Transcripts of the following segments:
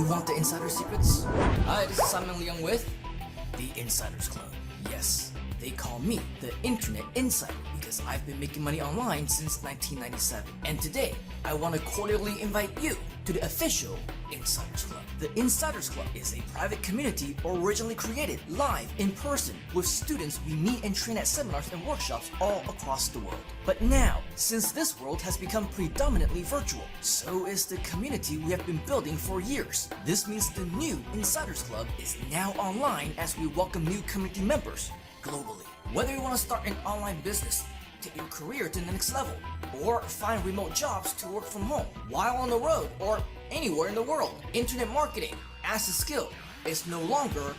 want the insider secrets? Hi, this is Simon Leung with the Insiders Club. Yes, they call me the Internet Insider because I've been making money online since 1997. And today, I want to cordially invite you to the official Insiders Club. The Insiders Club is a private community originally created live in person with students we meet and train at seminars and workshops all across the world. But now, since this world has become predominantly virtual, so is the community we have been building for years. This means the new Insiders Club is now online as we welcome new community members globally. Whether you want to start an online business, take your career to the next level, or find remote jobs to work from home while on the road or anywhere in the world, internet marketing as a skill is no longer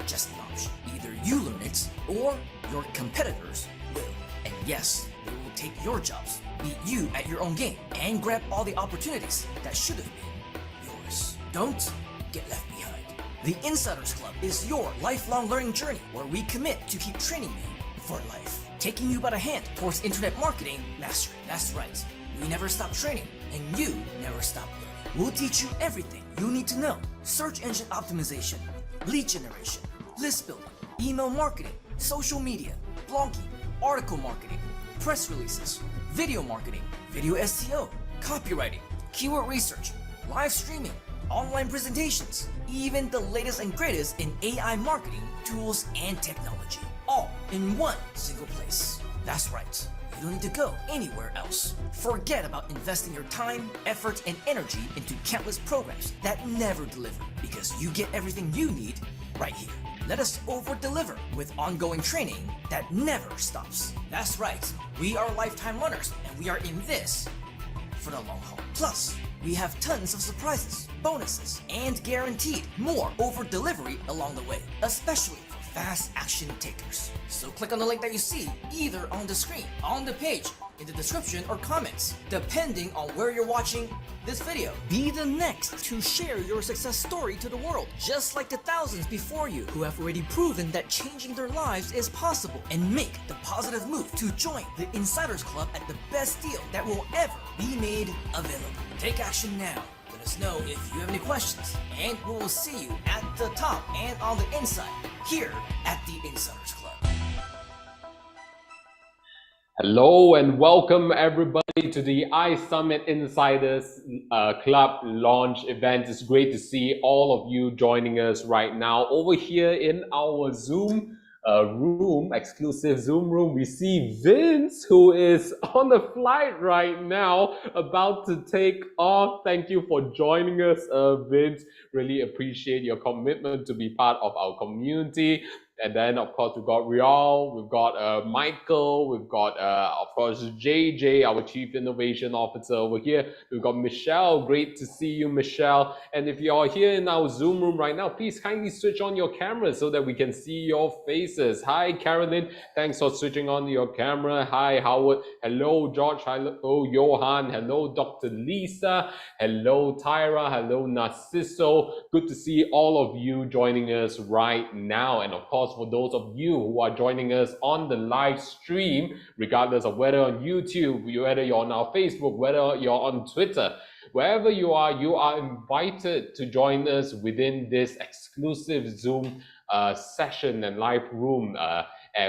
just an option. Either you learn it or your competitors will. And yes, they will take your jobs, beat you at your own game, and grab all the opportunities that should have been yours. Don't get left behind. The Insiders Club is your lifelong learning journey where we commit to keep training you for life, taking you by the hand towards internet marketing mastery. That's right, we never stop training and you never stop learning. We'll teach you everything you need to know: search engine optimization, lead generation, list building, email marketing, social media, blogging, article marketing, press releases, video marketing, video SEO, copywriting, keyword research, live streaming, online presentations, even the latest and greatest in AI marketing tools and technology, all in one single place. That's right, you don't need to go anywhere else. Forget about investing your time, effort, and energy into countless programs that never deliver, because you get everything you need right here. Let us over-deliver with ongoing training that never stops. That's right, we are lifetime learners and we are in this for the long haul. Plus, we have tons of surprises, bonuses, and guaranteed more over-delivery along the way, especially for fast action takers. So click on the link that you see either on the screen, on the page, in the description, or comments, depending on where you're watching this video. Be the next to share your success story to the world, just like the thousands before you who have already proven that changing their lives is possible, and make the positive move to join the Insiders Club at the best deal that will ever be made available. Take action now. Let us know if you have any questions, and we will see you at the top and on the inside here at the Insiders Club. Hello and welcome everybody to the iSUMMIT Insiders Club launch event. It's great to see all of you joining us right now. Over here in our Zoom room, exclusive Zoom room, we see Vince, who is on the flight right now, about to take off. Thank you for joining us, Vince. Really appreciate your commitment to be part of our community. And then, of course, we've got Rial, we've got Michael, we've got, of course, JJ, our Chief Innovation Officer over here. We've got Michelle. Great to see you, Michelle. And if you're here in our Zoom room right now, please kindly switch on your camera so that we can see your faces. Hi, Carolyn. Thanks for switching on your camera. Hi, Howard. Hello, George. Hello, Johan. Hello, Dr. Lisa. Hello, Tyra. Hello, Narciso. Good to see all of you joining us right now. And of course, for those of you who are joining us on the live stream, regardless of whether on YouTube, whether you're on our Facebook, whether you're on Twitter, wherever you are invited to join us within this exclusive Zoom session and live room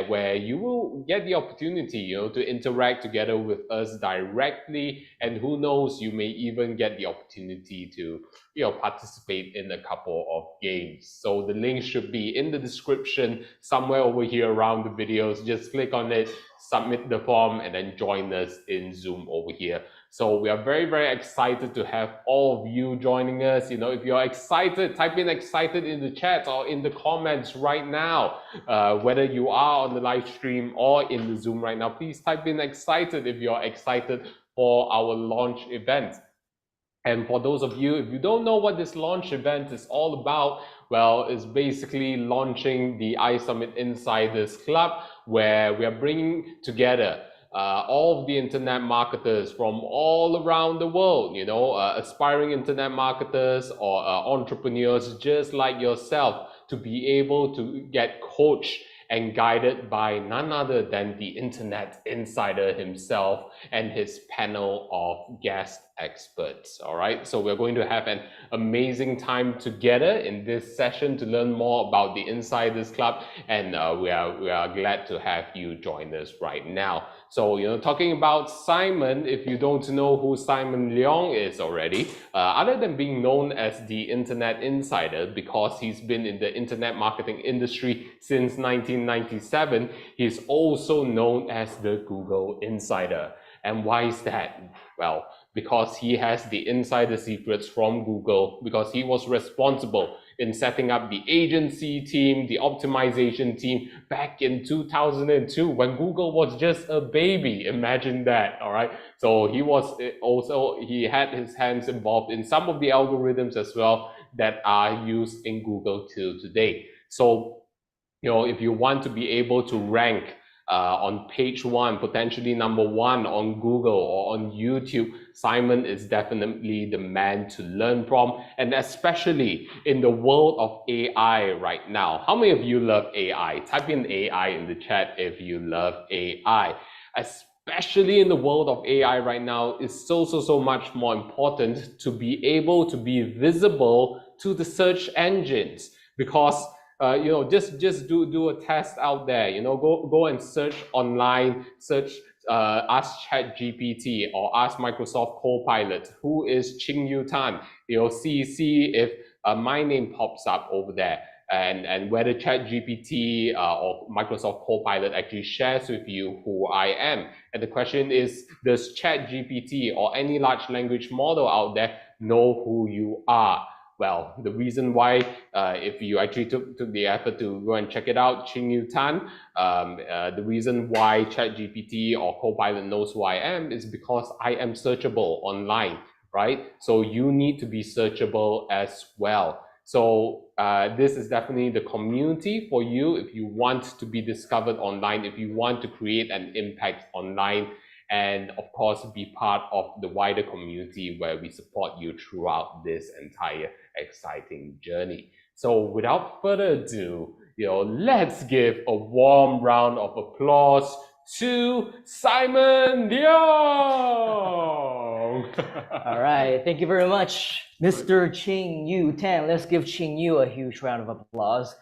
where you will get the opportunity, to interact together with us directly, and who knows, you may even get the opportunity to participate in a couple of games. So the link should be in the description somewhere over here around the videos. Just click on it, submit the form, and then join us in Zoom over here. So we are very, very excited to have all of you joining us. If you're excited, type in excited in the chat or in the comments right now. Whether you are on the live stream or in the Zoom right now, please type in excited if you're excited for our launch event. And for those of you, if you don't know what this launch event is all about, well, it's basically launching the iSUMMIT Insiders Club, where we are bringing together all of the internet marketers from all around the world, aspiring internet marketers or entrepreneurs just like yourself, to be able to get coached and guided by none other than the Internet Insider himself and his panel of guest experts. All right, so we're going to have an amazing time together in this session to learn more about the Insiders Club, and we are glad to have you join us right now. So, talking about Simon, if you don't know who Simon Leong is already, other than being known as the Internet Insider because he's been in the internet marketing industry since 1997, he's also known as the Google Insider. And why is that? Well, because he has the insider secrets from Google, because he was responsible in setting up the agency team, the optimization team back in 2002 when Google was just a baby. Imagine that, all right? So he had his hands involved in some of the algorithms as well that are used in Google till today. So, if you want to be able to rank on page one, potentially number one on Google or on YouTube, Simon is definitely the man to learn from, and especially in the world of AI right now. How many of you love AI? Type in AI in the chat if you love AI. Especially in the world of AI right now, it's so much more important to be able to be visible to the search engines, because just do a test out there. Go and search online, ask ChatGPT or ask Microsoft Copilot, who is Qingyu Tan. See if my name pops up over there, and whether ChatGPT or Microsoft Copilot actually shares with you who I am. And the question is, does ChatGPT or any large language model out there know who you are? Well, the reason why, if you actually took the effort to go and check it out, Qingyu Tan, the reason why ChatGPT or Copilot knows who I am is because I am searchable online, right? So you need to be searchable as well. So this is definitely the community for you if you want to be discovered online, if you want to create an impact online, and of course be part of the wider community where we support you throughout this entire exciting journey. So without further ado, let's give a warm round of applause to Simon Leong. All right, thank you very much, Mr. Qingyu Tan. Let's give Qingyu a huge round of applause.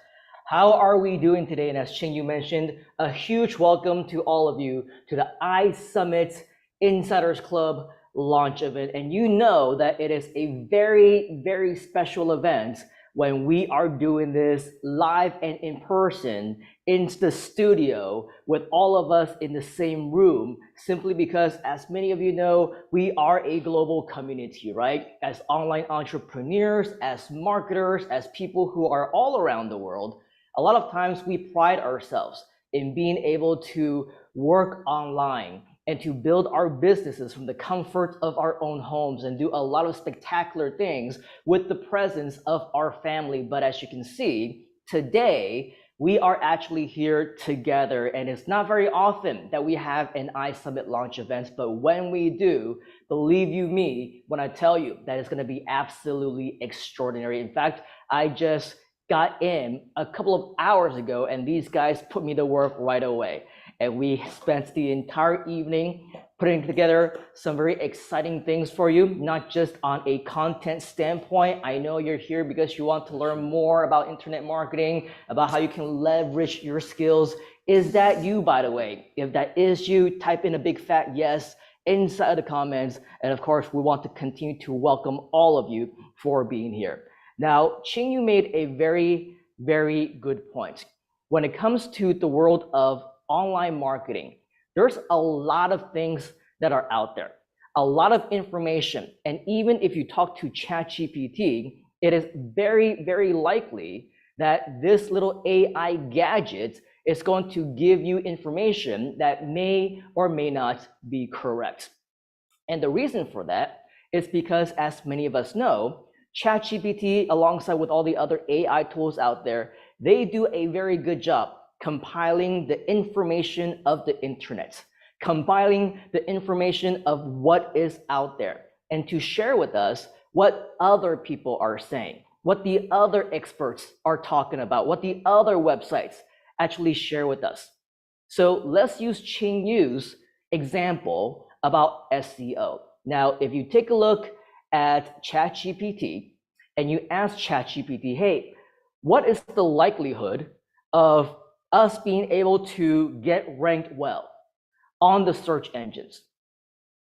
How are we doing today? And as Qingyu mentioned, a huge welcome to all of you to the iSUMMIT Insiders Club launch event. And you know that it is a very special event when we are doing this live and in person in the studio with all of us in the same room, simply because, as many of you know, we are a global community, right? As online entrepreneurs, as marketers, as people who are all around the world, a lot of times we pride ourselves in being able to work online and to build our businesses from the comfort of our own homes and do a lot of spectacular things with the presence of our family. But as you can see, today we are actually here together, and it's not very often that we have an iSUMMIT launch event, but when we do, believe you me when I tell you that it's going to be absolutely extraordinary. In fact, I just got in a couple of hours ago and these guys put me to work right away. And we spent the entire evening putting together some very exciting things for you, not just on a content standpoint. I know you're here because you want to learn more about internet marketing, about how you can leverage your skills. Is that you, by the way? If that is you, type in a big fat yes inside the comments. And of course, we want to continue to welcome all of you for being here. Now, Qingyu made a very good point. When it comes to the world of online marketing, there's a lot of things that are out there, a lot of information. And even if you talk to ChatGPT, it is very likely that this little AI gadget is going to give you information that may or may not be correct. And the reason for that is because, as many of us know, ChatGPT, alongside with all the other AI tools out there, they do a very good job compiling the information of the internet, compiling the information of what is out there, and to share with us what other people are saying, what the other experts are talking about, what the other websites actually share with us. So let's use Qingyu's example about SEO. Now, if you take a look at ChatGPT and you ask ChatGPT, hey, what is the likelihood of us being able to get ranked well on the search engines?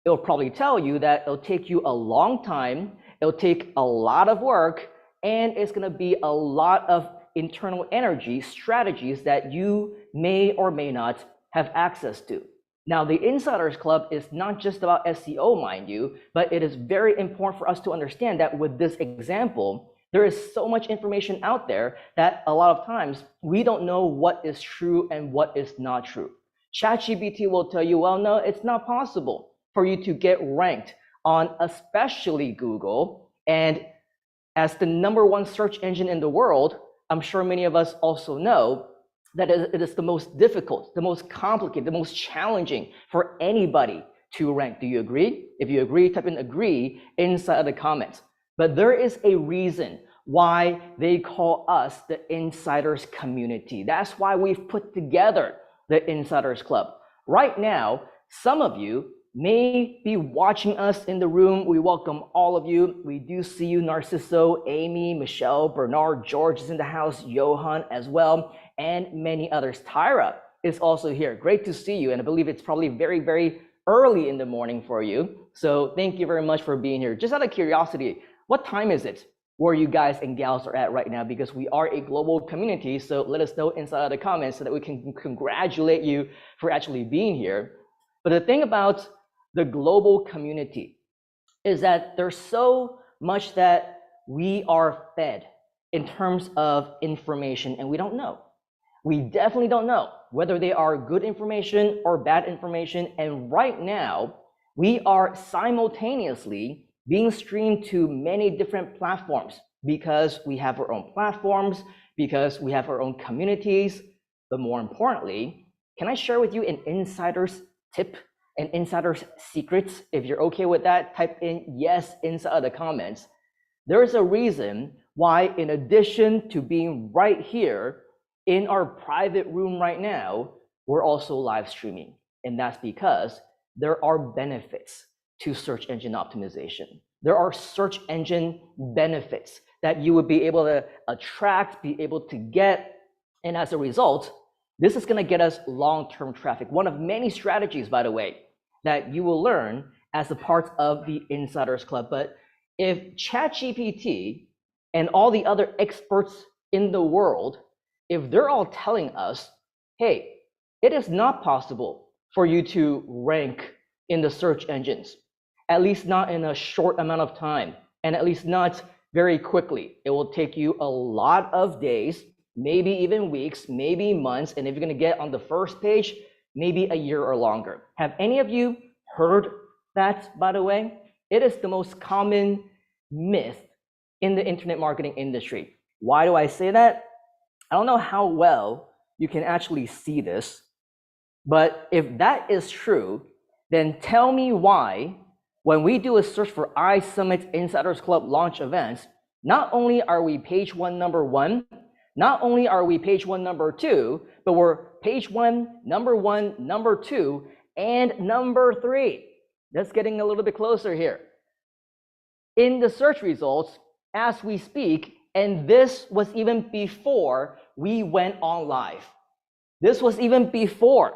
It'll probably tell you that it'll take you a long time, it'll take a lot of work, and it's going to be a lot of internal energy strategies that you may or may not have access to. Now, the Insiders Club is not just about SEO, mind you, but it is very important for us to understand that with this example, there is so much information out there that a lot of times we don't know what is true and what is not true. ChatGPT will tell you, well, no, it's not possible for you to get ranked on especially Google. And as the #1 search engine in the world, I'm sure many of us also know that it is the most difficult, the most complicated, the most challenging for anybody to rank. Do you agree? If you agree, type in agree inside of the comments. But there is a reason why they call us the Insiders community. That's why we've put together the Insiders Club. Right now, some of you may be watching us in the room. We welcome all of you. We do see you, Narciso, Amy, Michelle, Bernard, George is in the house, Johan as well, and many others. Tyra is also here. Great to see you, and I believe it's probably very, very early in the morning for you. So thank you very much for being here. Just out of curiosity, what time is it where you guys and gals are at right now? Because we are a global community, so let us know inside of the comments so that we can congratulate you for actually being here. But the thing about the global community is that there's so much that we are fed in terms of information, and we don't know. We definitely don't know whether they are good information or bad information. And right now, we are simultaneously being streamed to many different platforms because we have our own platforms, because we have our own communities. But more importantly, can I share with you an insider's tip? And insider's secrets? If you're okay with that, type in yes inside the comments. There's a reason why, in addition to being right here in our private room right now, we're also live streaming. And that's because there are benefits to search engine optimization. There are search engine benefits that you would be able to attract, be able to get. And as a result, this is going to get us long-term traffic. One of many strategies, by the way, that you will learn as a part of the Insiders Club. But if ChatGPT and all the other experts in the world, if they're all telling us, hey, it is not possible for you to rank in the search engines, at least not in a short amount of time, and at least not very quickly. It will take you a lot of days, maybe even weeks, maybe months, and if you're going to get on the first page, maybe a year or longer. Have any of you heard that, by the way? It is the most common myth in the internet marketing industry. Why do I say that? I don't know how well you can actually see this, but if that is true, then tell me why, when we do a search for iSUMMIT Insiders Club launch events, not only are we page one #1, not only are we page one #2, but we're page one, #2, and #3. That's getting a little bit closer here in the search results as we speak. And this was even before we went on live. This was even before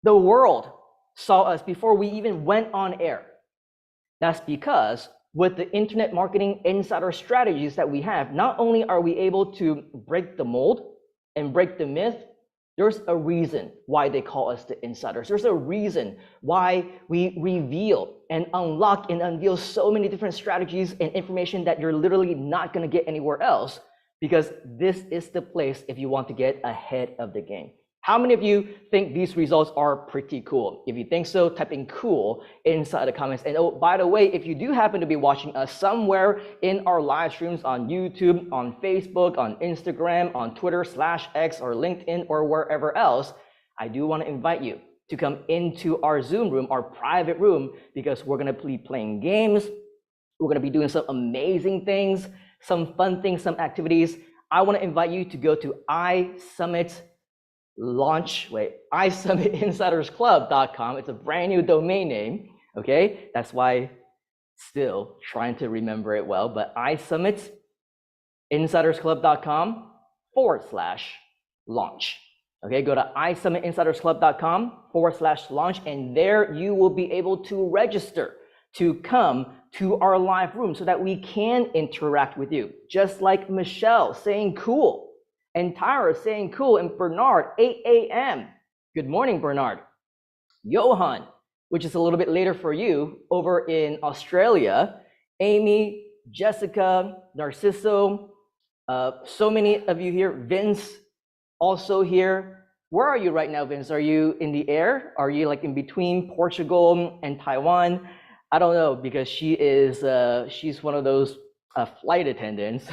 the world saw us, before we even went on air. That's because with the internet marketing insider strategies that we have, not only are we able to break the mold and break the myth, there's a reason why they call us the insiders. There's a reason why we reveal and unlock and unveil so many different strategies and information that you're literally not going to get anywhere else, because this is the place if you want to get ahead of the game. How many of you think these results are pretty cool? If you think so, type in cool inside the comments. And oh, by the way, if you do happen to be watching us somewhere in our live streams on YouTube, on Facebook, on Instagram, on Twitter/X or LinkedIn or wherever else, I do want to invite you to come into our Zoom room, our private room, because we're going to be playing games. We're going to be doing some amazing things, some fun things, some activities. I want to invite you to go to iSummitInsidersClub.com. It's a brand new domain name. Okay, that's why still trying to remember it well, but iSUMMIT, insidersclub.com/launch. Okay, go to isummitinsidersclub.com/launch, and there you will be able to register to come to our live room so that we can interact with you. Just like Michelle saying cool, and Tyra saying cool, and Bernard, 8 a.m. Good morning, Bernard. Johan, which is a little bit later for you, over in Australia. Amy, Jessica, Narciso, so many of you here. Vince, also here. Where are you right now, Vince? Are you in the air? Are you like in between Portugal and Taiwan? I don't know, because she is she's one of those flight attendants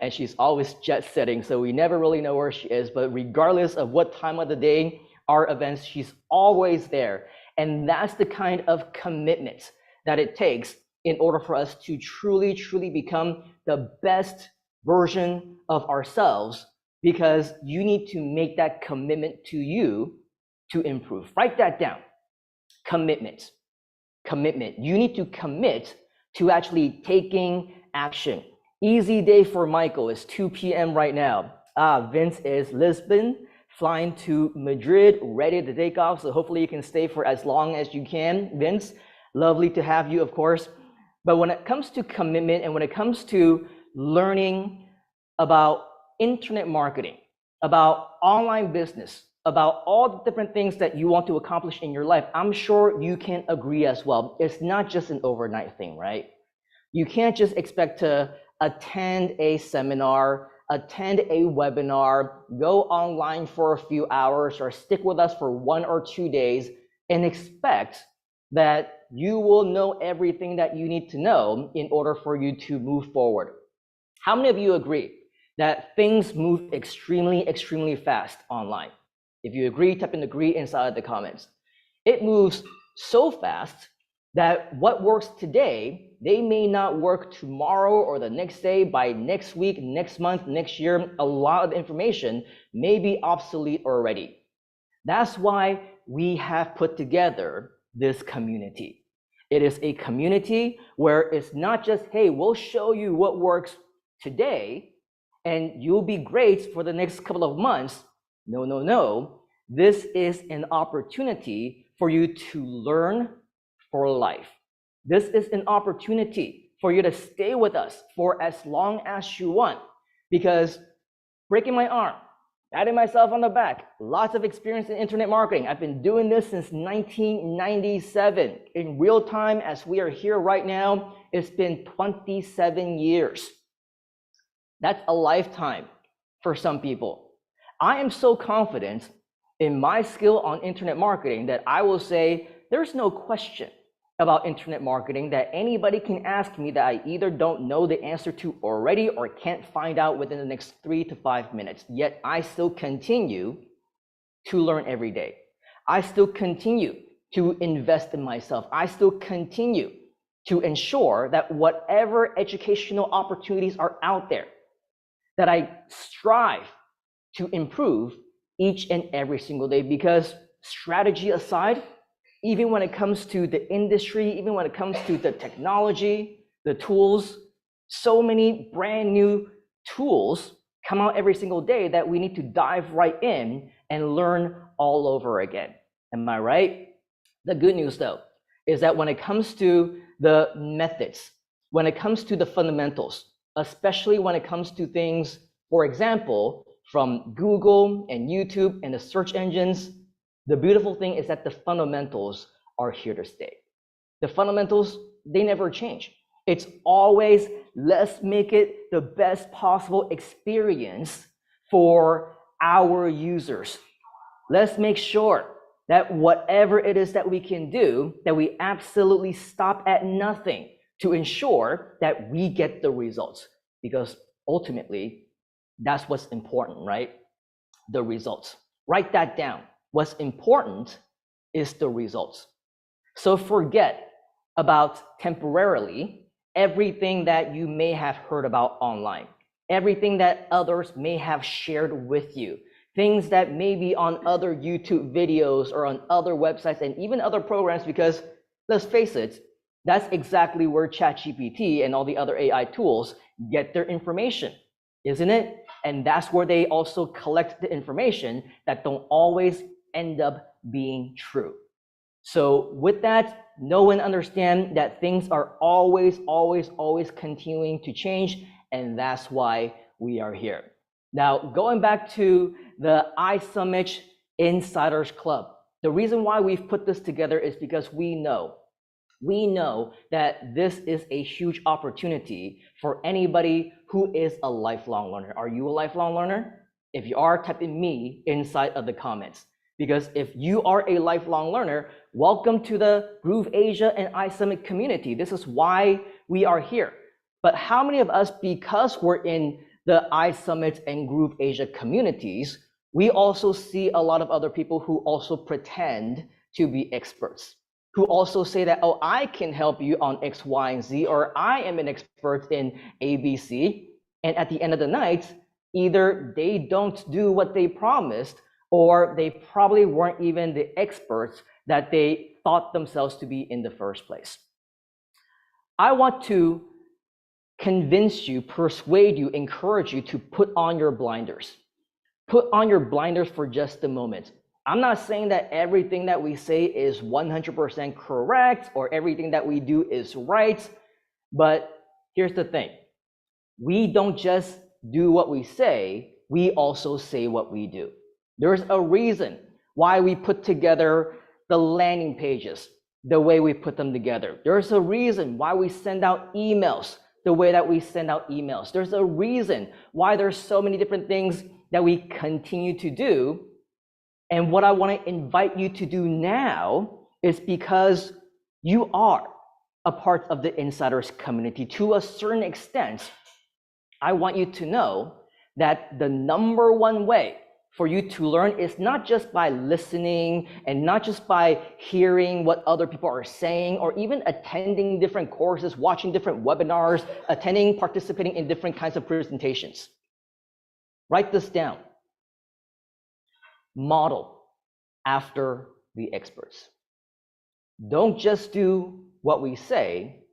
and she's always jet setting, so we never really know where she is. But regardless of what time of the day our events, she's always there. And that's the kind of commitment that it takes in order for us to truly become the best version of ourselves, because you need to make that commitment to you to improve. Write that down. Commitment. You need to commit to actually taking action. Easy day for Michael. It's 2 p.m. right now. Vince is Lisbon, flying to Madrid, ready to take off. So hopefully you can stay for as long as you can. Vince, lovely to have you, of course. But when it comes to commitment, and when it comes to learning about internet marketing, about online business, about all the different things that you want to accomplish in your life, I'm sure you can agree as well. It's not just an overnight thing, right? You can't just expect to attend a seminar, attend a webinar, go online for a few hours, or stick with us for 1 or 2 days and expect that you will know everything that you need to know in order for you to move forward. How many of you agree that things move extremely fast online? If you agree, type in agree inside the comments. It moves so fast that what works today, they may not work tomorrow or the next day, by next week, next month, next year. A lot of information may be obsolete already. That's why we have put together this community. It is a community where it's not just, hey, we'll show you what works today and you'll be great for the next couple of months. No. This is an opportunity for you to learn for life. This is an opportunity for you to stay with us for as long as you want, because breaking my arm, patting myself on the back, lots of experience in internet marketing. I've been doing this since 1997. In real time, as we are here right now, it's been 27 years. That's a lifetime for some people. I am so confident in my skill on internet marketing that I will say there's no question about internet marketing that anybody can ask me that I either don't know the answer to already or can't find out within the next 3 to 5 minutes. Yet I still continue to learn every day. I still continue to invest in myself. I still continue to ensure that whatever educational opportunities are out there, that I strive to improve each and every single day. Because strategy aside, even when it comes to the industry, even when it comes to the technology, the tools, so many brand new tools come out every single day that we need to dive right in and learn all over again. Am I right? The good news though, is that when it comes to the methods, when it comes to the fundamentals, especially when it comes to things, for example, from Google and YouTube and the search engines, the beautiful thing is that the fundamentals are here to stay. The fundamentals, they never change. It's always, let's make it the best possible experience for our users. Let's make sure that whatever it is that we can do, that we absolutely stop at nothing to ensure that we get the results. Because ultimately, that's what's important, right? The results. Write that down. What's important is the results. So forget about temporarily everything that you may have heard about online, everything that others may have shared with you, things that may be on other YouTube videos or on other websites and even other programs, because let's face it, that's exactly where ChatGPT and all the other AI tools get their information, isn't it? And that's where they also collect the information that don't always end up being true. So with that, know and understand that things are always continuing to change, and that's why we are here. Now, going back to the iSUMMIT Insiders Club, the reason why we've put this together is because we know that this is a huge opportunity for anybody who is a lifelong learner. Are you a lifelong learner? If you are, type in me inside of the comments. Because if you are a lifelong learner, welcome to the Groove Asia and iSUMMIT community. This is why we are here. But how many of us, because we're in the iSUMMIT and Groove Asia communities, we also see a lot of other people who also pretend to be experts, who also say that, oh, I can help you on X, Y, and Z, or I am an expert in ABC. And at the end of the night, either they don't do what they promised, or they probably weren't even the experts that they thought themselves to be in the first place. I want to convince you, persuade you, encourage you to put on your blinders. Put on your blinders for just a moment. I'm not saying that everything that we say is 100% correct or everything that we do is right, but here's the thing. We don't just do what we say, we also say what we do. There's a reason why we put together the landing pages the way we put them together. There's a reason why we send out emails the way that we send out emails. There's a reason why there's so many different things that we continue to do. And what I want to invite you to do now is because you are a part of the Insiders community to a certain extent, I want you to know that the number one way for you to learn is not just by listening and not just by hearing what other people are saying or even attending different courses, watching different webinars, participating in different kinds of presentations. Write this down. Model after the experts. Don't just do what we say,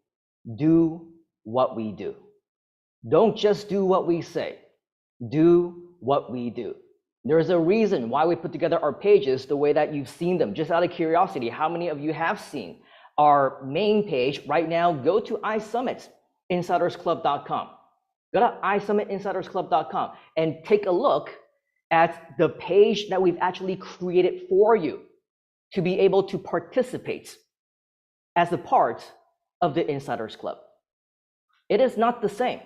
do what we do. Don't just do what we say, do what we do. There's a reason why we put together our pages the way that you've seen them. Just out of curiosity, how many of you have seen our main page? Right now, go to iSummitInsidersClub.com. Go to iSummitInsidersClub.com and take a look at the page that we've actually created for you to be able to participate as a part of the Insiders Club. It is not the same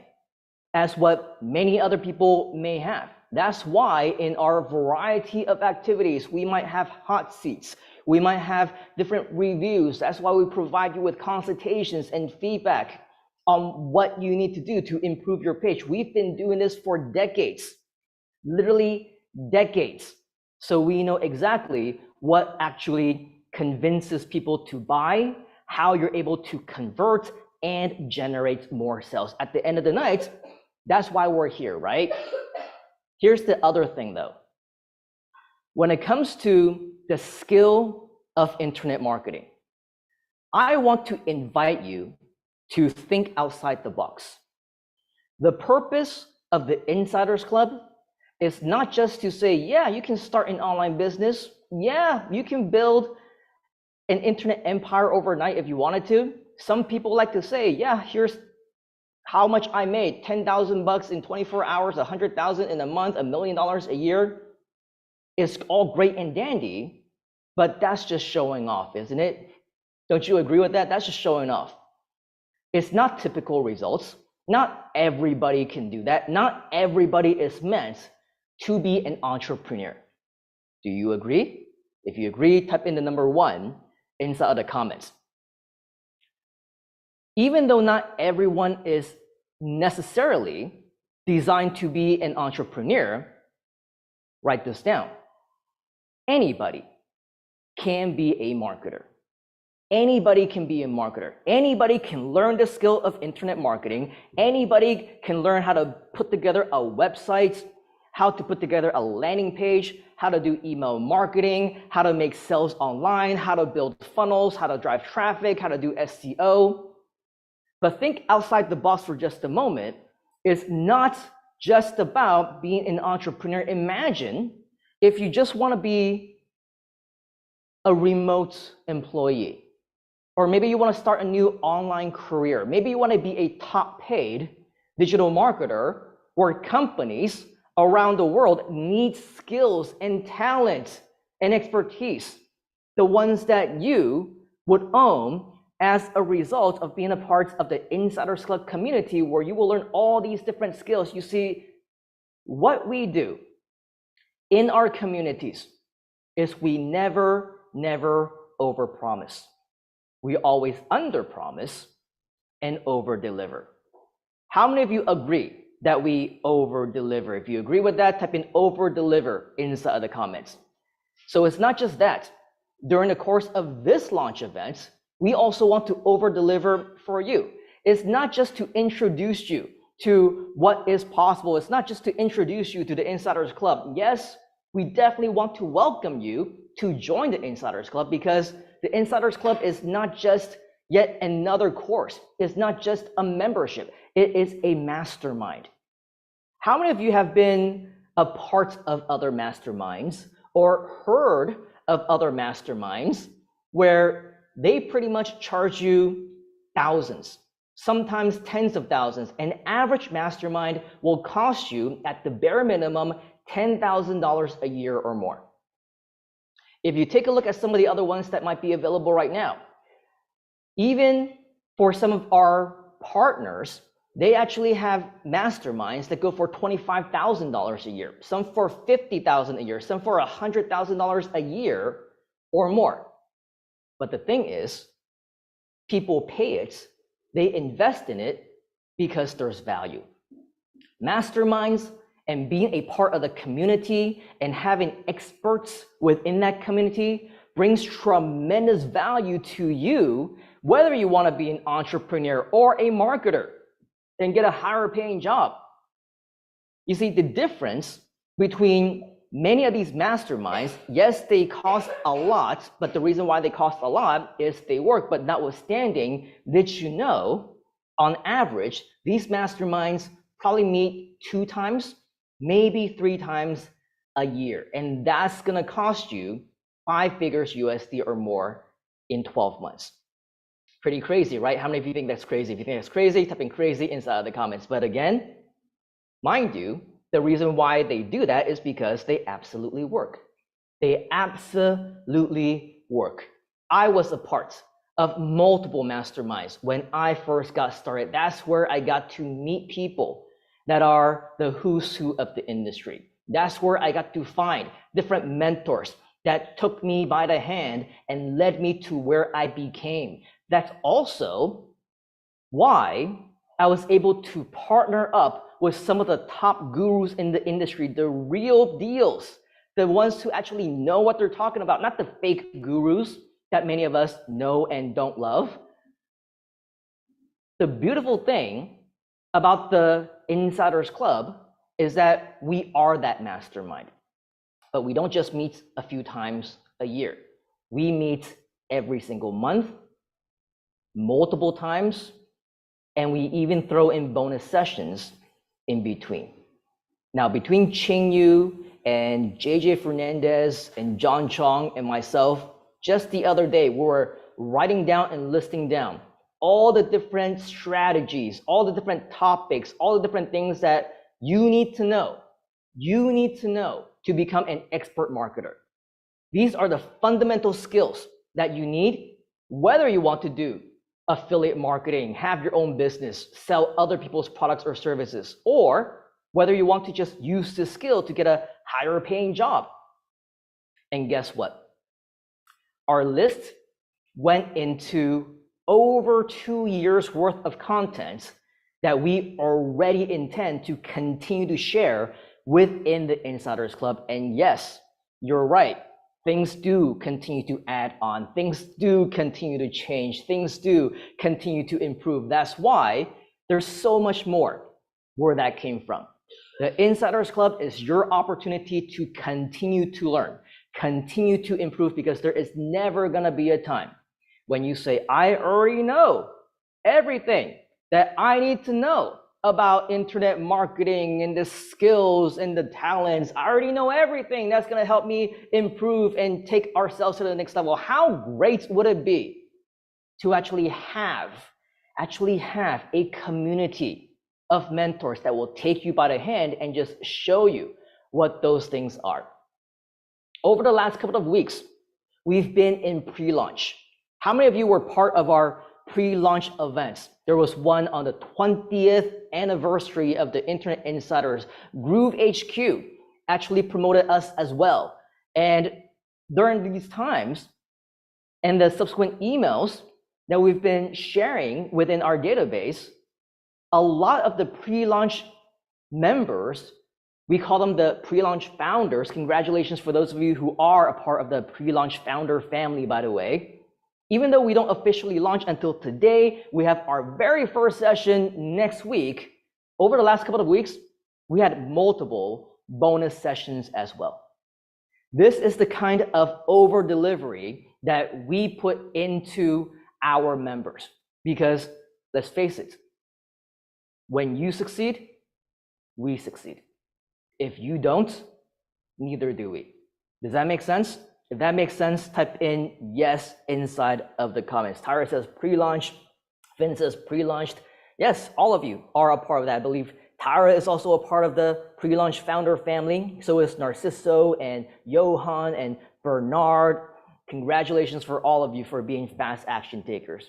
as what many other people may have. That's why in our variety of activities, we might have hot seats. We might have different reviews. That's why we provide you with consultations and feedback on what you need to do to improve your page. We've been doing this for decades, literally decades. So we know exactly what actually convinces people to buy, how you're able to convert and generate more sales. At the end of the night, that's why we're here, right? Here's the other thing though. When it comes to the skill of internet marketing, I want to invite you to think outside the box. The purpose of the Insiders Club is not just to say, yeah, you can start an online business. Yeah, you can build an internet empire overnight if you wanted to. Some people like to say, yeah, here's how much I made, 10,000 bucks in 24 hours, 100,000 in a month, $1 million a year. It's all great and dandy, but that's just showing off, isn't it? Don't you agree with that? That's just showing off. It's not typical results. Not everybody can do that. Not everybody is meant to be an entrepreneur. Do you agree? If you agree, type in the number 1 inside of the comments. Even though not everyone is necessarily designed to be an entrepreneur, write this down. Anybody can be a marketer. Anybody can be a marketer. Anybody can learn the skill of internet marketing. Anybody can learn how to put together a website, how to put together a landing page, how to do email marketing, how to make sales online, how to build funnels, how to drive traffic, how to do SEO. But think outside the box for just a moment. It's not just about being an entrepreneur. Imagine if you just want to be a remote employee, or maybe you want to start a new online career. Maybe you want to be a top paid digital marketer where companies around the world need skills and talent and expertise, the ones that you would own as a result of being a part of the Insiders Club community, where you will learn all these different skills. You see, what we do in our communities is we never overpromise. We always underpromise and overdeliver. How many of you agree that we overdeliver? If you agree with that, type in overdeliver inside of the comments. So it's not just that. During the course of this launch event, we also want to overdeliver for you. It's not just to introduce you to what is possible. It's not just to introduce you to the Insiders Club. Yes, we definitely want to welcome you to join the Insiders Club, because the Insiders Club is not just yet another course. It's not just a membership. It is a mastermind. How many of you have been a part of other masterminds or heard of other masterminds where they pretty much charge you thousands, sometimes tens of thousands? An average mastermind will cost you at the bare minimum $10,000 a year or more. If you take a look at some of the other ones that might be available right now, even for some of our partners, they actually have masterminds that go for $25,000 a year, some for $50,000 a year, some for $100,000 a year or more. But the thing is, people pay it, they invest in it because there's value. Masterminds and being a part of the community and having experts within that community brings tremendous value to you, whether you want to be an entrepreneur or a marketer and get a higher paying job. You see, the difference between many of these masterminds, yes, they cost a lot, but the reason why they cost a lot is they work. But notwithstanding, did you know, on average, these masterminds probably meet 2 times, maybe 3 times a year. And that's gonna cost you 5 figures USD or more in 12 months. Pretty crazy, right? How many of you think that's crazy? If you think that's crazy, type in crazy inside of the comments. But again, mind you, the reason why they do that is because they absolutely work. They absolutely work. I was a part of multiple masterminds when I first got started. That's where I got to meet people that are the who's who of the industry. That's where I got to find different mentors that took me by the hand and led me to where I became. That's also why I was able to partner up with some of the top gurus in the industry, the real deals, the ones who actually know what they're talking about, not the fake gurus that many of us know and don't love. The beautiful thing about the Insiders Club is that we are that mastermind, but we don't just meet a few times a year. We meet every single month, multiple times, and we even throw in bonus sessions in between. Now, between Ching Yu and JJ Fernandez and John Chong and myself, just the other day, we were writing down and listing down all the different strategies, all the different topics, all the different things that you need to know. You need to know to become an expert marketer. These are the fundamental skills that you need, whether you want to do affiliate marketing, have your own business, sell other people's products or services, or whether you want to just use this skill to get a higher paying job. And guess what? Our list went into over 2 years worth of content that we already intend to continue to share within the Insiders Club. And yes, you're right. Things do continue to add on. Things do continue to change. Things do continue to improve. That's why there's so much more where that came from. The Insiders Club is your opportunity to continue to learn, continue to improve, because there is never going to be a time when you say, I already know everything that I need to know about internet marketing and the skills and the talents. I already know everything that's going to help me improve and take ourselves to the next level. How great would it be to actually have a community of mentors that will take you by the hand and just show you what those things are? Over the last couple of weeks, we've been in pre-launch. How many of you were part of our pre-launch events? There was one on the 20th anniversary of the Internet Insiders. Groove HQ actually promoted us as well. And during these times and the subsequent emails that we've been sharing within our database, a lot of the pre-launch members, we call them the pre-launch founders. Congratulations for those of you who are a part of the pre-launch founder family, by the way. Even though we don't officially launch until today, we have our very first session next week. Over the last couple of weeks, we had multiple bonus sessions as well. This is the kind of over delivery that we put into our members, because let's face it, when you succeed, we succeed. If you don't, neither do we. Does that make sense? If that makes sense, type in yes inside of the comments. Tyra says pre-launch. Finn says pre-launched. Yes, all of you are a part of that. I believe Tyra is also a part of the pre-launch founder family. So is Narciso and Johan and Bernard. Congratulations for all of you for being fast action takers.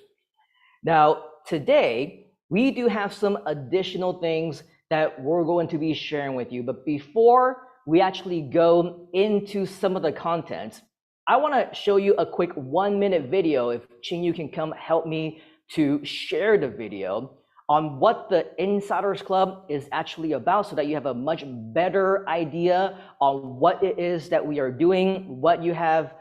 Now, today, we do have some additional things that we're going to be sharing with you. But before we actually go into some of the content, I want to show you a quick 1-minute video. If Chin-Yu can come help me to share the video on what the Insiders Club is actually about, so that you have a much better idea on what it is that we are doing, what you have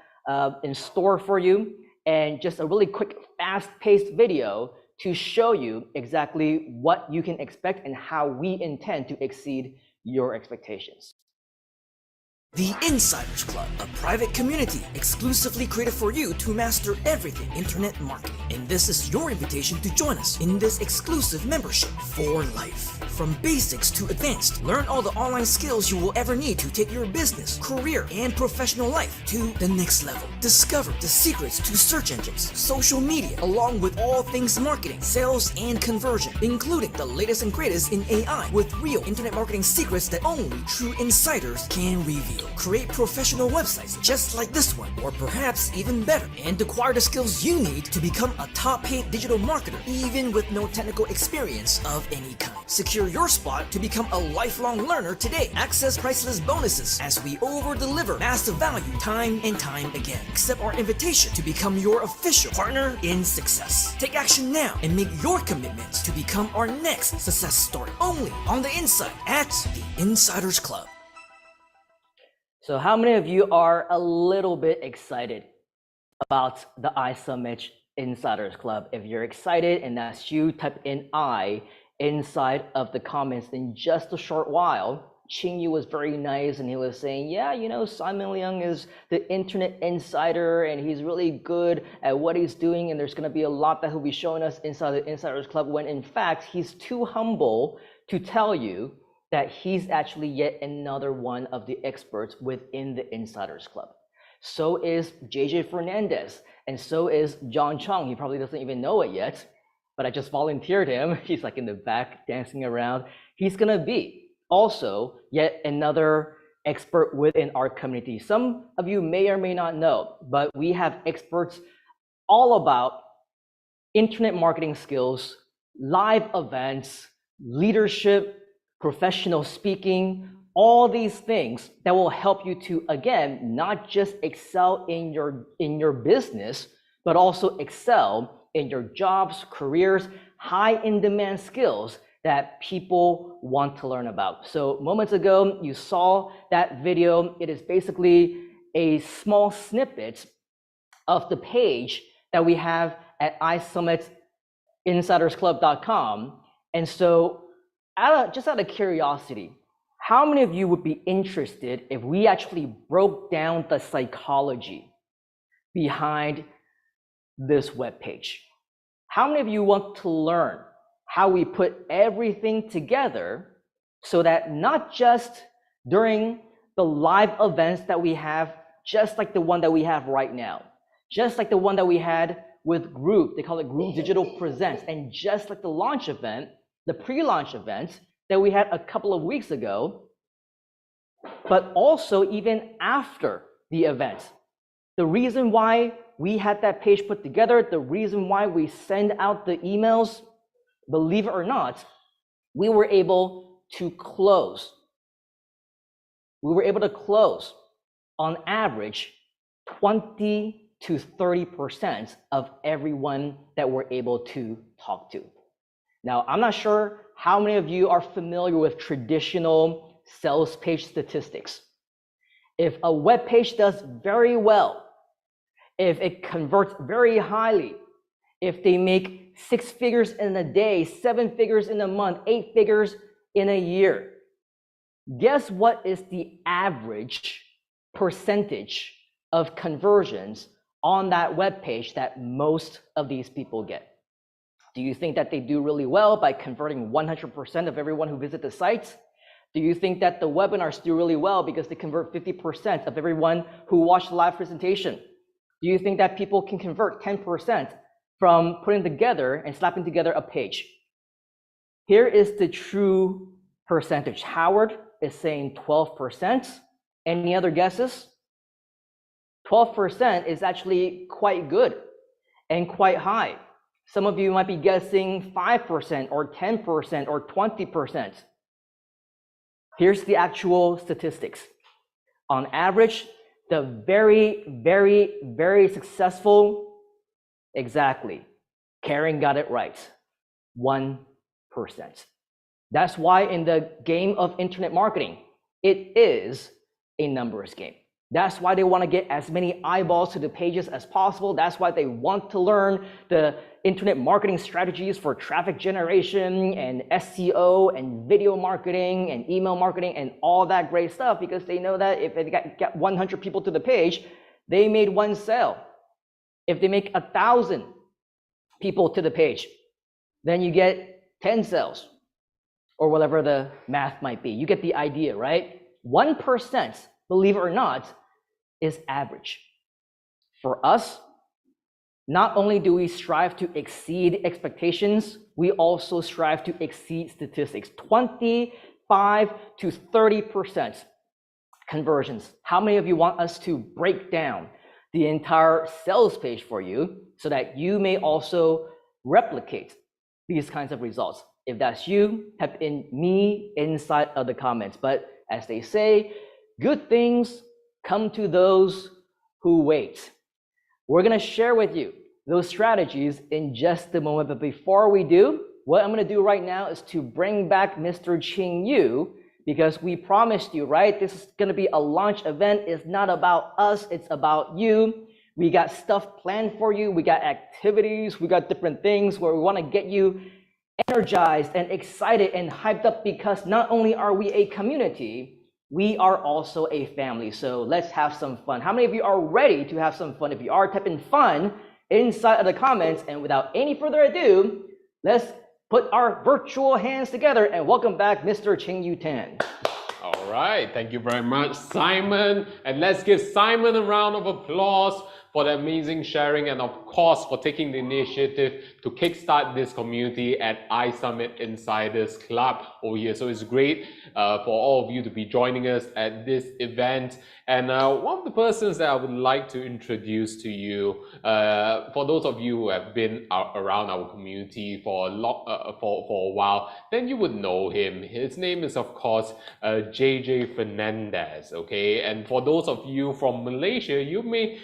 in store for you, and just a really quick, fast-paced video to show you exactly what you can expect and how we intend to exceed your expectations. The Insiders Club, a private community exclusively created for you to master everything internet marketing. And this is your invitation to join us in this exclusive membership for life. From basics to advanced, learn all the online skills you will ever need to take your business, career, and professional life to the next level. Discover the secrets to search engines, social media, along with all things marketing, sales, and conversion, including the latest and greatest in AI, with real internet marketing secrets that only true insiders can reveal. Create professional websites just like this one, or perhaps even better, and acquire the skills you need to become a top-paid digital marketer, even with no technical experience of any kind. Secure your spot to become a lifelong learner today. Access priceless bonuses as we over-deliver massive value time and time again. Accept our invitation to become your official partner in success. Take action now and make your commitment to become our next success story, only on the inside at the Insiders Club. So how many of you are a little bit excited about the iSUMMIT Insiders Club? If you're excited and that's you, type in I inside of the comments. In just a short while, Chin-Yu was very nice and he was saying, yeah, you know, Simon Leung is the internet insider and he's really good at what he's doing, and there's going to be a lot that he'll be showing us inside the Insiders Club, when in fact he's too humble to tell you that he's actually yet another one of the experts within the Insiders Club. So is JJ Fernandez, and so is John Chong. He probably doesn't even know it yet, but I just volunteered him. He's like in the back dancing around. He's gonna be also yet another expert within our community. Some of you may or may not know, but we have experts all about internet marketing skills, live events, leadership, professional speaking, all these things that will help you to, again, not just excel in your business, but also excel in your jobs, careers, high in demand skills that people want to learn about. So moments ago, you saw that video. It is basically a small snippet of the page that we have at iSummitInsidersClub.com. And so just out of curiosity, how many of you would be interested if we actually broke down the psychology behind this web page? How many of you want to learn how we put everything together so that not just during the live events that we have, just like the one that we have right now, just like the one that we had with Group, they call it Group Digital Presents, and just like the launch event, the pre-launch event that we had a couple of weeks ago, but also even after the event. The reason why we had that page put together, the reason why we send out the emails, believe it or not, we were able to close. We were able to close on average 20 to 30% of everyone that we're able to talk to. Now, I'm not sure how many of you are familiar with traditional sales page statistics. If a web page does very well, if it converts very highly, if they make 6 figures in a day, 7 figures in a month, 8 figures in a year, guess what is the average percentage of conversions on that web page that most of these people get? Do you think that they do really well by converting 100% of everyone who visits the site? Do you think that the webinars do really well because they convert 50% of everyone who watched the live presentation? Do you think that people can convert 10% from putting together and slapping together a page? Here is the true percentage. Howard is saying 12%. Any other guesses? 12% is actually quite good and quite high. Some of you might be guessing 5% or 10% or 20%. Here's the actual statistics. On average, the very, very, very successful, exactly, Karen got it right, 1%. That's why in the game of internet marketing, it is a numbers game. That's why they want to get as many eyeballs to the pages as possible. That's why they want to learn the internet marketing strategies for traffic generation and SEO and video marketing and email marketing and all that great stuff, because they know that if they got 100 people to the page, they made 1 sale. If they make 1,000 people to the page, then you get 10 sales, or whatever the math might be. You get the idea, right? 1%, believe it or not, is average. For us, not only do we strive to exceed expectations, we also strive to exceed statistics. 25 to 30% conversions. How many of you want us to break down the entire sales page for you so that you may also replicate these kinds of results? If that's you, type in me inside of the comments. But as they say, good things come to those who wait. We're going to share with you those strategies in just a moment. But before we do, what I'm going to do right now is to bring back Mr. Ching Yu, because we promised you, right? This is going to be a launch event. It's not about us. It's about you. We got stuff planned for you. We got activities. We got different things where we want to get you energized and excited and hyped up, because not only are we a community, we are also a family. So let's have some fun. How many of you are ready to have some fun? If you are, type in fun inside of the comments. And without any further ado, let's put our virtual hands together and welcome back Mr. Ching Yu Tan. All right, thank you very much, Simon. And let's give Simon a round of applause for the amazing sharing, and of course for taking the initiative to kickstart this community at iSUMMIT Insiders Club over here. So it's great for all of you to be joining us at this event. And one of the persons that I would like to introduce to you, for those of you who have been around our community for a while, then you would know him. His name is, of course, JJ Fernandez. Okay, and for those of you from Malaysia, you may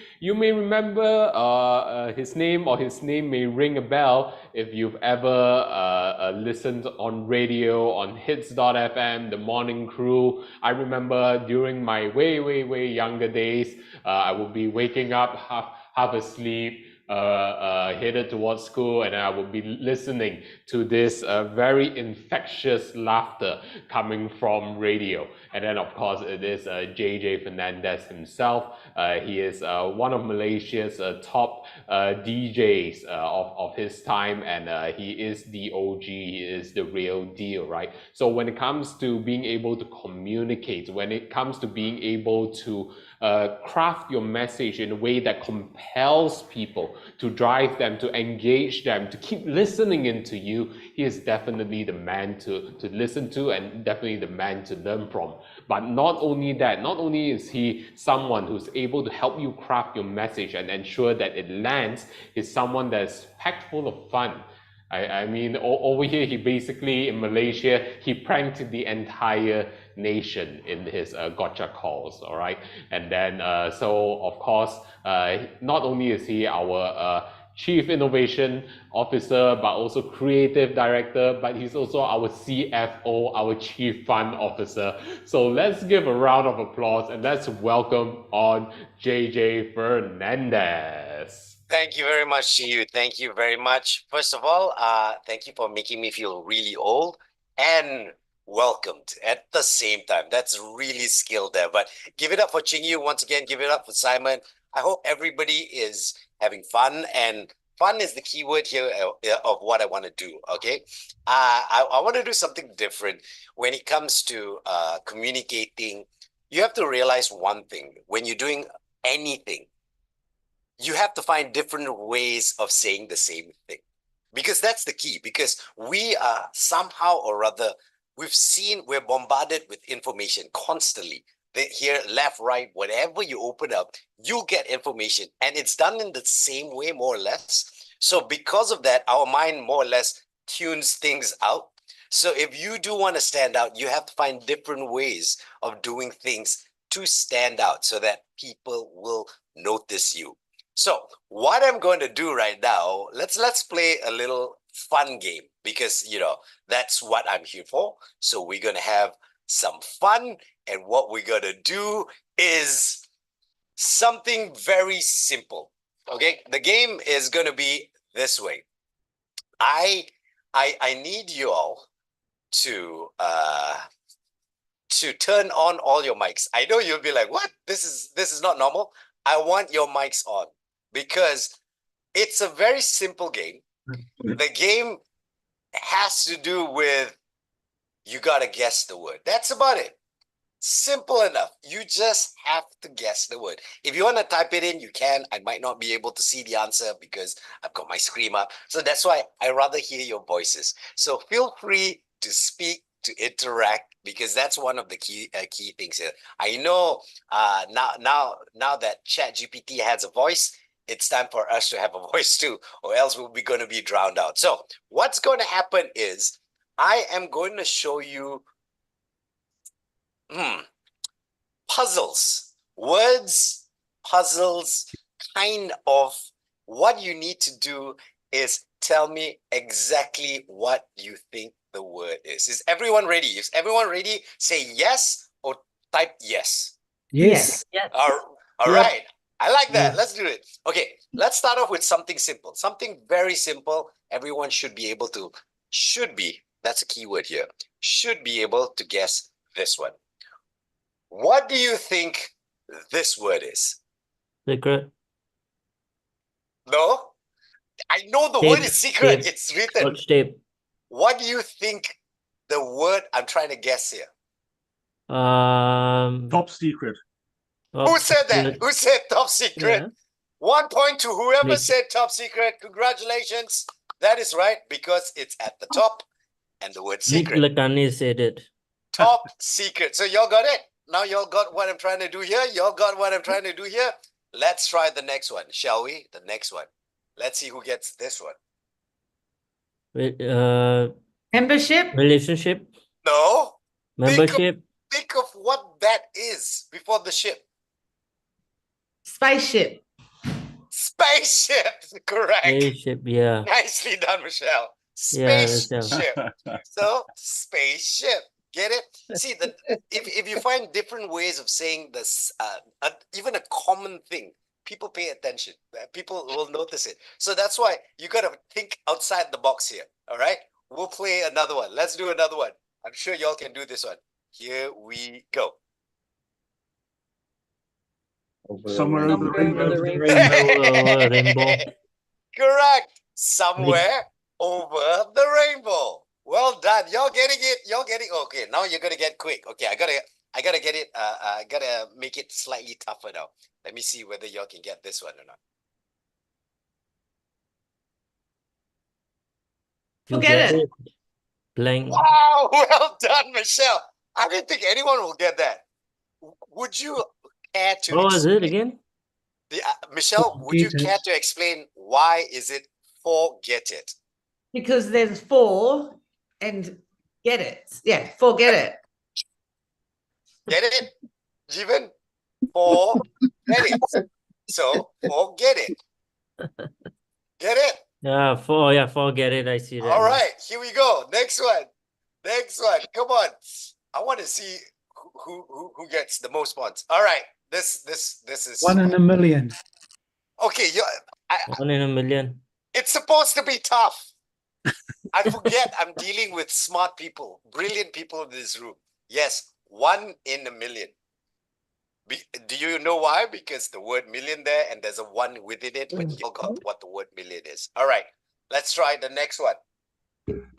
remember his name, or his name may ring a bell if you've ever listened on radio on Hits.fm, The Morning Crew. I remember during my way younger days, I would be waking up half asleep, headed towards school, and I would be listening to this very infectious laughter coming from radio. And then, of course, it is JJ Fernandez himself. He is one of Malaysia's top DJs of his time, and he is the OG, he is the real deal, right? So when it comes to being able to communicate, when it comes to being able to craft your message in a way that compels people, to drive them, to engage them, to keep listening into you, he is definitely the man to listen to, and definitely the man to learn from. But not only that, not only is he someone who's able to help you craft your message and ensure that it lands, he's someone that's packed full of fun. I mean, over here, he basically, in Malaysia, he pranked the entire nation in his gotcha calls, all right? And then, so of course, not only is he our Chief Innovation Officer, but also Creative Director, but he's also our CFO, our Chief Fun Officer. So let's give a round of applause and let's welcome on JJ Fernandez. Thank you very much, Chiyu. Thank you very much. First of all, thank you for making me feel really old and welcomed at the same time. That's really skilled there. But give it up for Yu once again. Give it up for Simon. I hope everybody is having fun, and fun is the key word here of what I want to do. Okay, I want to do something different when it comes to communicating. You have to realize one thing: when you're doing anything, you have to find different ways of saying the same thing, because that's the key. Because we are somehow or other, we're bombarded with information constantly. Here, left, right, whatever you open up, you get information, and it's done in the same way, more or less. So because of that, our mind more or less tunes things out. So if you do want to stand out, you have to find different ways of doing things to stand out so that people will notice you. So what I'm going to do right now, let's play a little fun game, because that's what I'm here for. So we're going to have some fun, and what we're going to do is something very simple. Okay, the game is going to be this way. I need you all to turn on all your mics. I know you'll be like, what? This is not normal. I want your mics on, because it's a very simple game. The game has to do with, you got to guess the word. That's about it. Simple enough. You just have to guess the word. If you want to type it in, you can. I might not be able to see the answer because I've got my screen up. So that's why I rather hear your voices. So feel free to speak, to interact, because that's one of the key things here. I know now that ChatGPT has a voice, it's time for us to have a voice too, or else we'll be going to be drowned out. So what's going to happen is I am going to show you puzzles, words, puzzles, kind of. What you need to do is tell me exactly what you think the word is. Is everyone ready? Is everyone ready? Say yes or type yes. Yes. Yes. All right. I like that. Let's do it. Okay, let's start off with something simple. Something very simple. Everyone should be, that's a key word here, should be able to guess this one. What do you think this word is? Secret. No? I know the word is secret. It's written. Tape. What do you think the word I'm trying to guess here? Top secret. Who said that? Who said top secret? Yeah. 1 point to whoever Nick. said top secret. Congratulations. That is right, because it's at the top and the word Nick secret. Latani said it. Top secret. So y'all got it? Now y'all got what I'm trying to do here? Y'all got what I'm trying to do here? Let's try the next one, shall we? The next one. Let's see who gets this one. Membership, Relationship. No. Membership. Think of what that is before the ship. spaceship, Spaceship. Correct. Relationship. Yeah. Nicely done, Michelle. Yeah, Spaceship. So, spaceship. Get it? See, if you find different ways of saying this, even a common thing, people pay attention. People will notice it. So that's why you got to think outside the box here. All right. We'll play another one. Let's do another one. I'm sure y'all can do this one. Here we go. Somewhere over the rainbow. Rainbow. Correct. Somewhere over the rainbow. Well done. Y'all getting it? Y'all getting okay. Now you're gonna get quick. Okay, I gotta get it. I gotta make it slightly tougher now. Let me see whether y'all can get this one or not. You Forget get it. it. Blank. Wow, well done, Michelle. I didn't think anyone will get that. Would you care to What was it explain- again? Michelle, would you care to explain why is it forget it? Because there's four and get it. Yeah, forget it. Get it? Jeevan? Forget it. So forget it. Get it? Forget it. I see that. All right, here we go. Next one. Next one. Come on. I want to see who gets the most points. All right. This is One in a million. okay. One in a million. It's supposed to be tough. I forget I'm dealing with smart people, brilliant people in this room. Yes, 1 in a million. Do you know why? Because the word million there and there's a 1 within it, but you got what the word million is. All right, let's try the next one.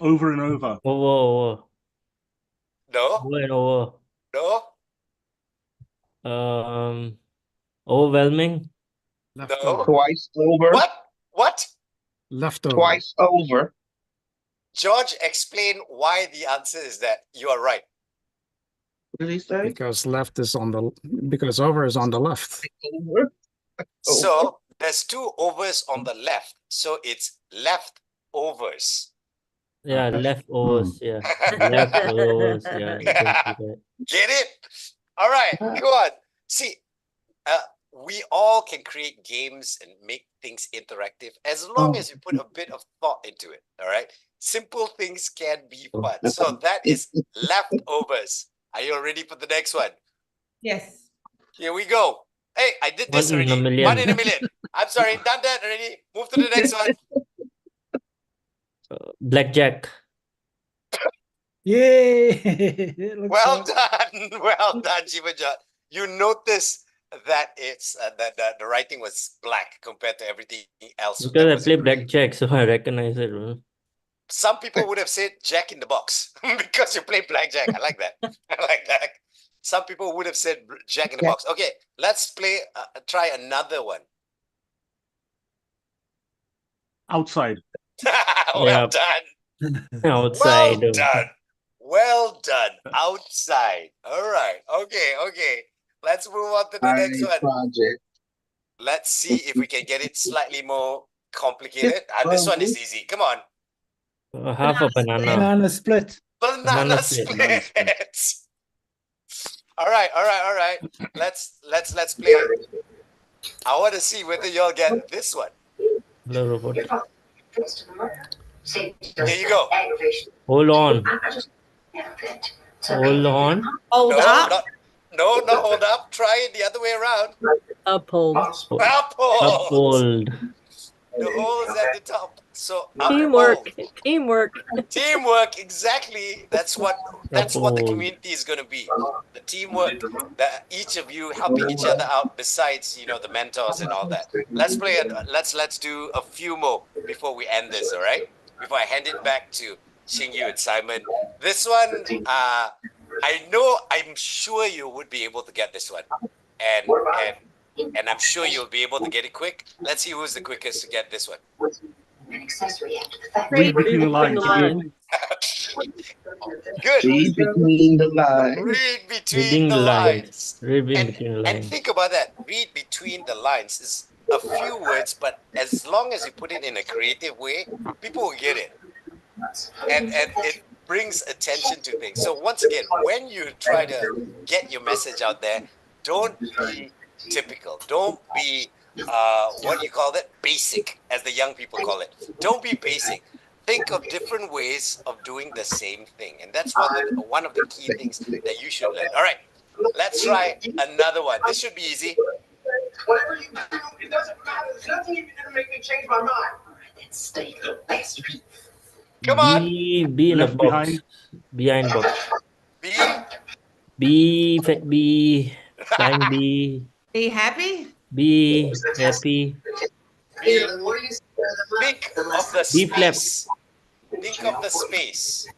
Over and over. Over. No, Over and over. no, Overwhelming. no. Twice over. What? Leftover. Twice over. George, explain why the answer is that you are right. What did he say? Because because over is on the left. Over. So there's 2 overs on the left. So it's leftovers. Yeah, leftovers. Yeah, leftovers. Yeah, you can see that. Get it? All right, come on. See, we all can create games and make things interactive as long as you put a bit of thought into it. All right. Simple things can be fun. So that is leftovers. Are you ready for the next one? Yes. Here we go. Hey, I did this 1 in a already. million. 1 in a million. I'm sorry, done that already. Move to the next one. Blackjack. Yay! Well done. Well done, Jivaja. You notice that it's that the writing was black compared to everything else. that Because I was play in green. blackjack, so I recognize it. Bro. Some people would have said Jack in the Box because you play blackjack. I like that. I like that. Some people would have said Jack in the Box. Okay, let's play. Try another one. Outside. Well Yeah. done. Outside. Well done. Well done. Outside. All right. Okay. Let's move on to the next one. Project. Let's see if we can get it slightly more complicated. This one is easy. Come on. Half a banana. Banana split. Banana Banana split. split. All right. Let's play. I want to see whether y'all get this one. Hello, robot. Here you go. Hold on. Hold on. Hold No, up. not hold up. Try it the other way around. Uphold. Uphold. Uphold. The hole is at the top. So Teamwork. uphold. Teamwork. Teamwork, exactly. That's what the Uphold. community is going to be. The teamwork that each of you helping each other out. Besides, the mentors and all that. Let's play it. Let's do a few more before we end this. All right. Before I hand it back to Xingyu and Simon. This one, I'm sure you would be able to get this one, and I'm sure you'll be able to get it quick. Let's see who's the quickest to get this one. Read between the lines. Good. Read between the lines. Read between Reading the the lines. lines. Reading between the And lines. think about that. Read between the lines is a few words, but as long as you put it in a creative way, people will get it. And it brings attention to things. So once again, when you try to get your message out there, don't be typical. Don't be basic, as the young people call it. Don't be basic. Think of different ways of doing the same thing. And that's one of the key things that you should learn. All right, let's try another one. This should be easy. Whatever you do, it doesn't matter. There's nothing you can do to make me change my mind. All right, then stay the best. Come on. B in the Left box. behind. Behind box. B. B. Flying B. Be happy? B. Happy. B. Think of the B flap. space. Think of the space.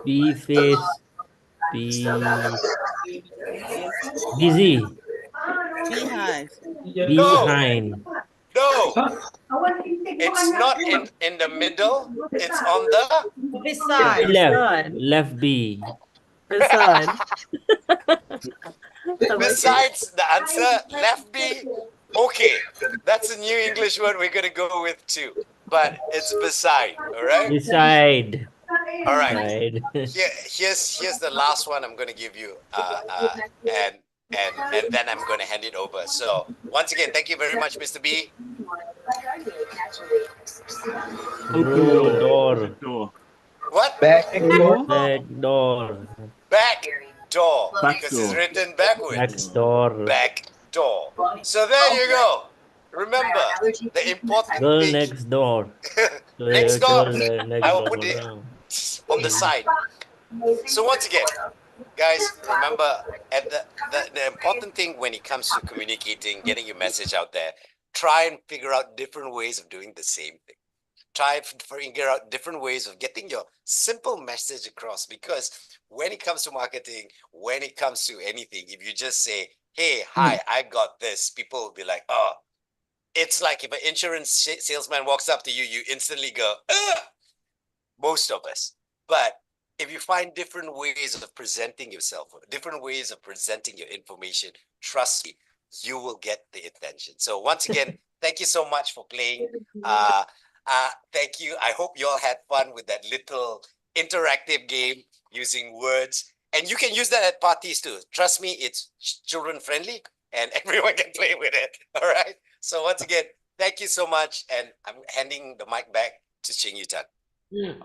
B face. B. Busy. Beehive. Behind. No. It's not in the middle. It's on the Beside. Left. Left B. Beside. besides the answer. Left B. Okay, that's a new English word we're gonna go with too. But it's beside. All right. Beside. All right. Side. Here's the last one I'm gonna give you. And then I'm gonna hand it over. So once again, thank you very much, Mr. B. Door. What? Back door. Back door. Back door. Back Because it's door. written backwards. Back door. Back door. So there you go. Remember the important Girl thing next door. Next door. Next I will door. put it on the side. So once again, guys, remember at the important thing when it comes to communicating, getting your message out there, try and figure out different ways of doing the same thing. Try and figure out different ways of getting your simple message across, because when it comes to marketing, when it comes to anything, if you just say, hey, hi, I got this, people will be like, oh, it's like if an insurance salesman walks up to you, you instantly go, ugh! Most of us. But if you find different ways of presenting yourself, different ways of presenting your information, trust me, you will get the attention. So once again, thank you so much for playing. Thank you. I hope you all had fun with that little interactive game using words. And you can use that at parties too. Trust me, it's children friendly and everyone can play with it. All right. So once again, thank you so much. And I'm handing the mic back to Ching Yu Tan.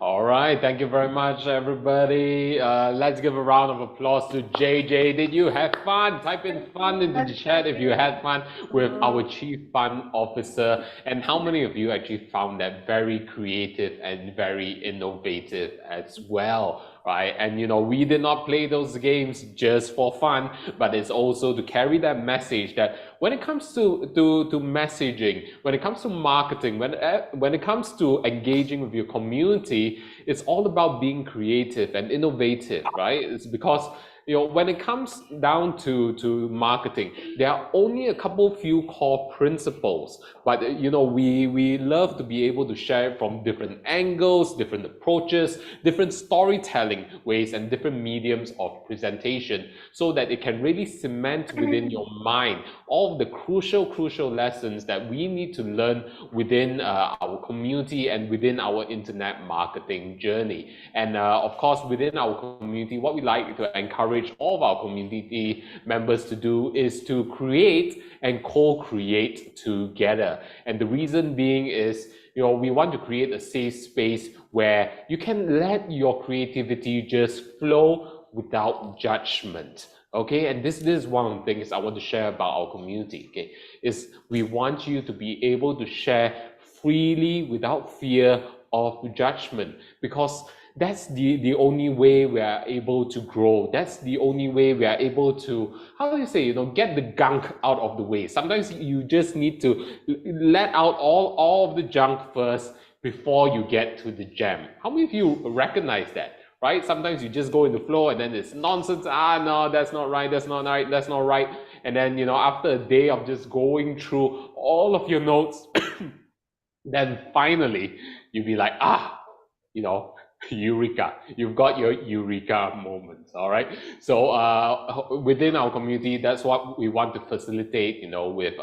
All right, thank you very much, everybody. Let's give a round of applause to JJ. Did you have fun? Type in fun into the chat if you had fun with our Chief Fun Officer. And how many of you actually found that very creative and very innovative as well? Right? And you know, we did not play those games just for fun, but it's also to carry that message that when it comes to messaging, when it comes to marketing, when it comes to engaging with your community, it's all about being creative and innovative, right? It's because you know, when it comes down to marketing, there are only a few core principles, but you know, we love to be able to share it from different angles, different approaches, different storytelling ways, and different mediums of presentation, so that it can really cement within your mind all of the crucial lessons that we need to learn within our community and within our internet marketing journey. And of course, within our community, what we like to encourage all of our community members to do is to create and co-create together. And the reason being is, you know, we want to create a safe space where you can let your creativity just flow without judgment. Okay, and this is one of the things I want to share about our community. Okay, is we want you to be able to share freely without fear of judgment, because that's the only way we are able to grow. That's the only way we are able to, how do you say, you know, get the gunk out of the way. Sometimes you just need to let out all of the junk first before you get to the gem. How many of you recognize that? Right? Sometimes you just go in the flow and then it's nonsense. Ah, no, that's not right. That's not right. That's not right. And then, you know, after a day of just going through all of your notes, then finally you'll be like, ah, you know, eureka. You've got your eureka moments. All right. So within our community, that's what we want to facilitate, you know, with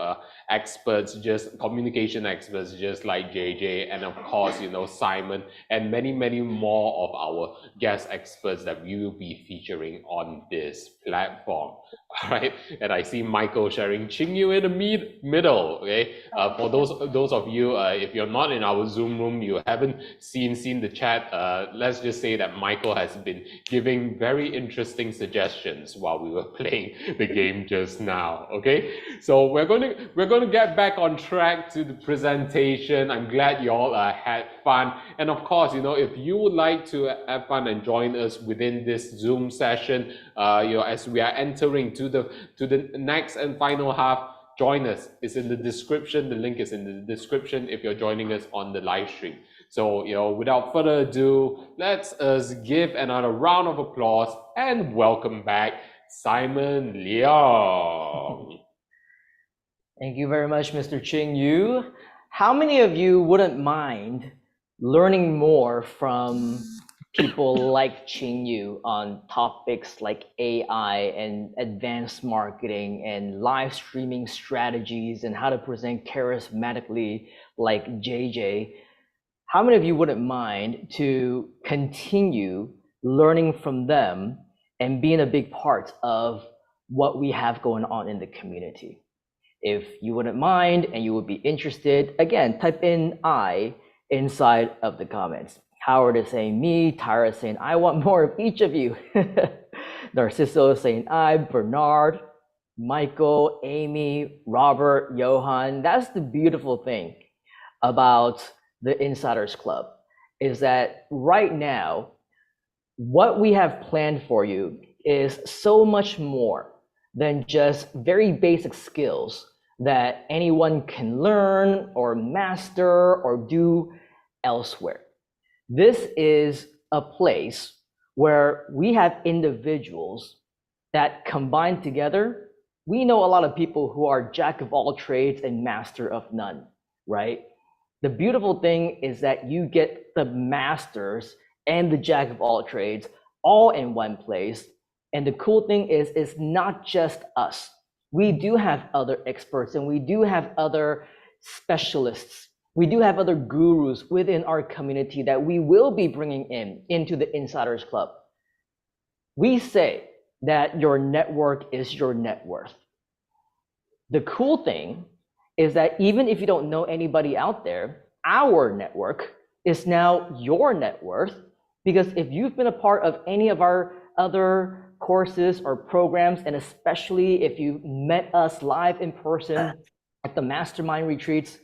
experts, just communication experts, just like JJ, and of course, you know, Simon, and many more of our guest experts that we will be featuring on this platform. All right. And I see Michael sharing Ching Yu in the middle. Okay. For those of you, if you're not in our Zoom room, you haven't seen the chat let's just say that Michael has been giving very interesting suggestions while we were playing the game just now. Okay, so we're going to get back on track to the presentation. I'm glad you all had fun, and of course, you know, if you would like to have fun and join us within this Zoom session, you know, as we are entering to the next and final half. Join us. It's in the description. The link is in the description if you're joining us on the live stream. So, you know, without further ado, let's give another round of applause and welcome back Simon Leong. Thank you very much, Mr. Ching Yu. How many of you wouldn't mind learning more from people like Ching Yu on topics like AI and advanced marketing and live streaming strategies and how to present charismatically like JJ? How many of you wouldn't mind to continue learning from them and being a big part of what we have going on in the community? If you wouldn't mind and you would be interested, again, type in I inside of the comments. Howard is saying me, Tyra is saying I want more of each of you. Narciso is saying I, Bernard, Michael, Amy, Robert, Johan. That's the beautiful thing about the Insiders Club, is that right now, what we have planned for you is so much more than just very basic skills that anyone can learn or master or do elsewhere. This is a place where we have individuals that combine together. We know a lot of people who are jack of all trades and master of none, right? The beautiful thing is that you get the masters and the jack of all trades all in one place. And the cool thing is, it's not just us. We do have other experts and we do have other specialists. We do have other gurus within our community that we will be bringing into the Insiders Club. We say that your network is your net worth. The cool thing is that even if you don't know anybody out there, our network is now your net worth, because if you've been a part of any of our other courses or programs, and especially if you met us live in person at the mastermind retreats,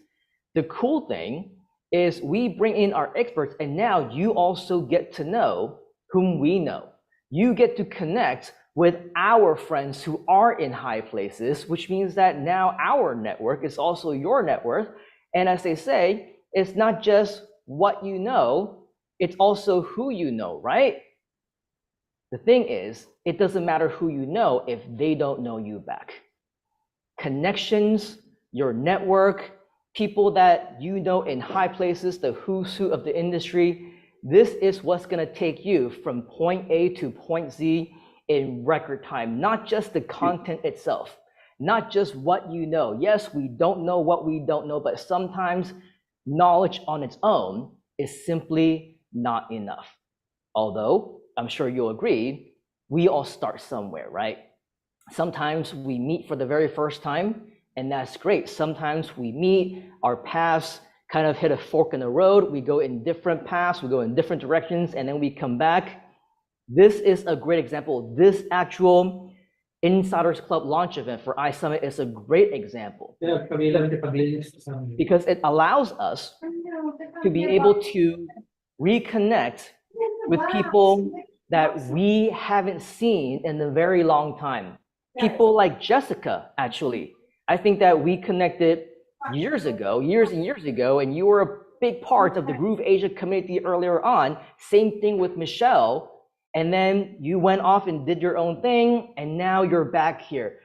the cool thing is we bring in our experts, and now you also get to know whom we know. You get to connect with our friends who are in high places, which means that now our network is also your net worth. And as they say, it's not just what you know, it's also who you know, right? The thing is, it doesn't matter who you know if they don't know you back. Connections, your network, people that you know in high places, the who's who of the industry, this is what's gonna take you from point A to point Z in record time, not just the content itself, not just what you know. Yes, we don't know what we don't know, but sometimes knowledge on its own is simply not enough. Although, I'm sure you'll agree, we all start somewhere, right? Sometimes we meet for the very first time, and that's great. Sometimes we meet, our paths kind of hit a fork in the road, we go in different paths, we go in different directions, and then we come back. This is a great example. This actual Insiders Club launch event for iSUMMIT is a great example, because it allows us to be able to reconnect with people that we haven't seen in a very long time. People like Jessica, actually. I think that we connected years and years ago, and you were a big part of the Groove Asia community earlier on. Same thing with Michelle. And then you went off and did your own thing, and now you're back here.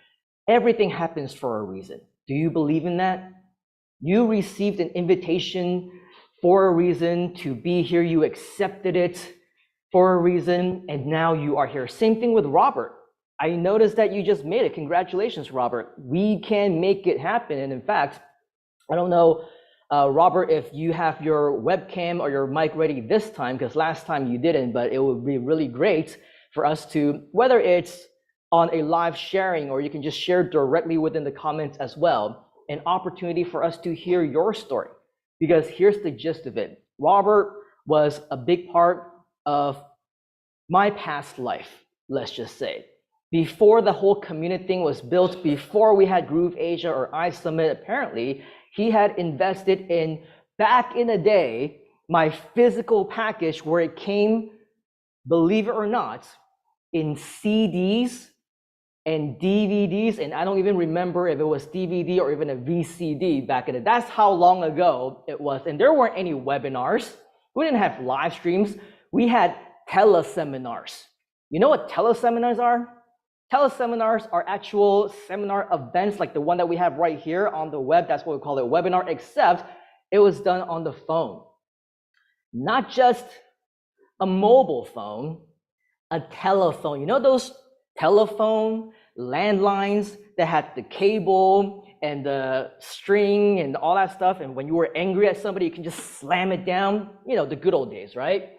Everything happens for a reason. Do you believe in that? You received an invitation for a reason to be here. You accepted it for a reason, and now you are here. Same thing with Robert. I noticed that you just made it. Congratulations, Robert. We can make it happen. And in fact, I don't know, Robert, if you have your webcam or your mic ready this time, because last time you didn't, but it would be really great for us to, whether it's on a live sharing or you can just share directly within the comments as well, an opportunity for us to hear your story. Because here's the gist of it. Robert was a big part of my past life, let's just say. Before the whole community thing was built, before we had Groove Asia or iSUMMIT, apparently, he had invested in, back in the day, my physical package where it came, believe it or not, in CDs and DVDs, and I don't even remember if it was DVD or even a VCD back in the day. That's how long ago it was. And there weren't any webinars. We didn't have live streams. We had teleseminars. You know what teleseminars are? Teleseminars are actual seminar events like the one that we have right here on the web. That's what we call it, webinar, except it was done on the phone. Not just a mobile phone, a telephone. You know those telephone landlines that had the cable and the string and all that stuff, and when you were angry at somebody, you can just slam it down? You know, the good old days, right?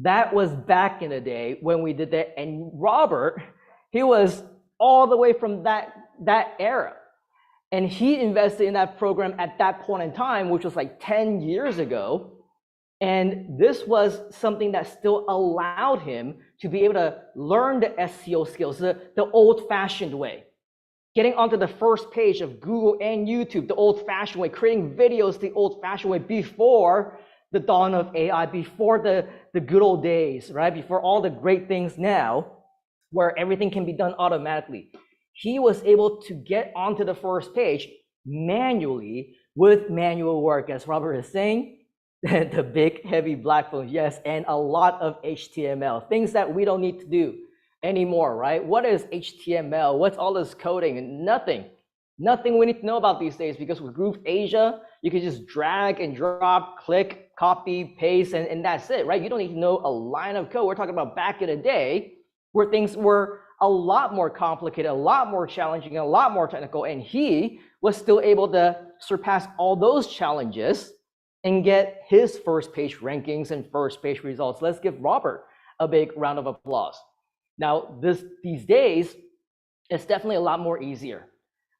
That was back in the day when we did that. And Robert, he was all the way from that era. And he invested in that program at that point in time, which was like 10 years ago. And this was something that still allowed him to be able to learn the SEO skills, the old-fashioned way. Getting onto the first page of Google and YouTube the old-fashioned way, creating videos the old-fashioned way before the dawn of AI, before the good old days, right? Before all the great things now, where everything can be done automatically. He was able to get onto the first page manually with manual work, as Robert is saying, the big heavy black phone, yes, and a lot of HTML, things that we don't need to do anymore, right? What is HTML? What's all this coding? Nothing we need to know about these days, because with Groove Asia, you can just drag and drop, click, copy, paste, and that's it, right? You don't need to know a line of code. We're talking about back in the day where things were a lot more complicated, a lot more challenging, a lot more technical, and he was still able to surpass all those challenges and get his first page rankings and first page results. Let's give Robert a big round of applause. Now, these days, it's definitely a lot more easier,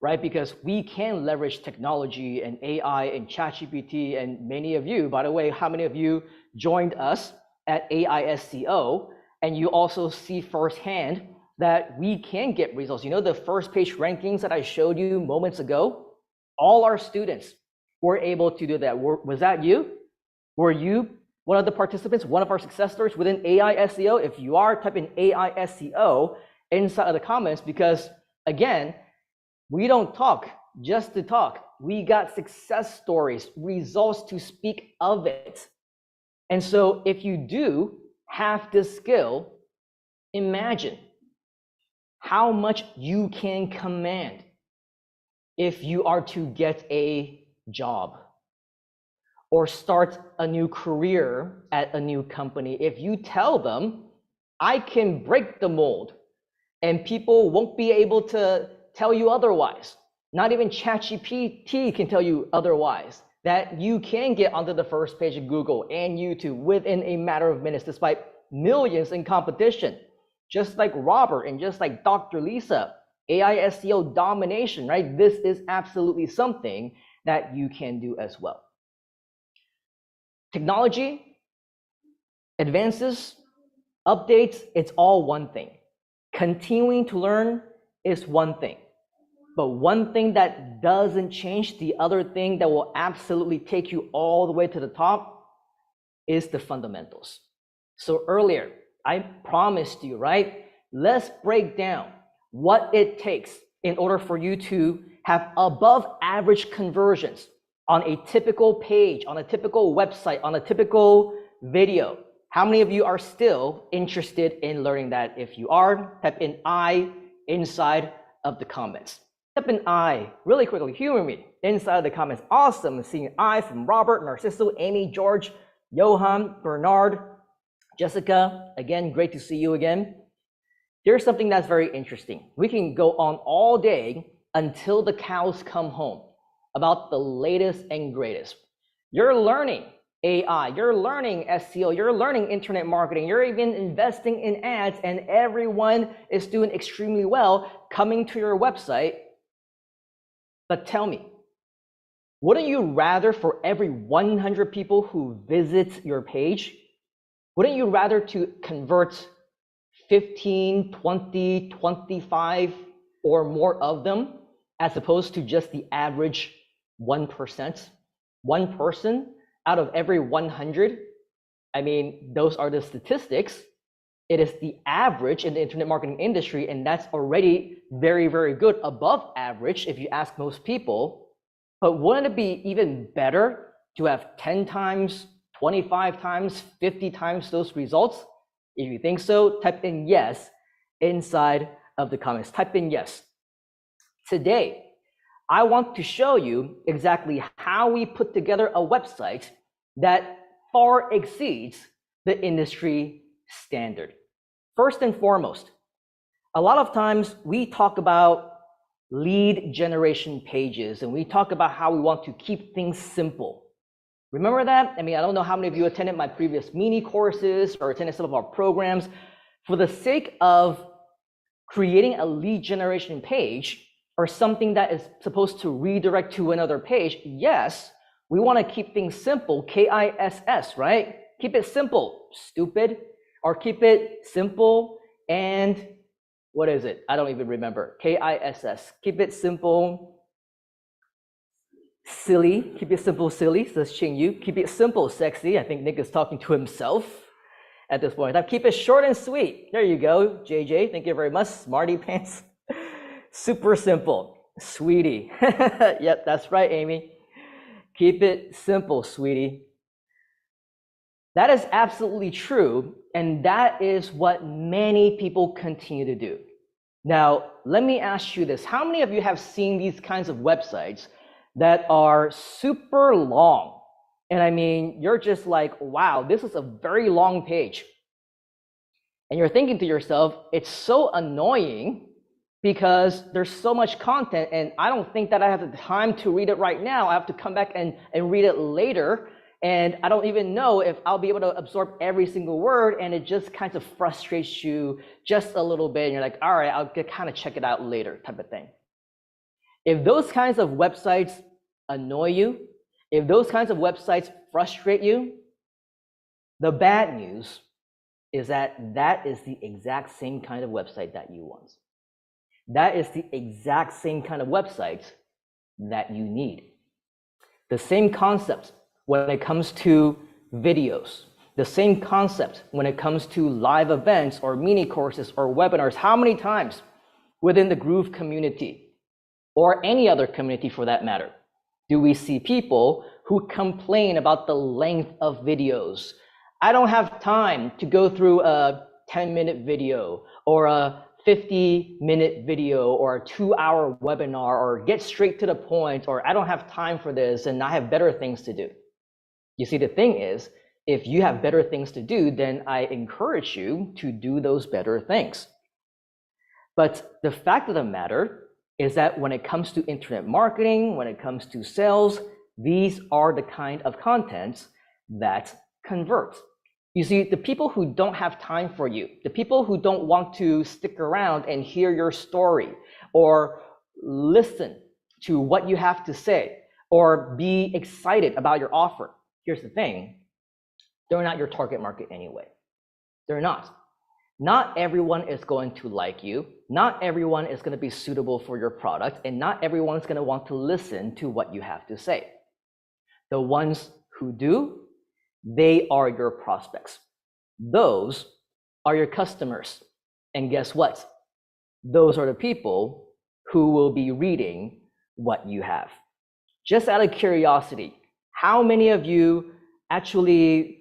right? Because we can leverage technology and AI and ChatGPT, and many of you, by the way, how many of you joined us at AISCO, and you also see firsthand that we can get results? You know, the first page rankings that I showed you moments ago, all our students were able to do that. Was that you? Were you one of the participants, one of our success stories within AISCO? If you are, type in AISCO inside of the comments, because again, we don't talk just to talk. We got success stories, results to speak of it. And so if you do have this skill, imagine how much you can command if you are to get a job or start a new career at a new company. If you tell them, I can break the mold, and people won't be able to tell you otherwise. Not even ChatGPT can tell you otherwise, that you can get onto the first page of Google and YouTube within a matter of minutes, despite millions in competition. Just like Robert and just like Dr. Lisa, AISCO domination, right? This is absolutely something that you can do as well. Technology, advances, updates, it's all one thing. Continuing to learn is one thing. But one thing that doesn't change, the other thing that will absolutely take you all the way to the top, is the fundamentals. So earlier, I promised you, right? Let's break down what it takes in order for you to have above average conversions on a typical page, on a typical website, on a typical video. How many of you are still interested in learning that? If you are, type in I inside of the comments. Type in I really quickly, humor me, inside of the comments. Awesome seeing I from Robert, Narciso, Amy, George, Johan, Bernard, Jessica. Again, great to see you again. Here's something that's very interesting. We can go on all day until the cows come home about the latest and greatest. You're learning AI, you're learning SEO, you're learning internet marketing, you're even investing in ads, and everyone is doing extremely well coming to your website. But tell me, wouldn't you rather for every 100 people who visit your page, Wouldn't you rather to convert 15, 20, 25 or more of them as opposed to just the average 1%? One person out of every 100. I mean, those are the statistics. It is the average in the internet marketing industry, and that's already very, very good, above average if you ask most people. But wouldn't it be even better to have 10 times, 25 times, 50 times those results? If you think so, type in yes inside of the comments. Type in yes. Today, I want to show you exactly how we put together a website that far exceeds the industry standard. First and foremost, a lot of times we talk about lead generation pages and we talk about how we want to keep things simple. Remember that? I mean, I don't know how many of you attended my previous mini courses or attended some of our programs. For the sake of creating a lead generation page or something that is supposed to redirect to another page, yes, we want to keep things simple, KISS, right? Keep it simple, stupid, or keep it simple and what is it? I don't even remember. KISS. Keep it simple, silly. Keep it simple, silly, says Ching Yu. Keep it simple, sexy. I think Nick is talking to himself at this point. Keep it short and sweet. There you go, JJ. Thank you very much. Smarty pants. Super simple, sweetie. Yep, that's right, Amy. Keep it simple, sweetie. That is absolutely true, and that is what many people continue to do. Now, let me ask you this. How many of you have seen these kinds of websites that are super long? And I mean, you're just like, wow, this is a very long page. And you're thinking to yourself, it's so annoying because there's so much content and I don't think that I have the time to read it right now. I have to come back and read it later. And I don't even know if I'll be able to absorb every single word, and it just kind of frustrates you just a little bit. And you're like, all right, I'll kind of check it out later type of thing. If those kinds of websites annoy you, if those kinds of websites frustrate you, the bad news is that that is the exact same kind of website that you want. That is the exact same kind of website that you need. The same concept when it comes to videos, the same concept when it comes to live events or mini courses or webinars. How many times within the Groove community or any other community for that matter do we see people who complain about the length of videos? I don't have time to go through a 10-minute video or a 50-minute video or a 2-hour webinar, or get straight to the point, or I don't have time for this and I have better things to do. You see, the thing is, if you have better things to do, then I encourage you to do those better things. But the fact of the matter is that when it comes to internet marketing, when it comes to sales, these are the kind of contents that convert. You see, the people who don't have time for you, the people who don't want to stick around and hear your story or listen to what you have to say or be excited about your offer, here's the thing, they're not your target market anyway. They're not. Not everyone is going to like you. Not everyone is going to be suitable for your product, and not everyone's going to want to listen to what you have to say. The ones who do, they are your prospects. Those are your customers. And guess what? Those are the people who will be reading what you have. Just out of curiosity, how many of you actually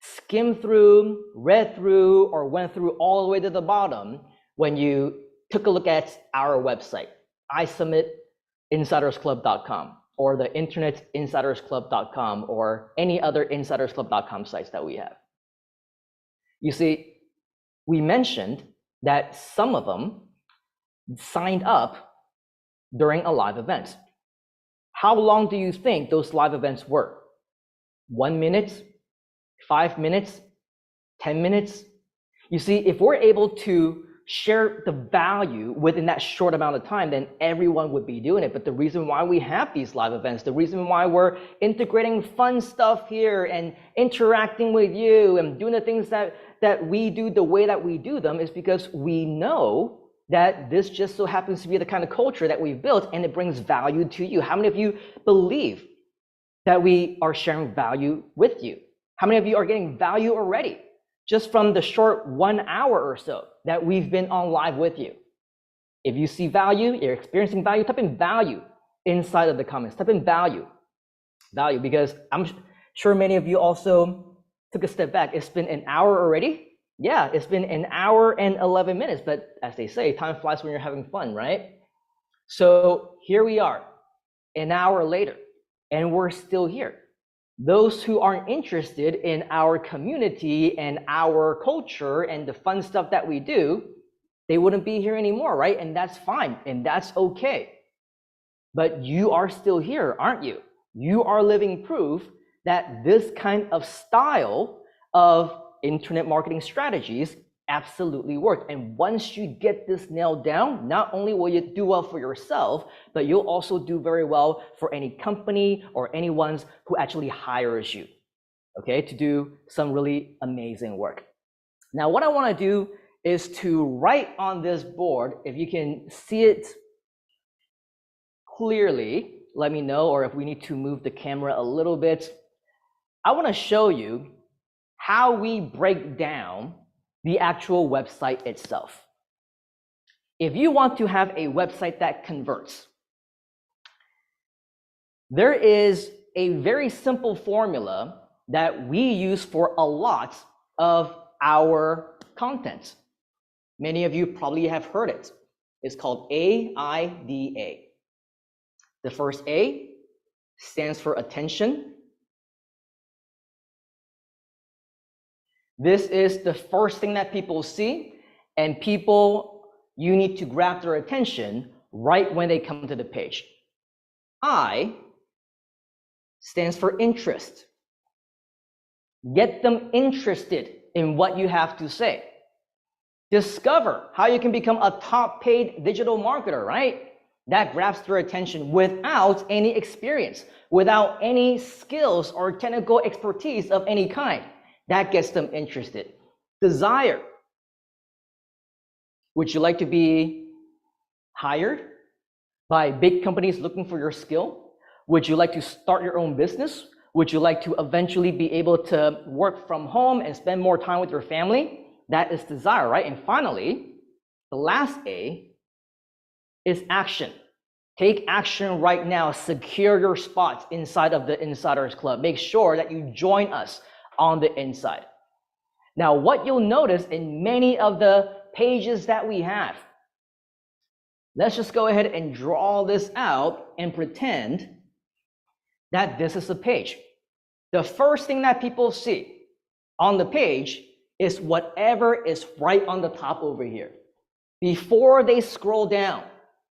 skimmed through, read through, or went through all the way to the bottom when you took a look at our website, iSUMMITinsidersclub.com, or the internetinsidersclub.com, or any other insidersclub.com sites that we have? You see, we mentioned that some of them signed up during a live event. How long do you think those live events were? 1 minute? 5 minutes? 10 minutes? You see, if we're able to share the value within that short amount of time, then everyone would be doing it. But the reason why we have these live events, the reason why we're integrating fun stuff here and interacting with you and doing the things that we do the way that we do them is because we know that this just so happens to be the kind of culture that we've built, and it brings value to you. How many of you believe that we are sharing value with you? How many of you are getting value already just from the short 1 hour or so that we've been on live with you? If you see value, you're experiencing value, type in value inside of the comments. Type in value, because I'm sure many of you also took a step back. It's been an hour already. Yeah, it's been an hour and 11 minutes, but as they say, time flies when you're having fun, right? So here we are, an hour later, and we're still here. Those who aren't interested in our community and our culture and the fun stuff that we do, they wouldn't be here anymore, right? And that's fine, and that's okay. But you are still here, aren't you? You are living proof that this kind of style of internet marketing strategies absolutely work. And once you get this nailed down, not only will you do well for yourself, but you'll also do very well for any company or anyone who actually hires you, okay, to do some really amazing work. Now, what I want to do is to write on this board, if you can see it clearly, let me know, or if we need to move the camera a little bit. I want to show you how we break down the actual website itself. If you want to have a website that converts, there is a very simple formula that we use for a lot of our content. Many of you probably have heard it. It's called AIDA. The first A stands for attention. This is the first thing that people see, and you need to grab their attention right when they come to the page. I stands for interest. Get them interested in what you have to say. Discover how you can become a top paid digital marketer, right? That grabs their attention without any experience, without any skills or technical expertise of any kind. That gets them interested. Desire. Would you like to be hired by big companies looking for your skill? Would you like to start your own business? Would you like to eventually be able to work from home and spend more time with your family? That is desire, right? And finally, the last A is action. Take action right now. Secure your spots inside of the Insiders Club. Make sure that you join us on the inside. Now, what you'll notice in many of the pages that we have, let's just go ahead and draw this out and pretend that this is a page. The first thing that people see on the page is whatever is right on the top over here. Before they scroll down,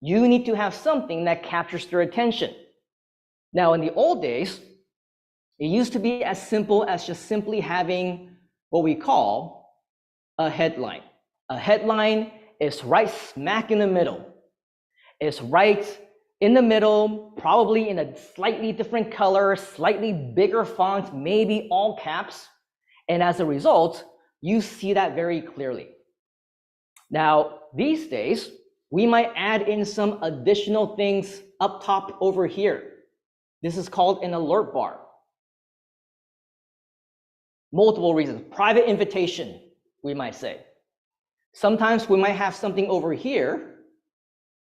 you need to have something that captures their attention. Now, in the old days, it used to be as simple as just simply having what we call a headline. A headline is right smack in the middle. It's right in the middle, probably in a slightly different color, slightly bigger font, maybe all caps. And as a result, you see that very clearly. Now, these days, we might add in some additional things up top over here. This is called an alert bar. Multiple reasons. Private invitation, we might say. Sometimes we might have something over here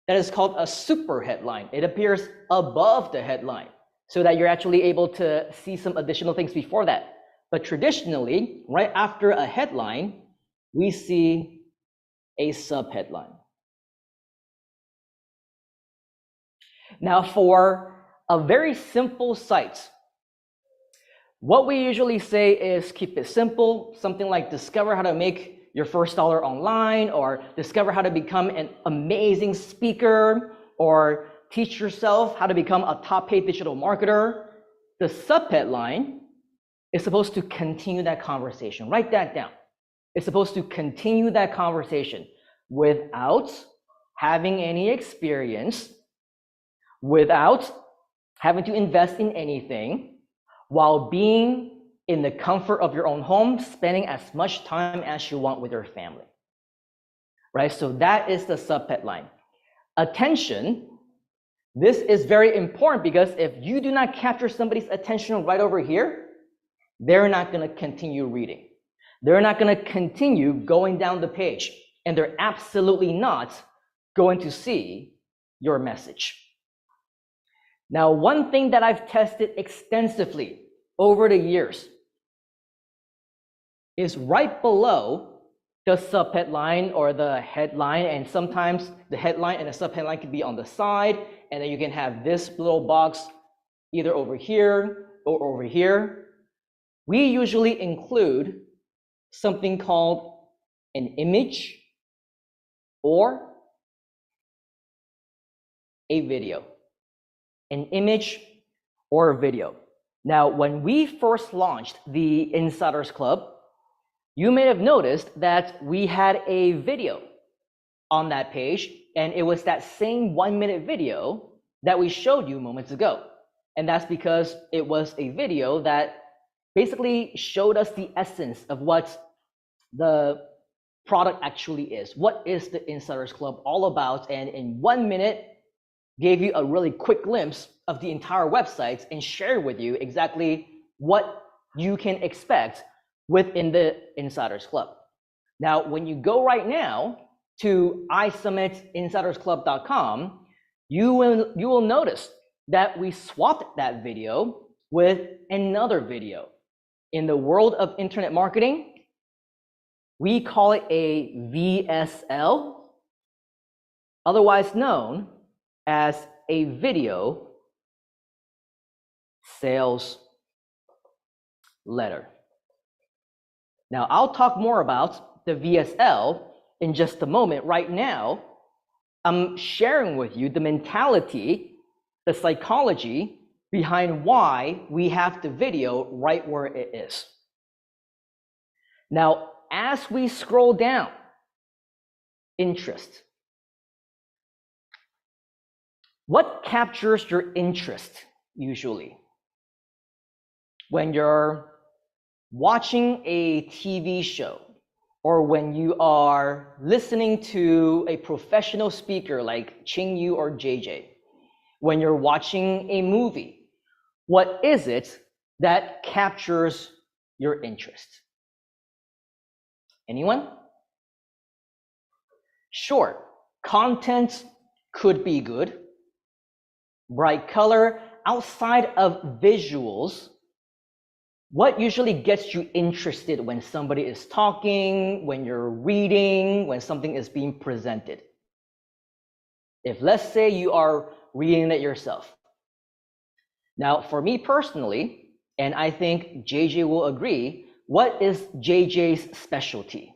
that is called a super headline. It appears above the headline so that you're actually able to see some additional things before that. But traditionally, right after a headline, we see a subheadline. Now, for a very simple site, what we usually say is keep it simple, something like discover how to make your first dollar online, or discover how to become an amazing speaker, or teach yourself how to become a top paid digital marketer. The subheadline is supposed to continue that conversation. Write that down. It's supposed to continue that conversation. without having any experience, without having to invest in anything, while being in the comfort of your own home, spending as much time as you want with your family, right? So that is the subhead line. Attention. This is very important because if you do not capture somebody's attention right over here, they're not going to continue reading. They're not going to continue going down the page, and they're absolutely not going to see your message. Now, one thing that I've tested extensively over the years is right below the subhead line or the headline, and sometimes the headline and the subhead line can be on the side, and then you can have this little box either over here or over here. We usually include something called an image or a video. An image or a video. Now, when we first launched the Insiders Club, you may have noticed that we had a video on that page, and it was that same 1-minute video that we showed you moments ago. And that's because it was a video that basically showed us the essence of what the product actually is. What is the Insiders Club all about? And in 1 minute, gave you a really quick glimpse of the entire website and shared with you exactly what you can expect within the Insiders Club. Now, when you go right now to iSummitInsidersClub.com, you will notice that we swapped that video with another video. In the world of internet marketing, we call it a VSL, otherwise known as a video sales letter. Now, I'll talk more about the VSL in just a moment. Right now, I'm sharing with you the mentality, the psychology behind why we have the video right where it is. Now, as we scroll down, interest. What captures your interest usually? When you're watching a TV show, or when you are listening to a professional speaker like Ching Yu or JJ, when you're watching a movie, what is it that captures your interest? Anyone? Sure, content could be good. Bright color, outside of visuals, what usually gets you interested when somebody is talking, when you're reading, when something is being presented? If let's say you are reading it yourself. Now, for me personally, and I think JJ will agree, what is JJ's specialty?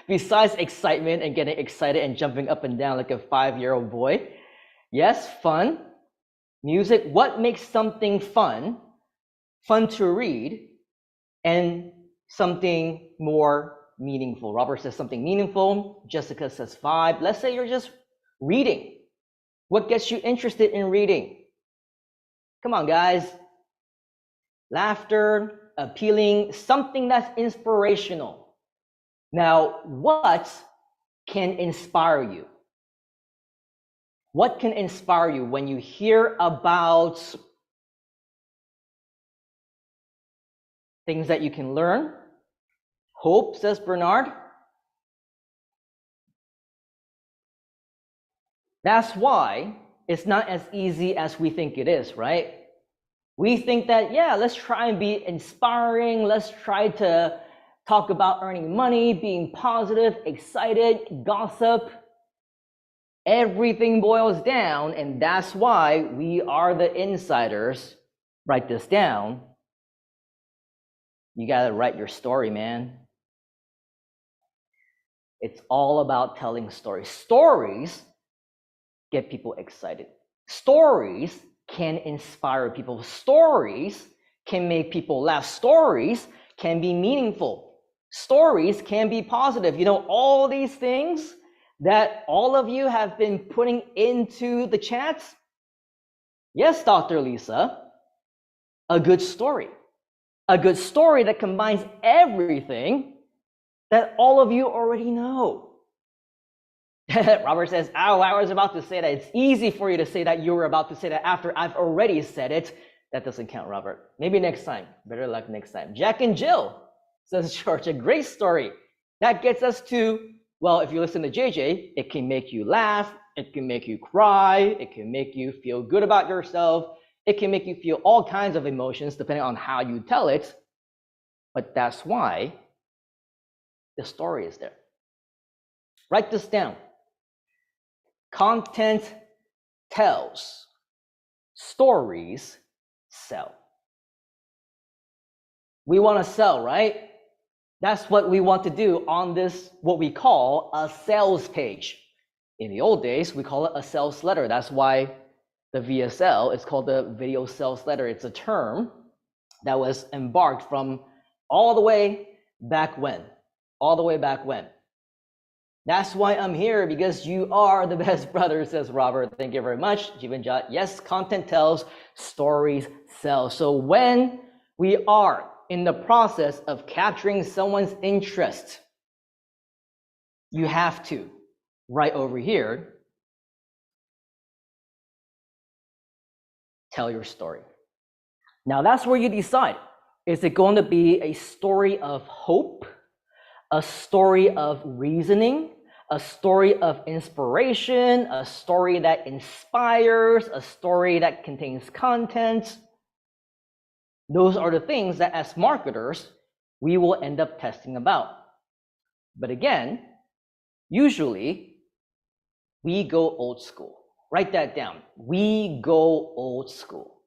Besides excitement and getting excited and jumping up and down like a 5-year-old boy, yes, fun, music. What makes something fun to read, and something more meaningful? Robert says something meaningful. Jessica says vibe. Let's say you're just reading. What gets you interested in reading? Come on, guys. Laughter, appealing, something that's inspirational. Now, what can inspire you? What can inspire you when you hear about things that you can learn? Hope, says Bernard. That's why it's not as easy as we think it is, right? We think that, yeah, let's try and be inspiring. Let's try to talk about earning money, being positive, excited, gossip. Everything boils down, and that's why we are the insiders. Write this down. You gotta write your story, man. It's all about telling stories. Stories get people excited. Stories can inspire people. Stories can make people laugh. Stories can be meaningful. Stories can be positive. You know, all these things that all of you have been putting into the chat. Yes, Dr. Lisa, a good story. A good story that combines everything that all of you already know. Robert says, "Oh, I was about to say that. It's easy for you to say that you were about to say that after I've already said it." That doesn't count, Robert. Maybe next time. Better luck next time. Jack and Jill, says George, a great story. That gets us to, well, if you listen to JJ, it can make you laugh, it can make you cry, it can make you feel good about yourself, it can make you feel all kinds of emotions depending on how you tell it. But that's why the story is there. Write this down. Content tells, stories sell. We want to sell, right? That's what we want to do on this, what we call a sales page. In the old days, we call it a sales letter. That's why the VSL is called the video sales letter. It's a term that was embarked from all the way back when. All the way back when. That's why I'm here, because you are the best brother, says Robert. Thank you very much. Jivanjat, yes, content tells, stories sell. So when we are in the process of capturing someone's interest, you have to, right over here, tell your story. Now that's where you decide. Is it going to be a story of hope, a story of reasoning, a story of inspiration, a story that inspires, a story that contains content? Those are the things that as marketers, we will end up testing about. But again, usually we go old school. Write that down. We go old school.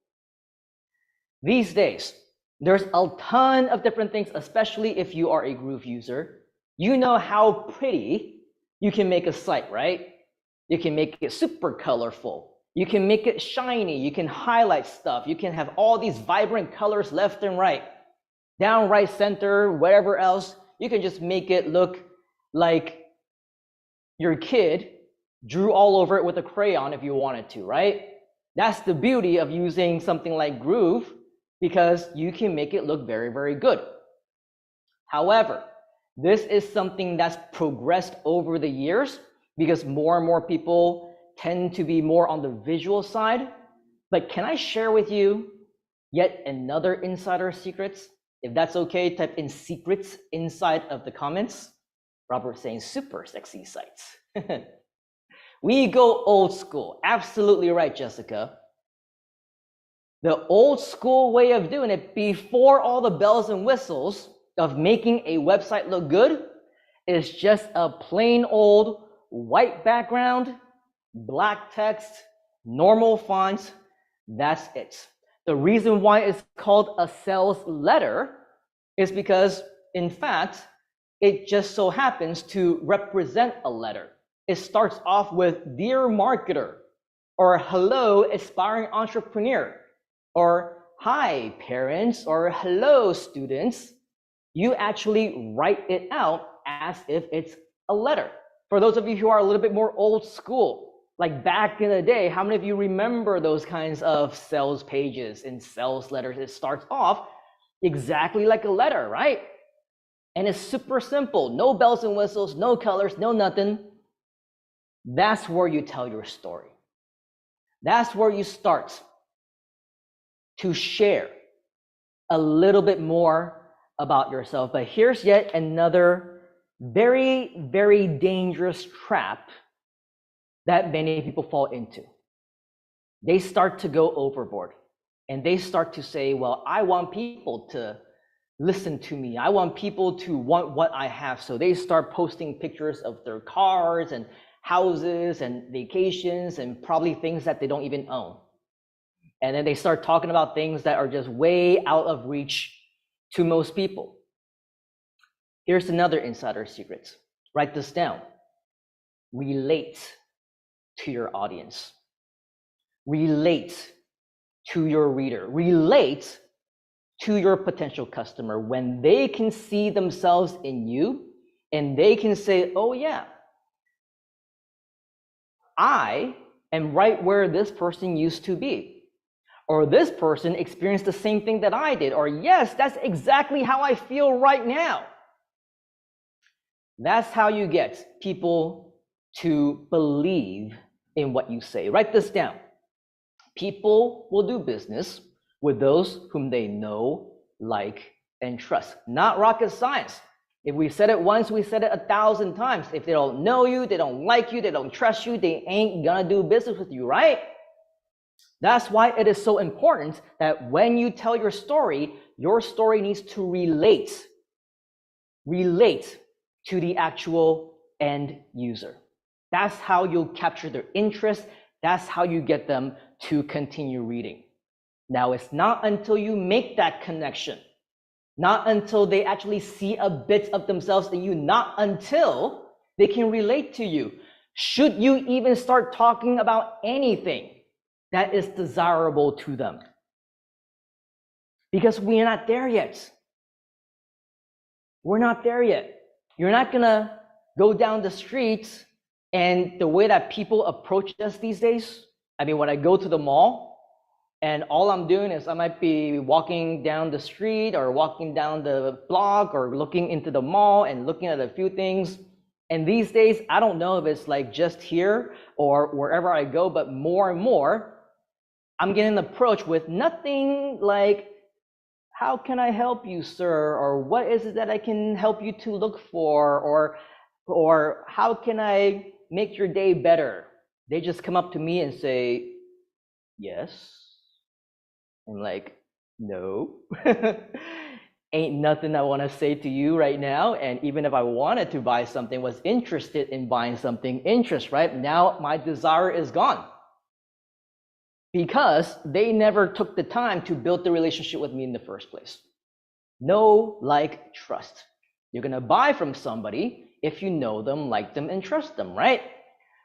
These days, there's a ton of different things, especially if you are a Groove user. You know how pretty you can make a site, right? You can make it super colorful. You can make it shiny. You can highlight stuff. You can have all these vibrant colors left and right, down, right, center, whatever else. You can just make it look like your kid drew all over it with a crayon if you wanted to, right? That's the beauty of using something like Groove, because you can make it look very, very good. However, this is something that's progressed over the years because more and more people tend to be more on the visual side. But can I share with you yet another insider secrets? If that's okay, type in secrets inside of the comments. Robert saying super sexy sites. We go old school. Absolutely right, Jessica. The old school way of doing it, before all the bells and whistles of making a website look good, is just a plain old white background, black text, normal fonts. That's it. The reason why it's called a sales letter is because, in fact, it just so happens to represent a letter. It starts off with "Dear Marketer," or "Hello, aspiring entrepreneur," or "Hi, parents," or "Hello, students." You actually write it out as if it's a letter. For those of you who are a little bit more old school, like back in the day, how many of you remember those kinds of sales pages and sales letters? It starts off exactly like a letter, right? And it's super simple. No bells and whistles, no colors, no nothing. That's where you tell your story. That's where you start to share a little bit more about yourself. But here's yet another very, very dangerous trap that many people fall into. They start to go overboard and they start to say, well, I want people to listen to me. I want people to want what I have. So they start posting pictures of their cars and houses and vacations and probably things that they don't even own. And then they start talking about things that are just way out of reach to most people. Here's another insider secret. Write this down. Relate to your audience. Relate to your reader. Relate to your potential customer when they can see themselves in you and they can say, oh yeah, I am right where this person used to be, or this person experienced the same thing that I did, or yes, that's exactly how I feel right now. That's how you get people to believe in what you say. Write this down. People will do business with those whom they know, like, and trust. Not rocket science. If we said it once, we said it 1,000 times. If they don't know you, they don't like you, they don't trust you, they ain't gonna do business with you, right? That's why it is so important that when you tell your story needs to relate to the actual end user. That's how you'll capture their interest. That's how you get them to continue reading. Now, it's not until you make that connection, not until they actually see a bit of themselves in you, not until they can relate to you, should you even start talking about anything that is desirable to them. Because we're not there yet. We're not there yet. You're not gonna go down the streets and the way that people approach us these days. I mean, when I go to the mall and all I'm doing is I might be walking down the street or walking down the block or looking into the mall and looking at a few things. And these days, I don't know if it's like just here or wherever I go, but more and more, I'm getting approached with nothing like, how can I help you, sir? Or what is it that I can help you to look for? Or how can I make your day better? They just come up to me and say, yes. I'm like, no. Ain't nothing I want to say to you right now. And even if I wanted to buy something, was interested in buying something, interest, right? Now my desire is gone. Because they never took the time to build the relationship with me in the first place. Know, like, trust. You're gonna buy from somebody if you know them, like them, and trust them, right?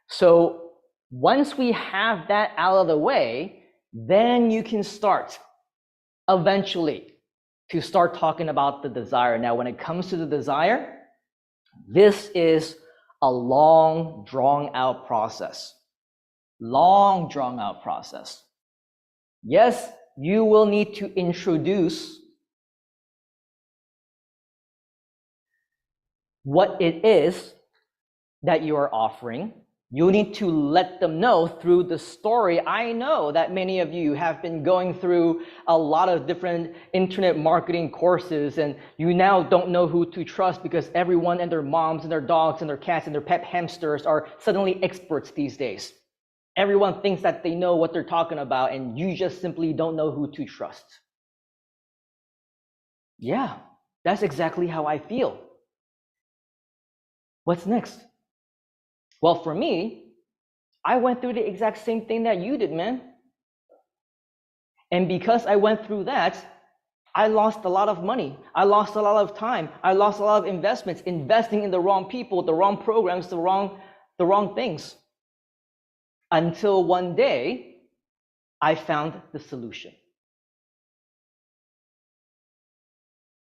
So once we have that out of the way, then you can start eventually to start talking about the desire. Now, when it comes to the desire, this is a long, drawn-out process. Long, drawn-out process. Yes, you will need to introduce what it is that you are offering. You need to let them know through the story. I know that many of you have been going through a lot of different internet marketing courses, and you now don't know who to trust because everyone and their moms and their dogs and their cats and their pet hamsters are suddenly experts these days. Everyone thinks that they know what they're talking about, and you just simply don't know who to trust. Yeah, that's exactly how I feel. What's next? Well, for me, I went through the exact same thing that you did, man. And because I went through that, I lost a lot of money. I lost a lot of time. I lost a lot of investments, investing in the wrong people, the wrong programs, the wrong things. Until one day, I found the solution.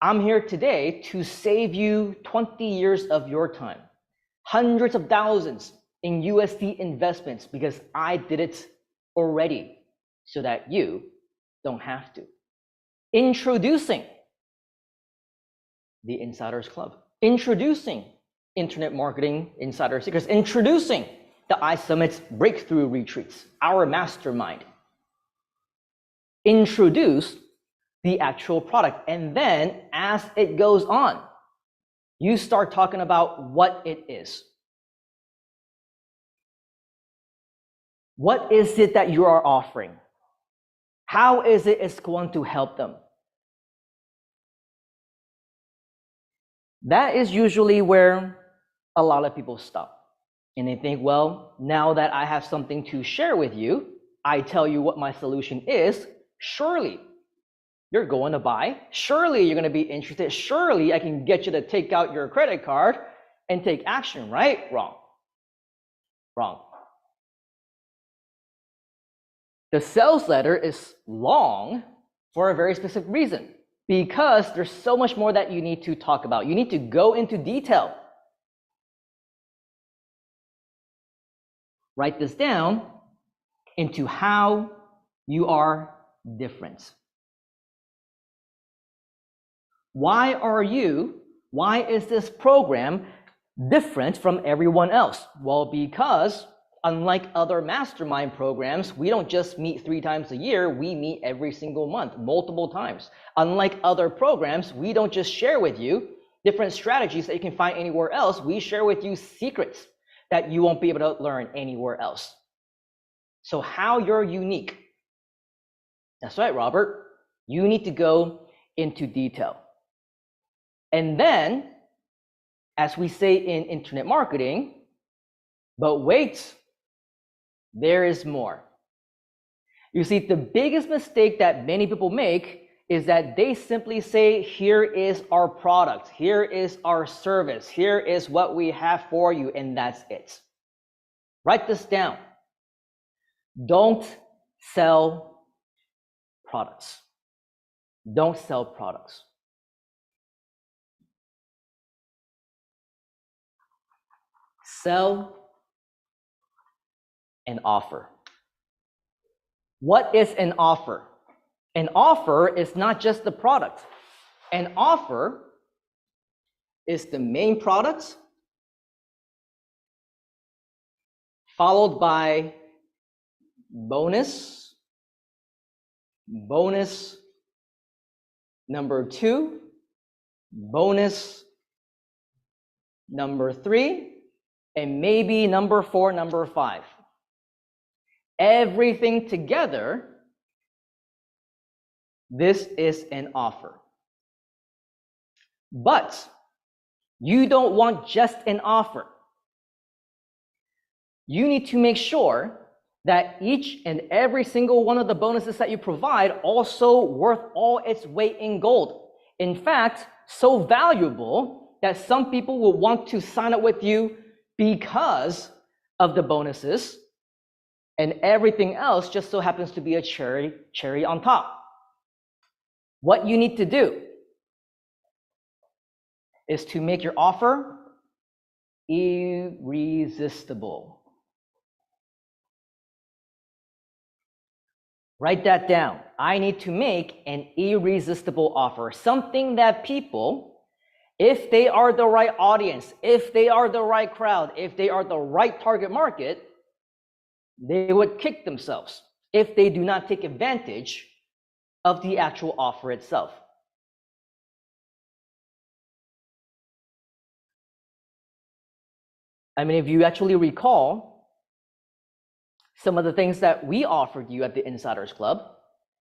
I'm here today to save you 20 years of your time, hundreds of thousands in USD investments, because I did it already so that you don't have to. Introducing the Insiders Club, introducing Internet Marketing Insider Secrets, introducing the iSUMMIT Breakthrough Retreats, our mastermind. Introduce the actual product, and then as it goes on, you start talking about what it is. What is it that you are offering? How is it it's going to help them? That is usually where a lot of people stop. And they think, well, now that I have something to share with you, I tell you what my solution is, surely you're going to buy. Surely you're going to be interested. Surely I can get you to take out your credit card and take action, right? Wrong. Wrong. The sales letter is long for a very specific reason. because there's so much more that you need to talk about. You need to go into detail. Write this down into how you are different. Why is this program different from everyone else? Well, because unlike other mastermind programs, we don't just meet 3 times a year, we meet every single month, multiple times. Unlike other programs, we don't just share with you different strategies that you can find anywhere else, we share with you secrets that you won't be able to learn anywhere else. So how you're unique. That's right, Robert. You need to go into detail. And then, as we say in internet marketing, but wait, there is more. You see, the biggest mistake that many people make is that they simply say, here is our product, here is our service, here is what we have for you, and that's it. Write this down. Don't sell products. Don't sell products. Sell an offer. What is an offer? An offer is not just the product. An offer is the main product followed by bonus number 2, bonus number 3, and maybe number 4, number 5. Everything together, this is an offer. But you don't want just an offer. You need to make sure that each and every single one of the bonuses that you provide also worth all its weight in gold. In fact, so valuable that some people will want to sign up with you because of the bonuses, and everything else just so happens to be a cherry on top. What you need to do is to make your offer irresistible. Write that down. I need to make an irresistible offer, something that people, if they are the right audience, if they are the right crowd, if they are the right target market, they would kick themselves if they do not take advantage of the actual offer itself. I mean, if you actually recall some of the things that we offered you at the Insiders Club,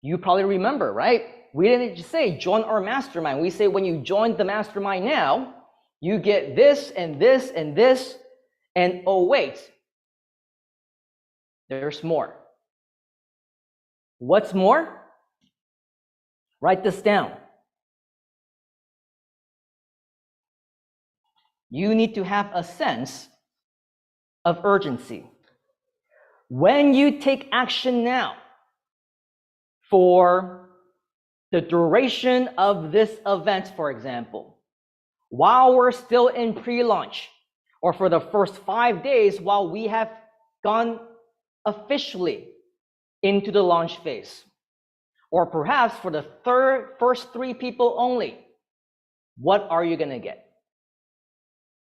you probably remember, right? We didn't just say join our mastermind. We say when you join the mastermind now, you get this and this and this, and oh wait, there's more. What's more? Write this down. You need to have a sense of urgency. When you take action now for the duration of this event, for example, while we're still in pre-launch, or for the first 5 days while we have gone officially into the launch phase, or perhaps for the first 3 people only, what are you going to get?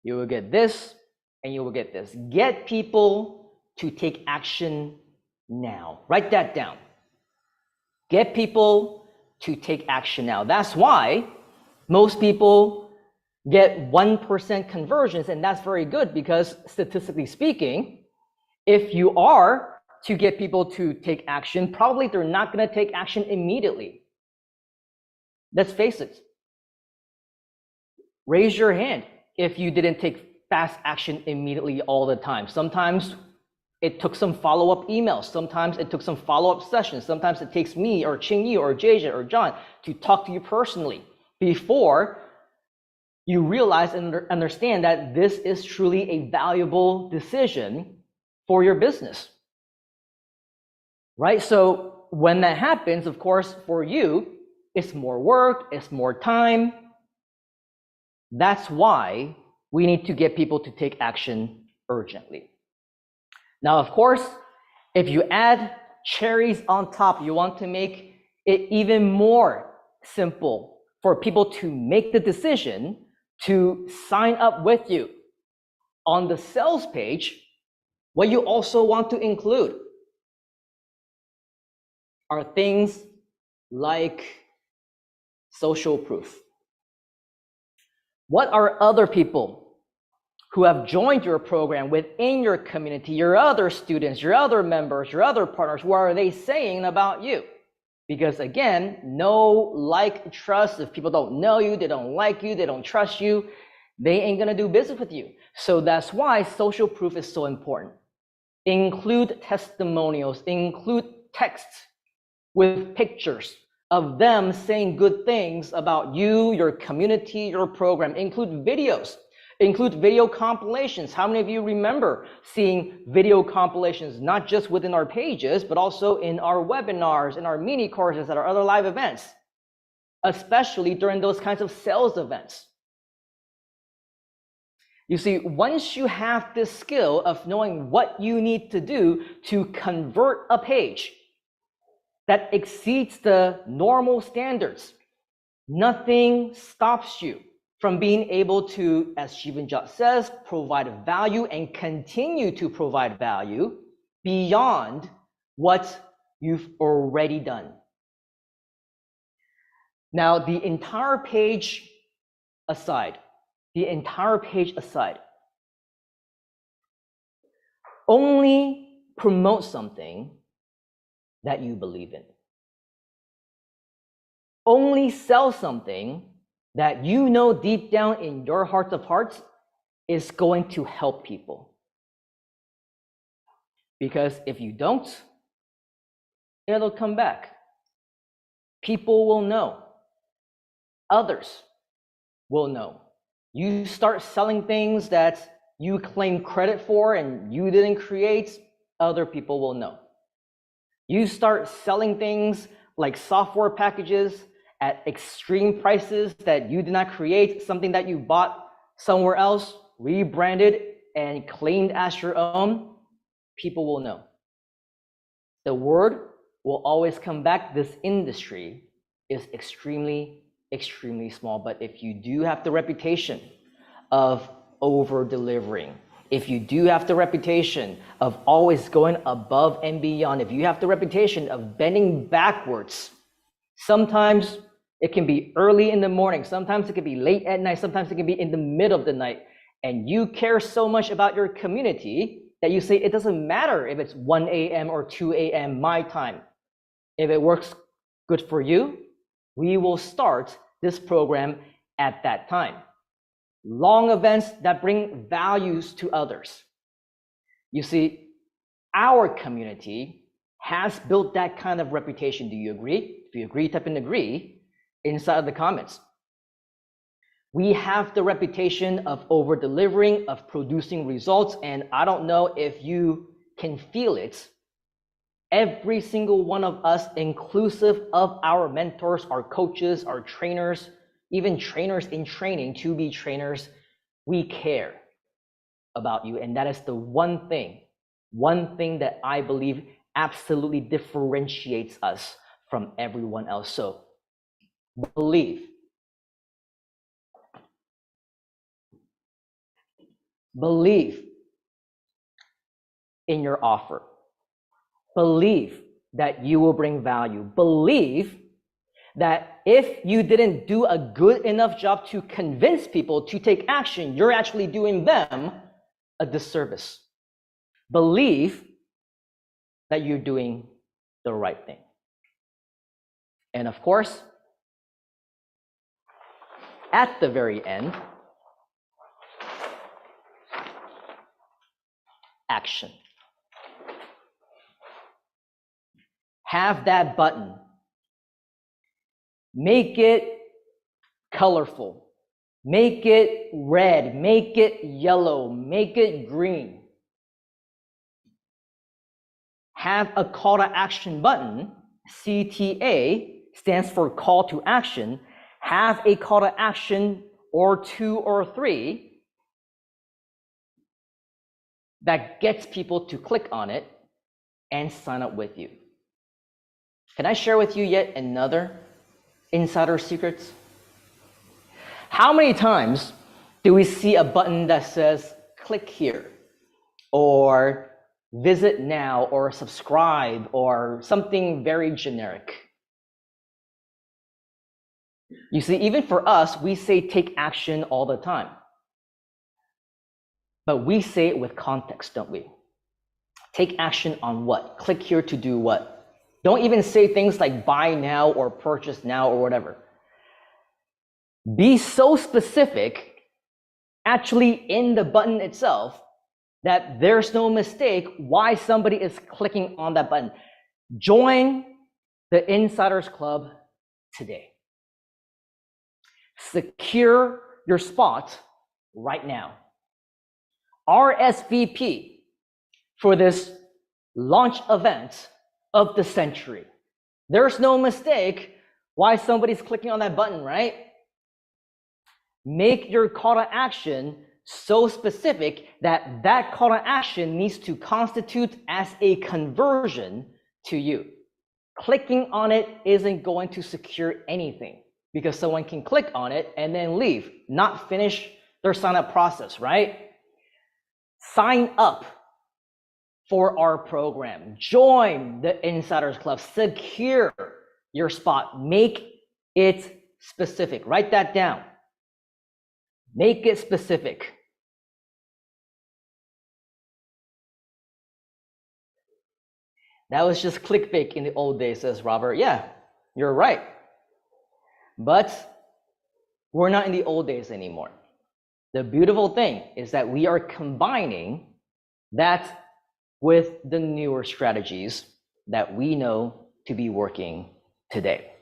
You will get this, and you will get this. Get people to take action now. Write that down. Get people to take action now. That's why most people get 1% conversions, and that's very good because statistically speaking, if you are to get people to take action, probably they're not going to take action immediately. Let's face it. Raise your hand if you didn't take fast action immediately all the time. Sometimes it took some follow-up emails. Sometimes it took some follow-up sessions. Sometimes it takes me or Ching Yu or JJ or John to talk to you personally before you realize and understand that this is truly a valuable decision for your business. Right? So when that happens, of course, for you, It's more work, it's more time. That's why we need to get people to take action urgently. Now, of course, if you add cherries on top, you want to make it even more simple for people to make the decision to sign up with you. On the sales page, what you also want to include are things like social proof. What are other people who have joined your program within your community, your other students, your other members, your other partners, what are they saying about you? Because again, know, like, trust. If people don't know you, they don't like you, they don't trust you, they ain't gonna do business with you. So that's why social proof is so important. Include testimonials, include texts with pictures of them saying good things about you, your community, your program. Include videos, include video compilations. How many of you remember seeing video compilations, not just within our pages, but also in our webinars, in our mini courses, at our other live events, especially during those kinds of sales events? You see, once you have this skill of knowing what you need to do to convert a page that exceeds the normal standards, nothing stops you from being able to, as Shivanjot says, provide value and continue to provide value beyond what you've already done. Now, the entire page aside, only promote something that you believe in. Only sell something that you know deep down in your heart of hearts is going to help people. Because if you don't, it'll come back. People will know. Others will know. You start selling things that you claim credit for and you didn't create, other people will know. You start selling things like software packages at extreme prices that you did not create, something that you bought somewhere else, rebranded and claimed as your own, people will know. The word will always come back. This industry is extremely small, but if you do have the reputation of over-delivering, if you do have the reputation of always going above and beyond, if you have the reputation of bending backwards, sometimes it can be early in the morning, sometimes it can be late at night, sometimes it can be in the middle of the night, and you care so much about your community that you say it doesn't matter if it's 1 a.m. or 2 a.m. my time. If it works good for you, we will start this program at that time. Long events that bring values to others. You see, our community has built that kind of reputation. Do you agree? If you agree, type in agree inside of the comments. We have the reputation of over-delivering, of producing results, and I don't know if you can feel it. Every single one of us, inclusive of our mentors, our coaches, our trainers, even trainers in training to be trainers, we care about you. And that is the one thing that I believe absolutely differentiates us from everyone else. So believe in your offer. Believe that you will bring value. Believe that if you didn't do a good enough job to convince people to take action, you're actually doing them a disservice. Believe that you're doing the right thing. And of course, at the very end, action. Have that button. Make it colorful. Make it red. Make it yellow. Make it green. Have a call to action button, CTA, stands for call to action, have a call to action or 2 or 3 that gets people to click on it and sign up with you. Can I share with you yet another insider secret? How many times do we see a button that says click here or visit now or subscribe or something very generic? You see, even for us, we say take action all the time. But we say it with context, don't we? Take action on what? Click here to do what? Don't even say things like buy now or purchase now or whatever. Be so specific, actually in the button itself, that there's no mistake why somebody is clicking on that button. Join the Insiders Club today. Secure your spot right now. RSVP for this launch event of the century. There's no mistake why somebody's clicking on that button, right? Make your call to action so specific that that call to action needs to constitute as a conversion to you. Clicking on it isn't going to secure anything because someone can click on it and then leave, not finish their sign up process, right? Sign up for our program. Join the Insiders Club. Secure your spot. Make it specific. Write that down. Make it specific. That was just clickbait in the old days, says Robert. Yeah, you're right. But we're not in the old days anymore. The beautiful thing is that we are combining that with the newer strategies that we know to be working today.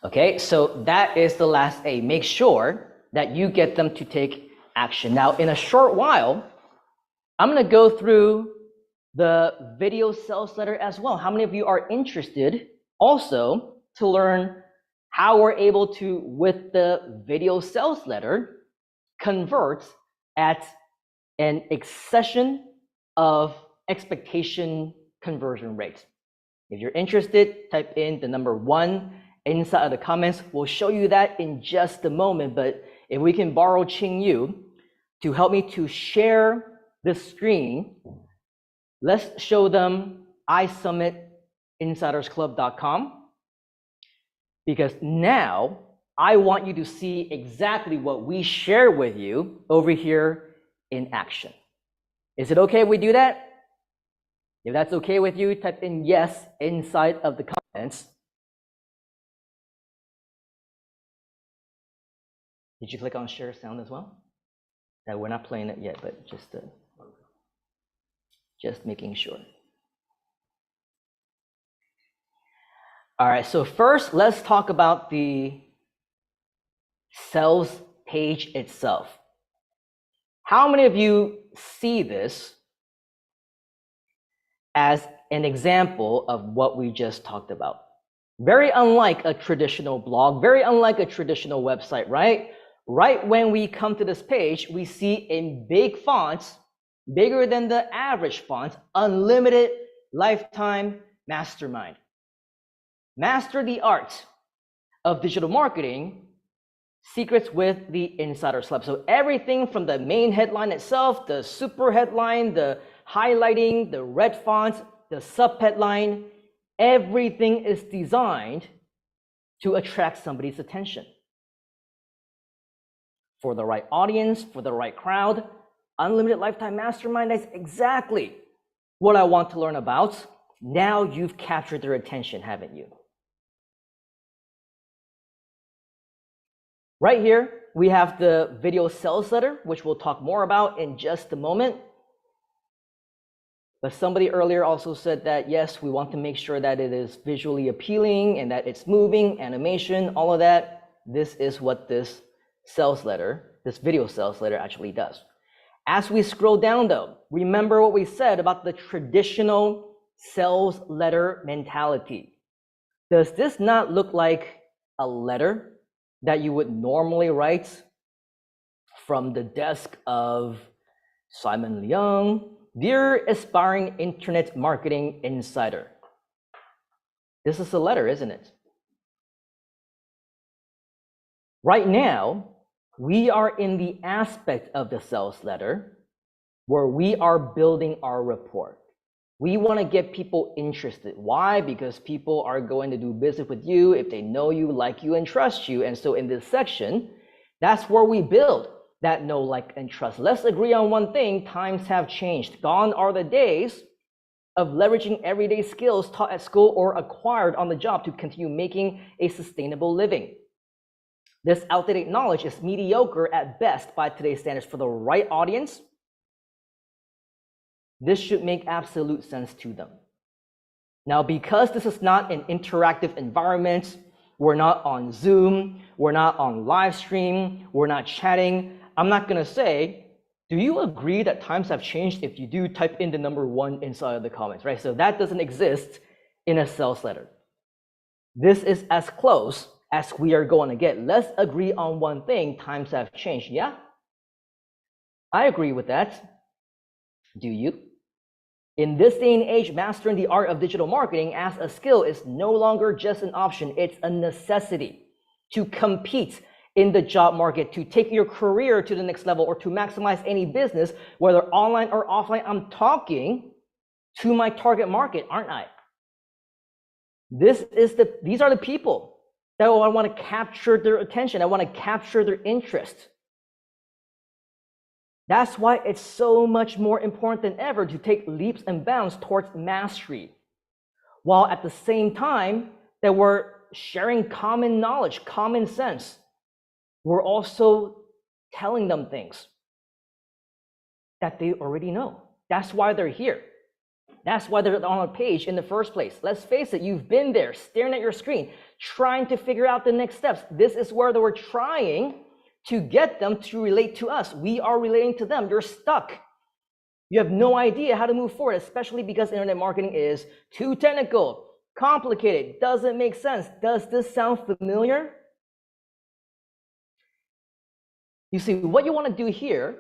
Okay, so that is the last A. Make sure that you get them to take action. Now, in a short while, I'm going to go through the video sales letter as well. How many of you are interested also to learn how we're able to, with the video sales letter, convert at an accession of expectation conversion rate? If you're interested, type in the number 1 inside of the comments. We'll show you that in just a moment, but if we can borrow Ching Yu to help me to share the screen, let's show them iSummitInsidersClub.com, because now I want you to see exactly what we share with you over here in action. Is it okay if we do that? If that's okay with you, type in yes inside of the comments. Did you click on share sound as well? No, we're not playing it yet, but just making sure. All right, so first let's talk about the sales page itself. How many of you see this as an example of what we just talked about? Very unlike a traditional blog, very unlike a traditional website, right? Right when we come to this page, we see in big fonts, bigger than the average font, unlimited lifetime mastermind. Master the art of digital marketing, secrets with the Insiders Club. So everything from the main headline itself, the super headline, the highlighting, the red font, the sub headline, everything is designed to attract somebody's attention. For the right audience, for the right crowd, unlimited lifetime mastermind, that's exactly what I want to learn about. Now you've captured their attention, haven't you? Right here, we have the video sales letter, which we'll talk more about in just a moment. But somebody earlier also said that, yes, we want to make sure that it is visually appealing and that it's moving, animation, all of that. This is what this sales letter, this video sales letter actually does. As we scroll down though, remember what we said about the traditional sales letter mentality. Does this not look like a letter that you would normally write from the desk of Simon Leung? Dear aspiring internet marketing insider. This is a letter, isn't it? Right now, we are in the aspect of the sales letter where we are building our rapport. We want to get people interested. Why? Because people are going to do business with you if they know you, like you, and trust you. And so in this section, that's where we build that know, like, and trust. Let's agree on one thing. Times have changed. Gone are the days of leveraging everyday skills taught at school or acquired on the job to continue making a sustainable living. This outdated knowledge is mediocre at best by today's standards. For the right audience, this should make absolute sense to them. Now, because this is not an interactive environment, we're not on Zoom, we're not on live stream, we're not chatting, I'm not gonna say, do you agree that times have changed? If you do, type in the number 1 inside of the comments, right? So that doesn't exist in a sales letter. This is as close as we are going to get. Let's agree on one thing. Times have changed. Yeah, I agree with that. Do you? In this day and age, mastering the art of digital marketing as a skill is no longer just an option. It's a necessity to compete in the job market, to take your career to the next level, or to maximize any business, whether online or offline. I'm talking to my target market, aren't I? These are the people that I want to capture their attention. I want to capture their interest. That's why it's so much more important than ever to take leaps and bounds towards mastery, while at the same time that we're sharing common knowledge, common sense, we're also telling them things that they already know. That's why they're here. That's why they're on a page in the first place. Let's face it, you've been there staring at your screen, trying to figure out the next steps. This is where they were trying to get them to relate to us. We are relating to them. You're stuck. You have no idea how to move forward, especially because internet marketing is too technical, complicated, doesn't make sense. Does this sound familiar? You see, what you want to do here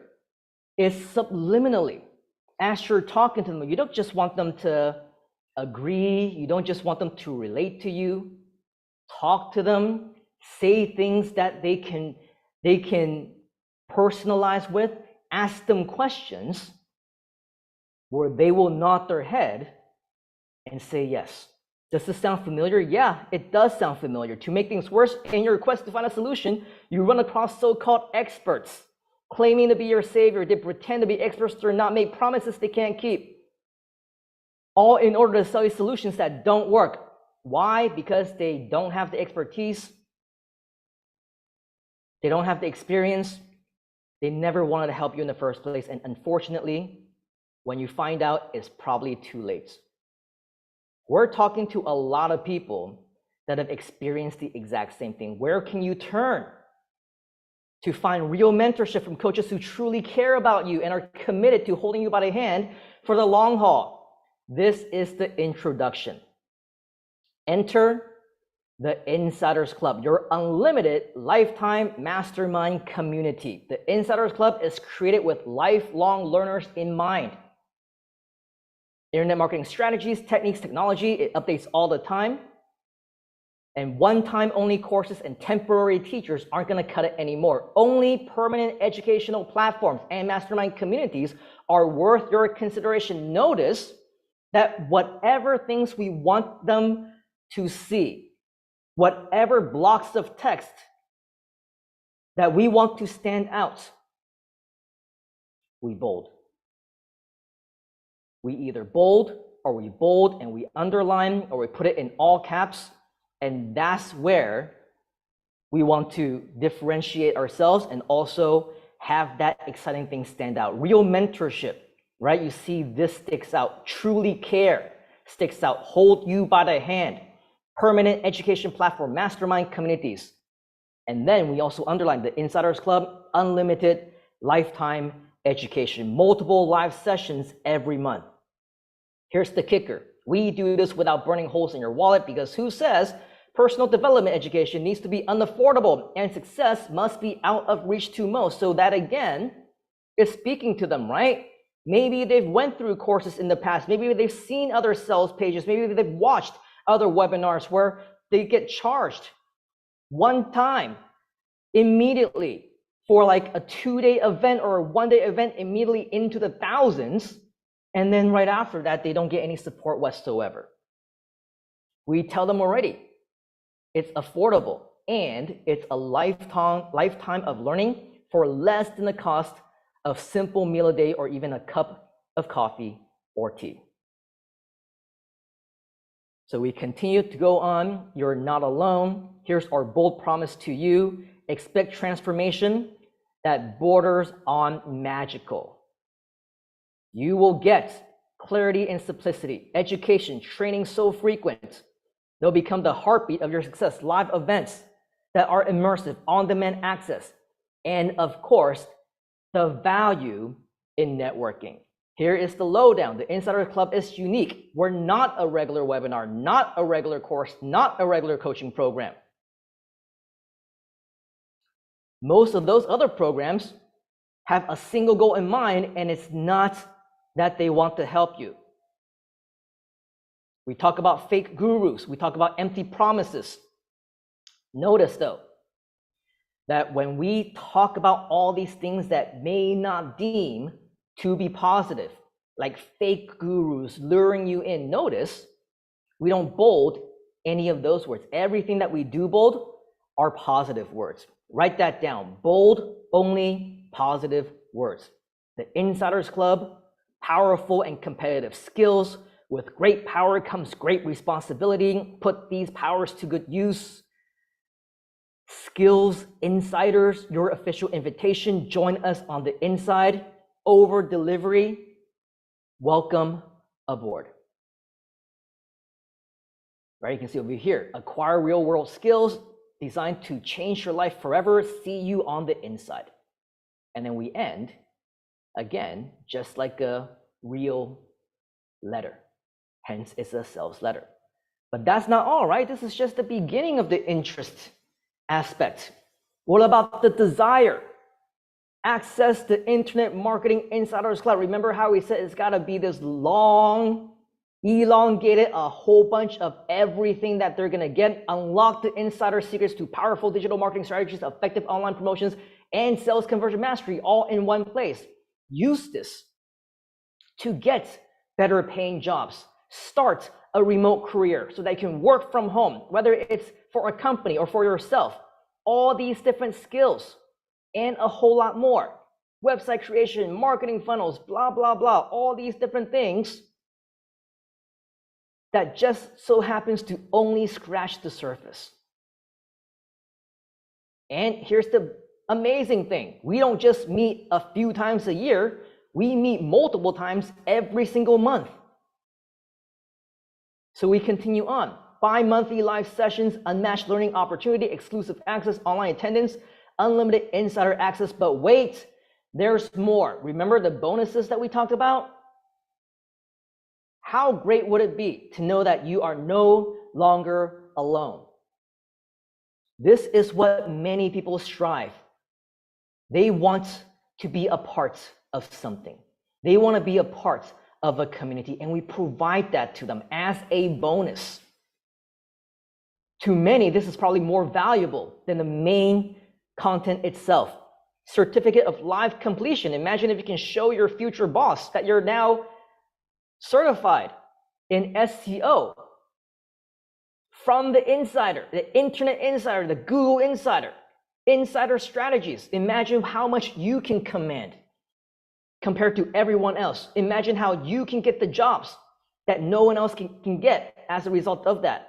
is subliminally, as you're talking to them, you don't just want them to agree, you don't just want them to relate to you. Talk to them, say things that they can personalize with, ask them questions where they will nod their head and say yes. Does this sound familiar? Yeah, it does sound familiar. To make things worse, in your quest to find a solution, you run across so-called experts claiming to be your savior. They pretend to be experts, they're not, make promises they can't keep, all in order to sell you solutions that don't work. Why? Because they don't have the expertise, they don't have the experience, they never wanted to help you in the first place, and unfortunately, when you find out, it's probably too late. We're talking to a lot of people that have experienced the exact same thing. Where can you turn to find real mentorship from coaches who truly care about you and are committed to holding you by the hand for the long haul? This is the introduction. Enter the Insiders Club, your unlimited lifetime mastermind community. The Insiders Club is created with lifelong learners in mind. Internet marketing strategies, techniques, technology, it updates all the time. And one-time only courses and temporary teachers aren't going to cut it anymore. Only permanent educational platforms and mastermind communities are worth your consideration. Notice that whatever things we want them to see, whatever blocks of text that we want to stand out, we bold. We either bold, or we bold and we underline, or we put it in all caps. And that's where we want to differentiate ourselves and also have that exciting thing stand out. Real mentorship, right? You see this sticks out. Truly care sticks out. Hold you by the hand. Permanent education platform, mastermind communities. And then we also underline the Insiders Club, unlimited lifetime education, multiple live sessions every month. Here's the kicker. We do this without burning holes in your wallet, because who says personal development education needs to be unaffordable and success must be out of reach to most? So that again is speaking to them, right? Maybe they've went through courses in the past. Maybe they've seen other sales pages. Maybe they've watched other webinars where they get charged one time immediately for like a 2-day event or a 1-day event, immediately into the thousands. And then right after that, they don't get any support whatsoever. We tell them already, it's affordable and it's a lifetime of learning for less than the cost of simple meal a day or even a cup of coffee or tea. So we continue to go on. You're not alone. Here's our bold promise to you. Expect transformation that borders on magical. You will get clarity and simplicity, education, training so frequent, they'll become the heartbeat of your success. Live events that are immersive, on-demand access, and of course, the value in networking. Here is the lowdown. The Insider Club is unique. We're not a regular webinar, not a regular course, not a regular coaching program. Most of those other programs have a single goal in mind, and it's not that they want to help you. We talk about fake gurus. We talk about empty promises. Notice though, that when we talk about all these things that may not deem to be positive, like fake gurus luring you in, notice we don't bold any of those words. Everything that we do bold are positive words. Write that down. Bold only positive words. The Insiders Club, powerful and competitive skills. With great power comes great responsibility. Put these powers to good use. Skills Insiders, your official invitation. Join us on the inside. Over delivery. Welcome aboard. Right, you can see over here, acquire real world skills designed to change your life forever. See you on the inside. And then we end again, just like a real letter. Hence, it's a sales letter. But that's not all, right? This is just the beginning of the interest aspect. What about the desire? Access the Internet Marketing Insiders Club. Remember how we said it's got to be this long, elongated, a whole bunch of everything that they're going to get. Unlock the insider secrets to powerful digital marketing strategies, effective online promotions, and sales conversion mastery all in one place. Use this to get better paying jobs. Start a remote career so that you can work from home, whether it's for a company or for yourself. All these different skills and a whole lot more. Website creation, marketing funnels, blah, blah, blah. All these different things that just so happens to only scratch the surface. And here's the amazing thing. We don't just meet a few times a year. We meet multiple times every single month. So we continue on. Bi-monthly live sessions, unmatched learning opportunity, exclusive access, online attendance, unlimited insider access. But wait, there's more. Remember the bonuses that we talked about? How great would it be to know that you are no longer alone? This is what many people strive. They want to be a part of something. They want to be a part of a community, and we provide that to them as a bonus. To many, this is probably more valuable than the main content itself. Certificate of live completion. Imagine if you can show your future boss that you're now certified in SEO from the insider, the Internet Insider, the Google Insider, insider strategies. Imagine how much you can command compared to everyone else. Imagine how you can get the jobs that no one else can get as a result of that.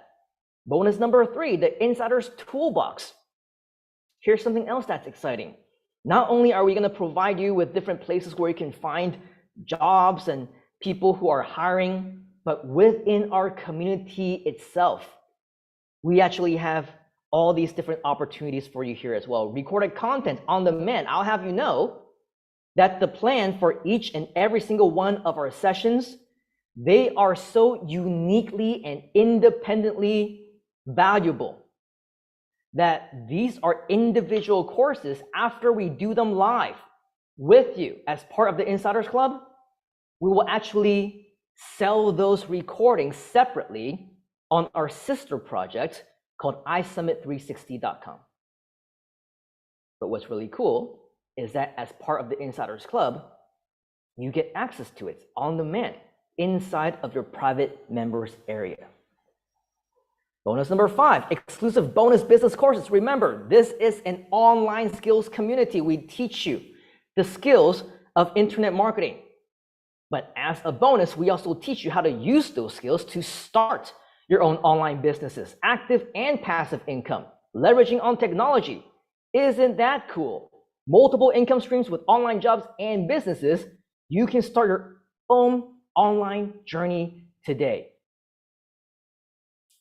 Bonus number 3, the Insider's Toolbox. Here's something else that's exciting. Not only are we going to provide you with different places where you can find jobs and people who are hiring, but within our community itself, we actually have all these different opportunities for you here as well. Recorded content on demand. I'll have you know that the plan for each and every single one of our sessions They are so uniquely and independently valuable that these are individual courses. After we do them live with you as part of the Insiders Club, we will actually sell those recordings separately on our sister project called iSUMMIT360.com. But what's really cool is that as part of the Insiders Club, you get access to it on demand inside of your private members area. Bonus number 5, exclusive bonus business courses. Remember, this is an online skills community. We teach you the skills of internet marketing. But as a bonus, we also teach you how to use those skills to start your own online businesses, active and passive income, leveraging on technology. Isn't that cool? Multiple income streams with online jobs and businesses. You can start your own online journey today.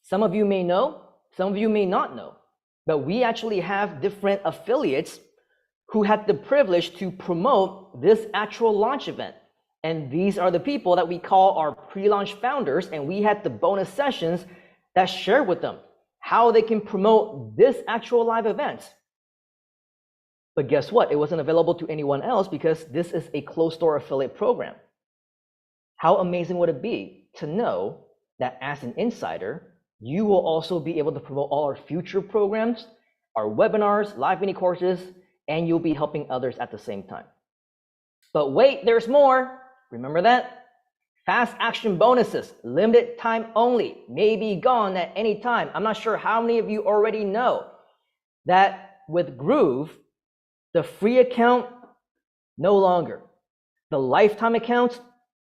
Some of you may know, some of you may not know, but we actually have different affiliates who had the privilege to promote this actual launch event. And these are the people that we call our pre-launch founders, and we had the bonus sessions that share with them how they can promote this actual live event. But guess what? It wasn't available to anyone else because this is a closed-door affiliate program. How amazing would it be to know that as an insider, you will also be able to promote all our future programs, our webinars, live mini courses, and you'll be helping others at the same time. But wait, there's more. Remember that? Fast action bonuses, limited time only, may be gone at any time. I'm not sure how many of you already know that with Groove, the free account, no longer. The lifetime account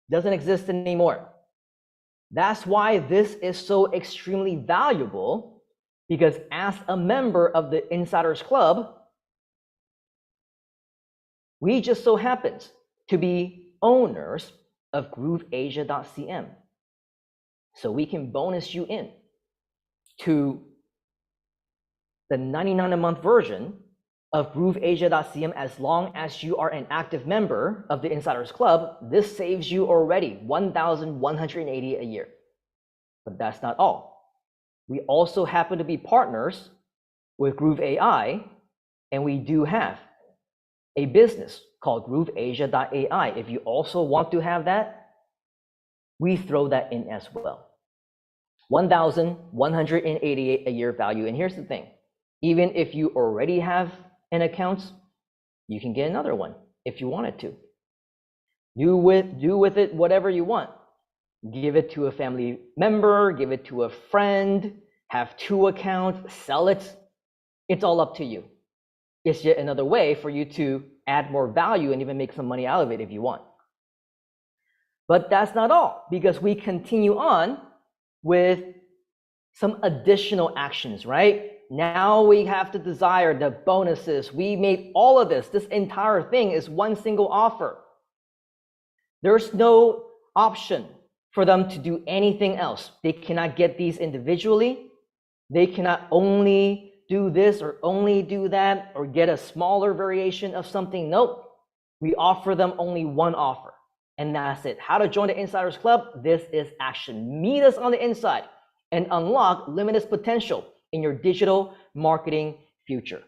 doesn't exist anymore. That's why this is so extremely valuable, because as a member of the Insiders Club, we just so happens to be owners of grooveasia.cm. So we can bonus you in to the $99 a month version of grooveasia.cm as long as you are an active member of the Insiders Club. This saves you already $1,180 a year. But that's not all. We also happen to be partners with Groove AI, and we do have a business called grooveasia.ai. If you also want to have that, we throw that in as well. $1,188 a year value. And here's the thing, even if you already have an account, you can get another one if you wanted to. Do with it whatever you want. Give it to a family member, give it to a friend, have 2 accounts, sell it. It's all up to you. It's yet another way for you to add more value and even make some money out of it if you want. But that's not all, because we continue on with some additional actions, right? Now we have the desire, the bonuses. We made all of this. This entire thing is one single offer. There's no option for them to do anything else. They cannot get these individually. They cannot only do this or only do that or get a smaller variation of something. Nope. We offer them only one offer, and that's it. How to join the Insiders Club? This is action. Meet us on the inside and unlock limitless potential in your digital marketing future.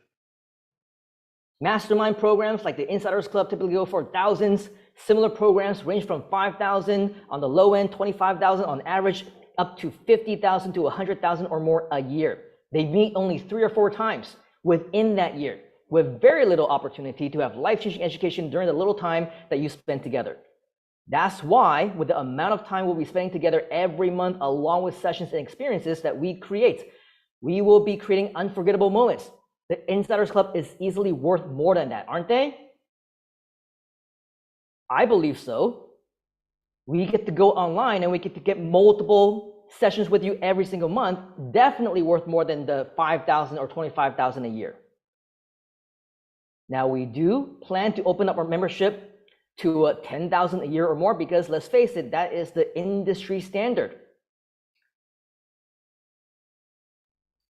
Mastermind programs like the Insiders Club typically go for thousands. Similar programs range from 5,000 on the low end, 25,000 on average, up to 50,000 to 100,000 or more a year. They meet only 3 or 4 times within that year, with very little opportunity to have life-changing education during the little time that you spend together. That's why, with the amount of time we'll be spending together every month, along with sessions and experiences that we create, we will be creating unforgettable moments. The Insiders Club is easily worth more than that, aren't they? I believe so. We get to go online and we get to get multiple sessions with you every single month. Definitely worth more than the 5,000 or 25,000 a year. Now we do plan to open up our membership to 10,000 a year or more, because let's face it, that is the industry standard.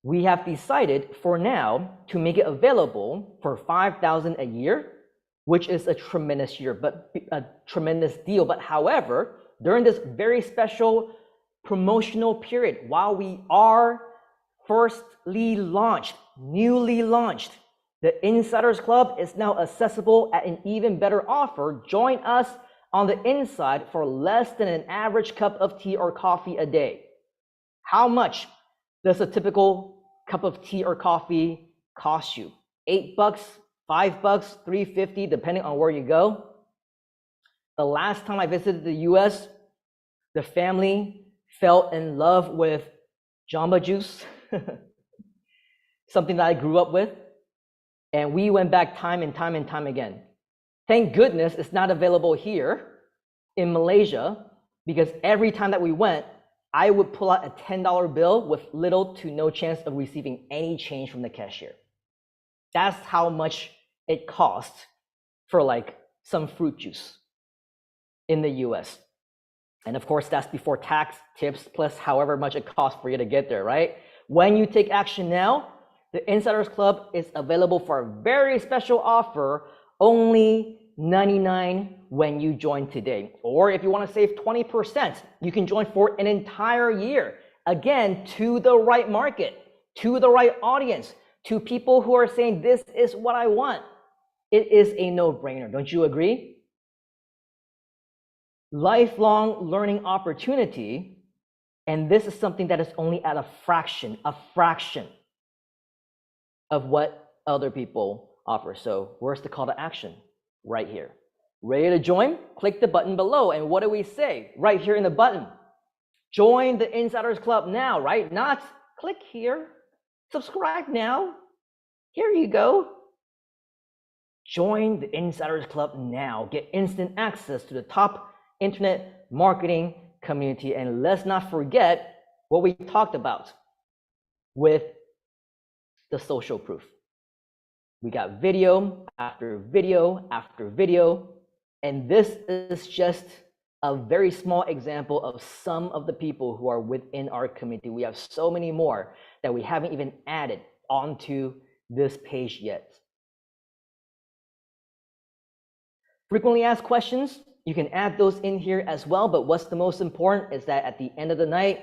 We have decided for now to make it available for 5,000 a year, which is a tremendous deal. But however, during this very special promotional period, while we are newly launched, the Insiders Club is now accessible at an even better offer. Join us on the inside for less than an average cup of tea or coffee a day. How much does a typical cup of tea or coffee cost you? $8, $5, $3.50, depending on where you go. The last time I visited the US, the family fell in love with Jamba Juice, something that I grew up with, and we went back time and time again. Thank goodness it's not available here in Malaysia, because every time that we went, I would pull out a $10 bill with little to no chance of receiving any change from the cashier. That's how much it costs for like some fruit juice in the US. And of course, that's before tax, tips, plus however much it costs for you to get there, right? When you take action now, the Insiders Club is available for a very special offer, only $99 when you join today. Or if you want to save 20%, you can join for an entire year. Again, to the right market, to the right audience, to people who are saying, this is what I want. It is a no-brainer. Don't you agree? Lifelong learning opportunity, and this is something that is only at a fraction of what other people offer. So where's the call to action? Right here. Ready to join? Click the button below. And what do we say right here in the button? Join the Insiders Club now, right? Not click here, subscribe now. Here you go. Join the Insiders Club now. Get instant access to the top internet marketing community. And let's not forget what we talked about with the social proof. We got video after video after video, and this is just a very small example of some of the people who are within our community. We have so many more that we haven't even added onto this page yet. Frequently asked questions, you can add those in here as well, but what's the most important is that at the end of the night,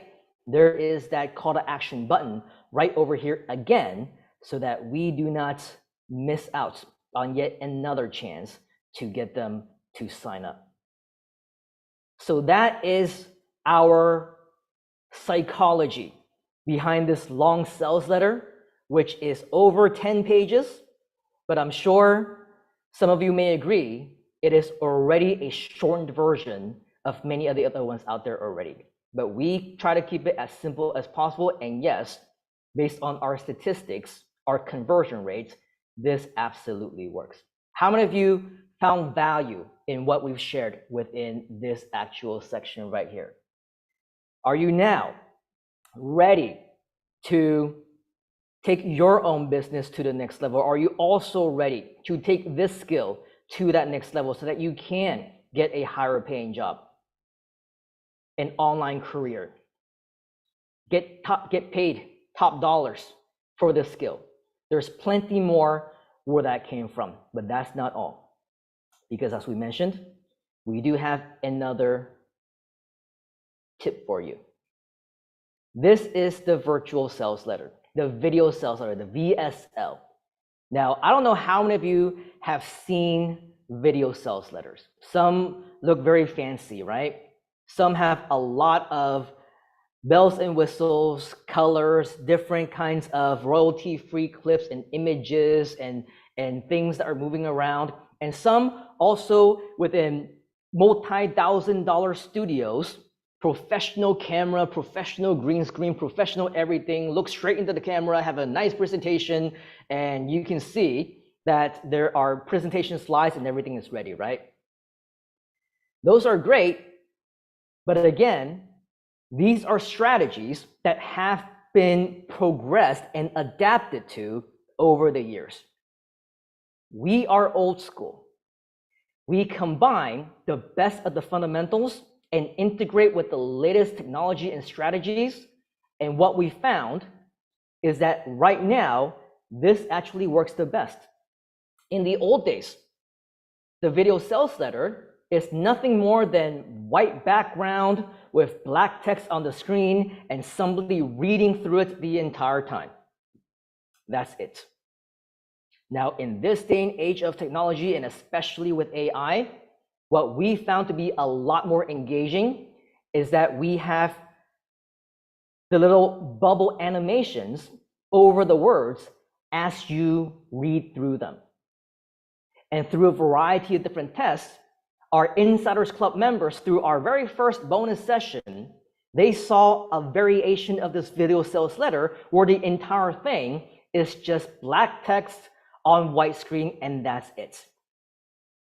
there is that call to action button right over here again, so that we do not miss out on yet another chance to get them to sign up. So that is our psychology behind this long sales letter, which is over 10 pages, but I'm sure some of you may agree it is already a shortened version of many of the other ones out there already. But we try to keep it as simple as possible, and yes, based on our statistics, our conversion rates, this absolutely works. How many of you found value in what we've shared within this actual section right here? Are you now ready to take your own business to the next level? Are you also ready to take this skill to that next level so that you can get a higher paying job, an online career, get paid top dollars for this skill? There's plenty more where that came from, but that's not all. Because as we mentioned, we do have another tip for you. This is the virtual sales letter, the video sales letter, the VSL. Now, I don't know how many of you have seen video sales letters. Some look very fancy, right? Some have a lot of bells and whistles, colors, different kinds of royalty-free clips and images and things that are moving around. And some also within multi-thousand-dollar studios, professional camera, professional green screen, professional everything, look straight into the camera, have a nice presentation, and you can see that there are presentation slides and everything is ready, right? Those are great, but again, these are strategies that have been progressed and adapted to over the years. We are old school. We combine the best of the fundamentals and integrate with the latest technology and strategies. And what we found is that right now, this actually works the best. In the old days, the video sales letter It's nothing more than white background with black text on the screen and somebody reading through it the entire time. That's it. Now, in this day and age of technology, and especially with AI, what we found to be a lot more engaging is that we have the little bubble animations over the words as you read through them. And through a variety of different tests, our Insiders Club members, through our very first bonus session, they saw a variation of this video sales letter where the entire thing is just black text on white screen, and that's it.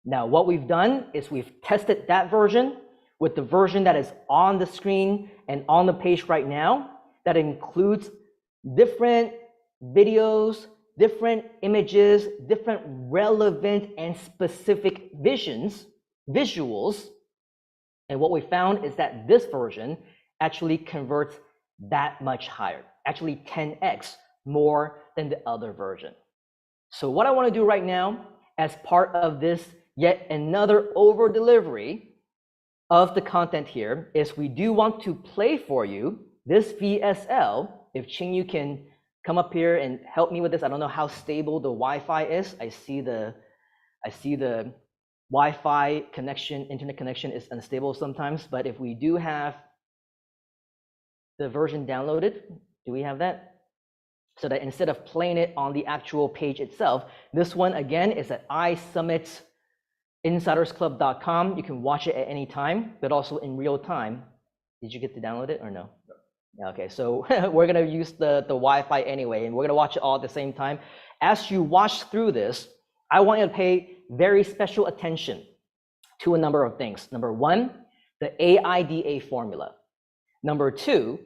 Now, what we've done is we've tested that version with the version that is on the screen and on the page right now, that includes different videos, different images, different relevant and specific visuals. And what we found is that this version actually converts that much higher, actually 10x more than the other version. So what I want to do right now, as part of this yet another over delivery of the content here, is we do want to play for you this VSL. If Qingyu can come up here and help me with this. I don't know how stable the Wi-Fi is. I see the Wi-Fi connection, internet connection is unstable sometimes, but if we do have the version downloaded, do we have that? So that instead of playing it on the actual page itself, this one again is at iSummitInsidersClub.com. You can watch it at any time, but also in real time. Did you get to download it or no? Okay, so we're gonna use the Wi-Fi anyway, and we're gonna watch it all at the same time. As you watch through this, I want you to pay very special attention to a number of things. Number one, the AIDA formula. Number two,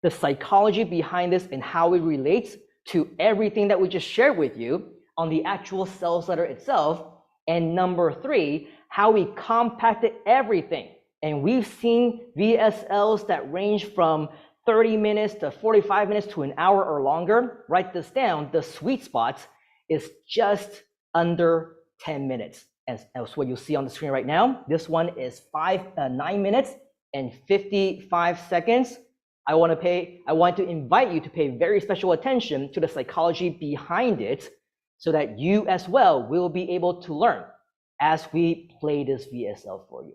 the psychology behind this and how it relates to everything that we just shared with you on the actual sales letter itself. And number three, how we compacted everything. And we've seen VSLs that range from 30 minutes to 45 minutes to an hour or longer. Write this down. The sweet spot is just under 10 minutes. As what you'll see on the screen right now. This one is 9 minutes and 55 seconds. I want to invite you to pay very special attention to the psychology behind it so that you as well will be able to learn as we play this VSL for you.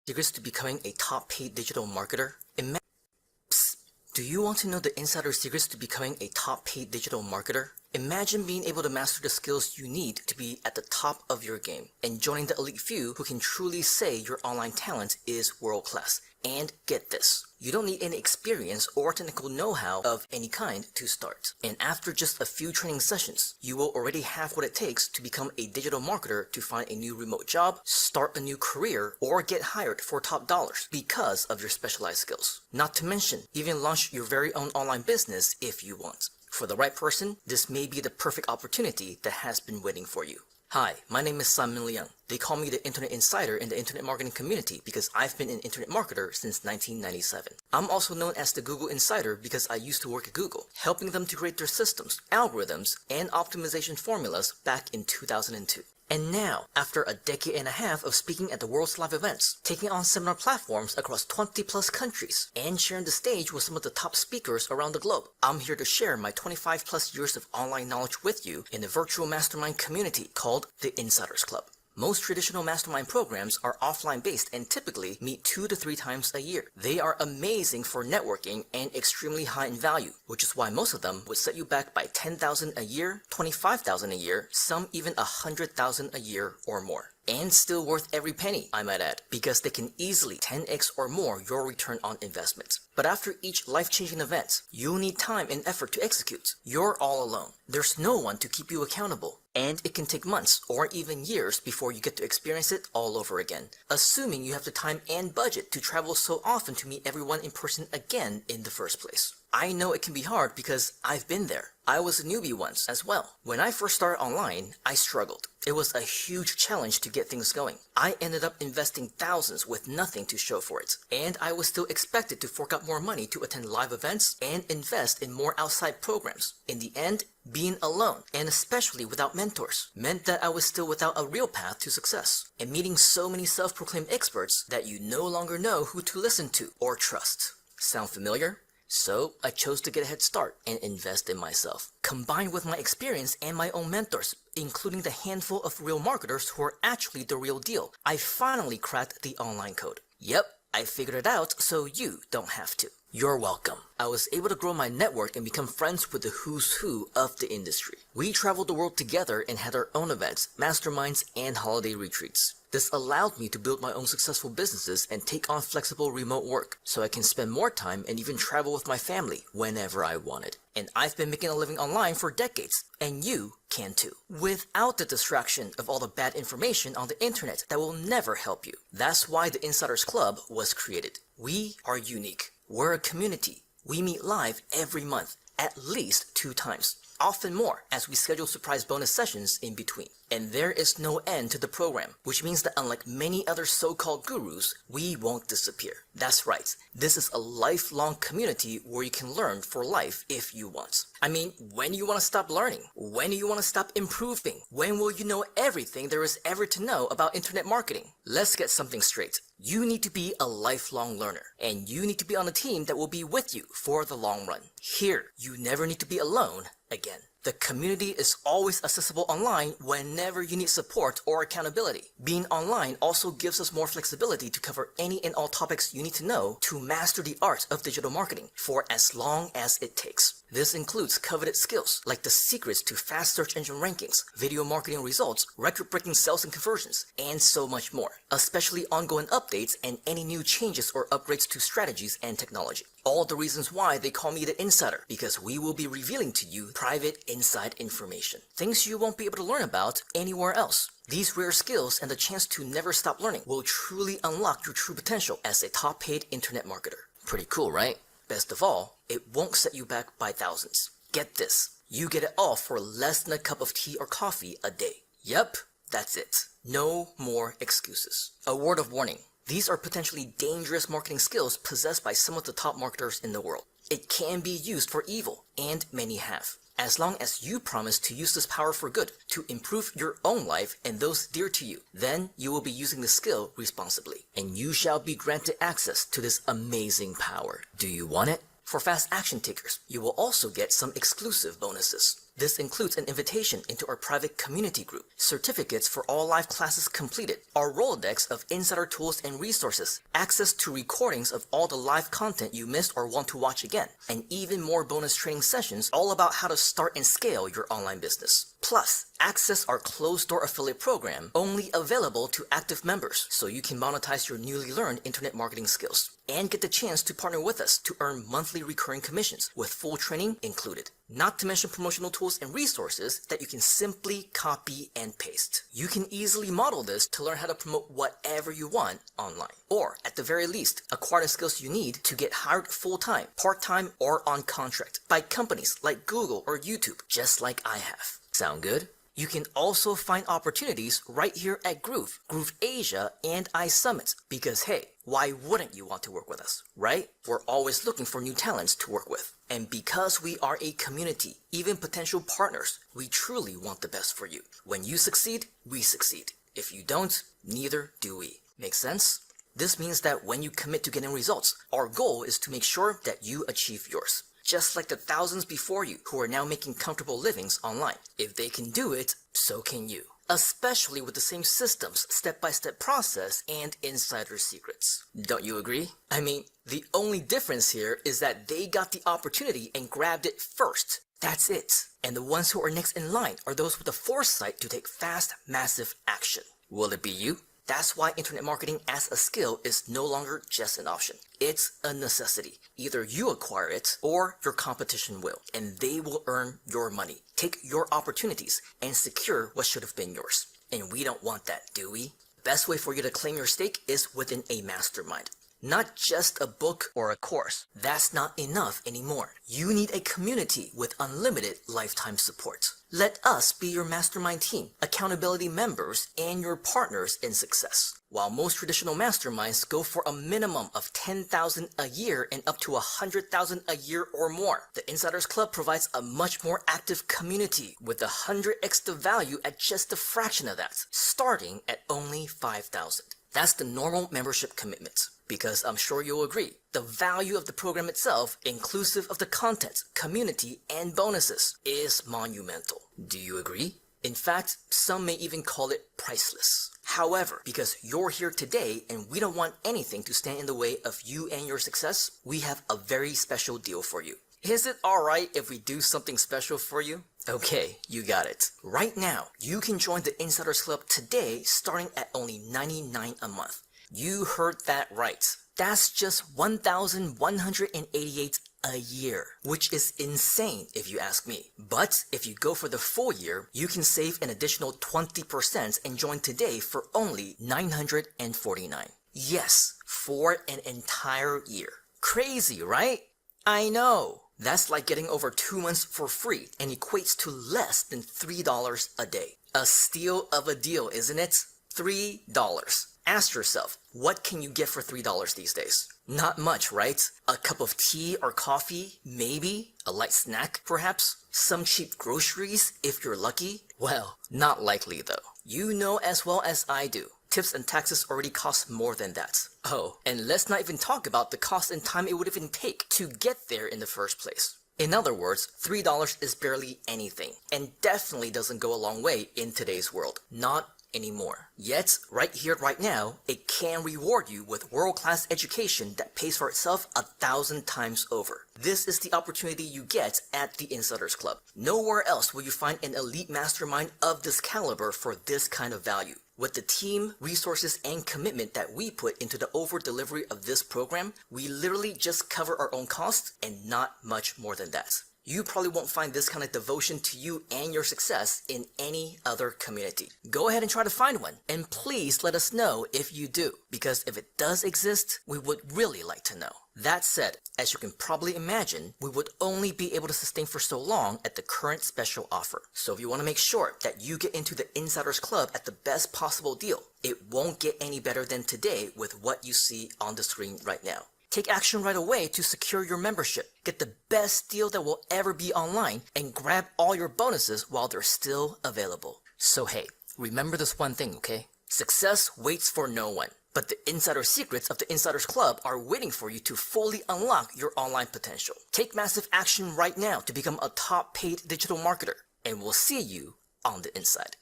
Secrets to becoming a top paid digital marketer? Psst. Do you want to know the insider secrets to becoming a top paid digital marketer? Imagine being able to master the skills you need to be at the top of your game and joining the elite few who can truly say your online talent is world class. And get this, you don't need any experience or technical know-how of any kind to start. And after just a few training sessions, you will already have what it takes to become a digital marketer to find a new remote job, start a new career, or get hired for top dollars because of your specialized skills. Not to mention, even launch your very own online business if you want. For the right person, this may be the perfect opportunity that has been waiting for you. Hi, my name is Simon Liang. They call me the Internet Insider in the Internet Marketing community because I've been an Internet marketer since 1997. I'm also known as the Google Insider because I used to work at Google, helping them to create their systems, algorithms, and optimization formulas back in 2002. And now, after a decade and a half of speaking at the world's live events, taking on seminar platforms across 20 plus countries, and sharing the stage with some of the top speakers around the globe, I'm here to share my 25 plus years of online knowledge with you in a virtual mastermind community called the Insiders Club. Most traditional mastermind programs are offline based and typically meet 2 to 3 times a year. They are amazing for networking and extremely high in value, which is why most of them would set you back by $10,000 a year, $25,000 a year, some even $100,000 a year or more. And still worth every penny, I might add, because they can easily 10x or more your return on investment. But after each life-changing event, you'll need time and effort to execute. You're all alone. There's no one to keep you accountable. And it can take months or even years before you get to experience it all over again, assuming you have the time and budget to travel so often to meet everyone in person again in the first place. I know it can be hard because I've been there. I was a newbie once as well. When I first started online, I struggled. It was a huge challenge to get things going. I ended up investing thousands with nothing to show for it. And I was still expected to fork out more money to attend live events and invest in more outside programs. In the end, being alone, and especially without mentors, meant that I was still without a real path to success, and meeting so many self-proclaimed experts that you no longer know who to listen to or trust. Sound familiar? So I chose to get a head start and invest in myself. Combined with my experience and my own mentors, including the handful of real marketers who are actually the real deal, I finally cracked the online code. Yep, I figured it out so you don't have to. You're welcome. I was able to grow my network and become friends with the who's who of the industry. We traveled the world together and had our own events, masterminds, and holiday retreats. This allowed me to build my own successful businesses and take on flexible remote work so I can spend more time and even travel with my family whenever I wanted. And I've been making a living online for decades, and you can too, without the distraction of all the bad information on the internet that will never help you. That's why the Insiders Club was created. We are unique. We're a community. We meet live every month, at least 2 times. Often more, as we schedule surprise bonus sessions in between. And there is no end to the program, which means that unlike many other so-called gurus, we won't disappear. That's right, this is a lifelong community where you can learn for life if you want. I mean, when do you want to stop learning? When do you want to stop improving? When will you know everything there is ever to know about internet marketing? Let's get something straight. You need to be a lifelong learner, and you need to be on a team that will be with you for the long run. Here, you never need to be alone again. The community is always accessible online whenever you need support or accountability. Being online also gives us more flexibility to cover any and all topics you need to know to master the art of digital marketing for as long as it takes. This includes coveted skills like the secrets to fast search engine rankings, video marketing results, record-breaking sales and conversions, and so much more, especially ongoing updates and any new changes or upgrades to strategies and technology. All the reasons why they call me the Insider, because we will be revealing to you private inside information, things you won't be able to learn about anywhere else. These rare skills and the chance to never stop learning will truly unlock your true potential as a top-paid internet marketer. Pretty cool, right? Best of all, it won't set you back by thousands. Get this, you get it all for less than a cup of tea or coffee a day. Yep, that's it. No more excuses. A word of warning. These are potentially dangerous marketing skills possessed by some of the top marketers in the world. It can be used for evil, and many have. As long as you promise to use this power for good, to improve your own life and those dear to you, then you will be using the skill responsibly, and you shall be granted access to this amazing power. Do you want it? For fast action takers, you will also get some exclusive bonuses. This includes an invitation into our private community group, certificates for all live classes completed, our Rolodex of insider tools and resources, access to recordings of all the live content you missed or want to watch again, and even more bonus training sessions all about how to start and scale your online business. Plus, access our closed-door affiliate program, only available to active members, so you can monetize your newly learned internet marketing skills, and get the chance to partner with us to earn monthly recurring commissions with full training included. Not to mention promotional tools and resources that you can simply copy and paste. You can easily model this to learn how to promote whatever you want online, or at the very least, acquire the skills you need to get hired full-time, part-time, or on contract by companies like Google or YouTube, just like I have. Sound good? You can also find opportunities right here at Groove Asia, and iSUMMIT. Because hey, why wouldn't you want to work with us, right? We're always looking for new talents to work with. And because we are a community, even potential partners, we truly want the best for you. When you succeed, we succeed. If you don't, neither do we. Make sense? This means that when you commit to getting results, our goal is to make sure that you achieve yours. Just like the thousands before you who are now making comfortable livings online. If they can do it, so can you. Especially with the same systems, step-by-step process, and insider secrets. Don't you agree? I mean, the only difference here is that they got the opportunity and grabbed it first. That's it. And the ones who are next in line are those with the foresight to take fast, massive action. Will it be you? That's why internet marketing as a skill is no longer just an option. It's a necessity. Either you acquire it or your competition will, and they will earn your money, take your opportunities, and secure what should have been yours. And we don't want that, do we? Best way for you to claim your stake is within a mastermind. Not just a book or a course. That's not enough anymore. You need a community with unlimited lifetime support. Let us be your mastermind team, accountability members, and your partners in success. While most traditional masterminds go for a minimum of $10,000 a year and up to $100,000 a year or more, the Insiders Club provides a much more active community with 100x the value at just a fraction of that, starting at only $5,000. That's the normal membership commitment. Because I'm sure you'll agree, the value of the program itself, inclusive of the content, community, and bonuses, is monumental. Do you agree? In fact, some may even call it priceless. However, because you're here today and we don't want anything to stand in the way of you and your success, we have a very special deal for you. Is it alright if we do something special for you? Okay, you got it. Right now, you can join the Insiders Club today starting at only $99 a month. You heard that right. That's just $1,188 a year, which is insane if you ask me. But if you go for the full year, you can save an additional 20% and join today for only $949. Yes, for an entire year. Crazy, right? I know. That's like getting over 2 months for free and equates to less than $3 a day. A steal of a deal, isn't it? $3. Ask yourself, what can you get for $3 these days? Not much, right? A cup of tea or coffee, maybe? A light snack, perhaps? Some cheap groceries, if you're lucky? Well, not likely though. You know as well as I do. Tips and taxes already cost more than that. Oh, and let's not even talk about the cost and time it would even take to get there in the first place. In other words, $3 is barely anything, and definitely doesn't go a long way in today's world. Not anymore. Yet, right here, right now, it can reward you with world-class education that pays for itself 1,000 times over. This is the opportunity you get at the Insiders Club. Nowhere else will you find an elite mastermind of this caliber for this kind of value. With the team, resources, and commitment that we put into the over-delivery of this program, we literally just cover our own costs and not much more than that. You probably won't find this kind of devotion to you and your success in any other community. Go ahead and try to find one, and please let us know if you do, because if it does exist, we would really like to know. That said, as you can probably imagine, we would only be able to sustain for so long at the current special offer. So if you want to make sure that you get into the Insiders Club at the best possible deal, it won't get any better than today with what you see on the screen right now. Take action right away to secure your membership, get the best deal that will ever be online, and grab all your bonuses while they're still available. So hey, remember this one thing, okay? Success waits for no one, but the insider secrets of the Insiders Club are waiting for you to fully unlock your online potential. Take massive action right now to become a top paid digital marketer, and we'll see you on the inside.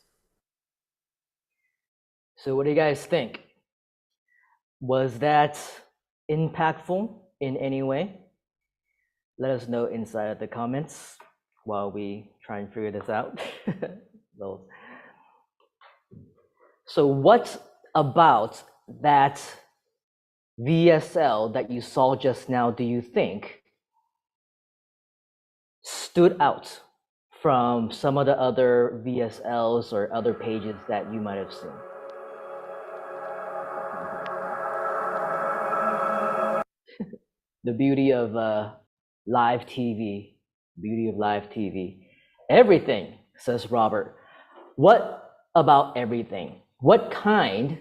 So what do you guys think? Was that impactful in any way? Let us know inside the comments while we try and figure this out. So what about that VSL that you saw just now do you think stood out from some of the other VSLs or other pages that you might have seen? The beauty of live TV, beauty of live TV. Everything, says Robert. What about everything? What kind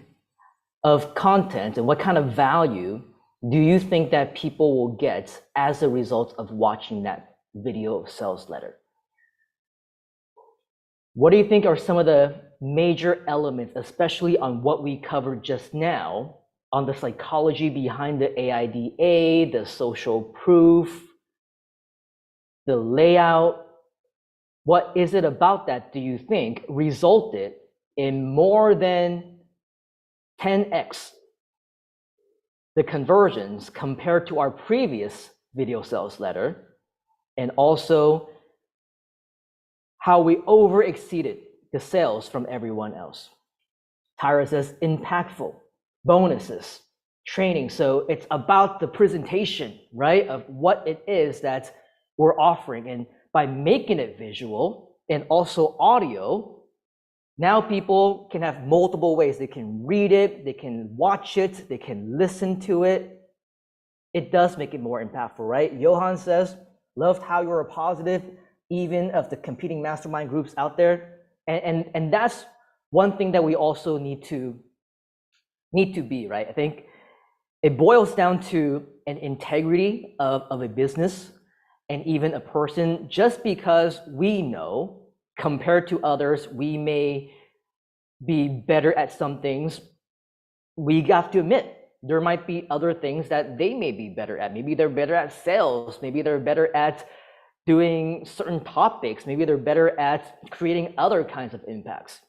of content and what kind of value do you think that people will get as a result of watching that video sales letter? What do you think are some of the major elements, especially on what we covered just now, on the psychology behind the AIDA, the social proof, the layout? What is it about that, do you think, resulted in more than 10x the conversions compared to our previous video sales letter, and also how we over exceeded the sales from everyone else? Tyra says impactful, bonuses, training. So it's about the presentation, right, of what it is that we're offering. And by making it visual and also audio, now people can have multiple ways. They can read it, they can watch it, they can listen to it, it does make it more impactful, right? Johan says, loved how you were positive, even of the competing mastermind groups out there. And that's one thing that we also need to be, right? I think it boils down to an integrity of a business and even a person. Just because we know, compared to others, we may be better at some things, we have to admit there might be other things that they may be better at. Maybe they're better at sales, maybe they're better at doing certain topics, maybe they're better at creating other kinds of impacts.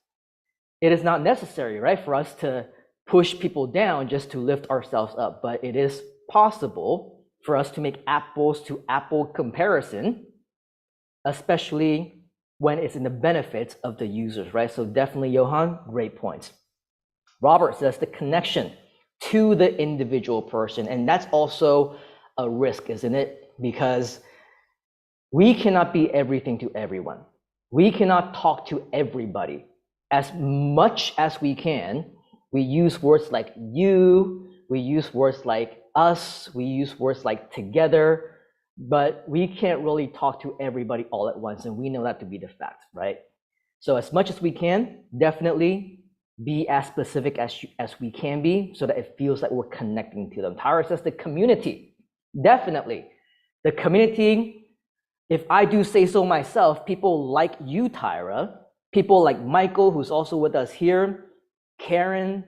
It is not necessary, right, for us to push people down just to lift ourselves up, but it is possible for us to make apples to apple comparison, especially when it's in the benefits of the users, right? So definitely, Johan, great points. Robert says the connection to the individual person, and that's also a risk, isn't it? Because we cannot be everything to everyone. We cannot talk to everybody. As much as we can, we use words like you, we use words like us, we use words like together, but we can't really talk to everybody all at once, and we know that to be the fact, right? So as much as we can, definitely be as specific as we can be so that it feels like we're connecting to them. Tyra says the community, definitely. The community, if I do say so myself, people like you, Tyra, people like Michael, who's also with us here, Karen,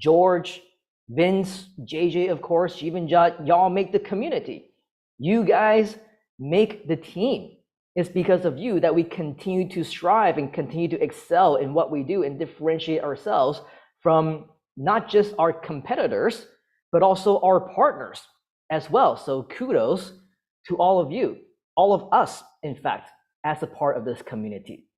George, Vince, JJ, of course, Jeevanjot, y'all make the community. You guys make the team. It's because of you that we continue to strive and continue to excel in what we do and differentiate ourselves from not just our competitors, but also our partners as well. So kudos to all of you, all of us, in fact, as a part of this community.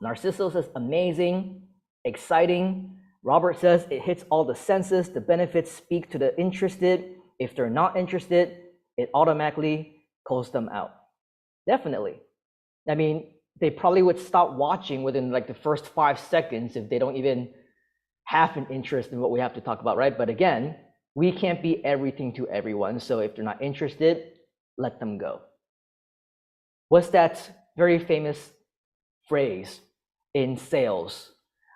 Narciso says, amazing, exciting. Robert says, it hits all the senses. The benefits speak to the interested. If they're not interested, it automatically calls them out. Definitely. I mean, they probably would stop watching within like the first 5 seconds if they don't even have an interest in what we have to talk about, right? But again, we can't be everything to everyone. So if they're not interested, let them go. What's that very famous phrase in sales,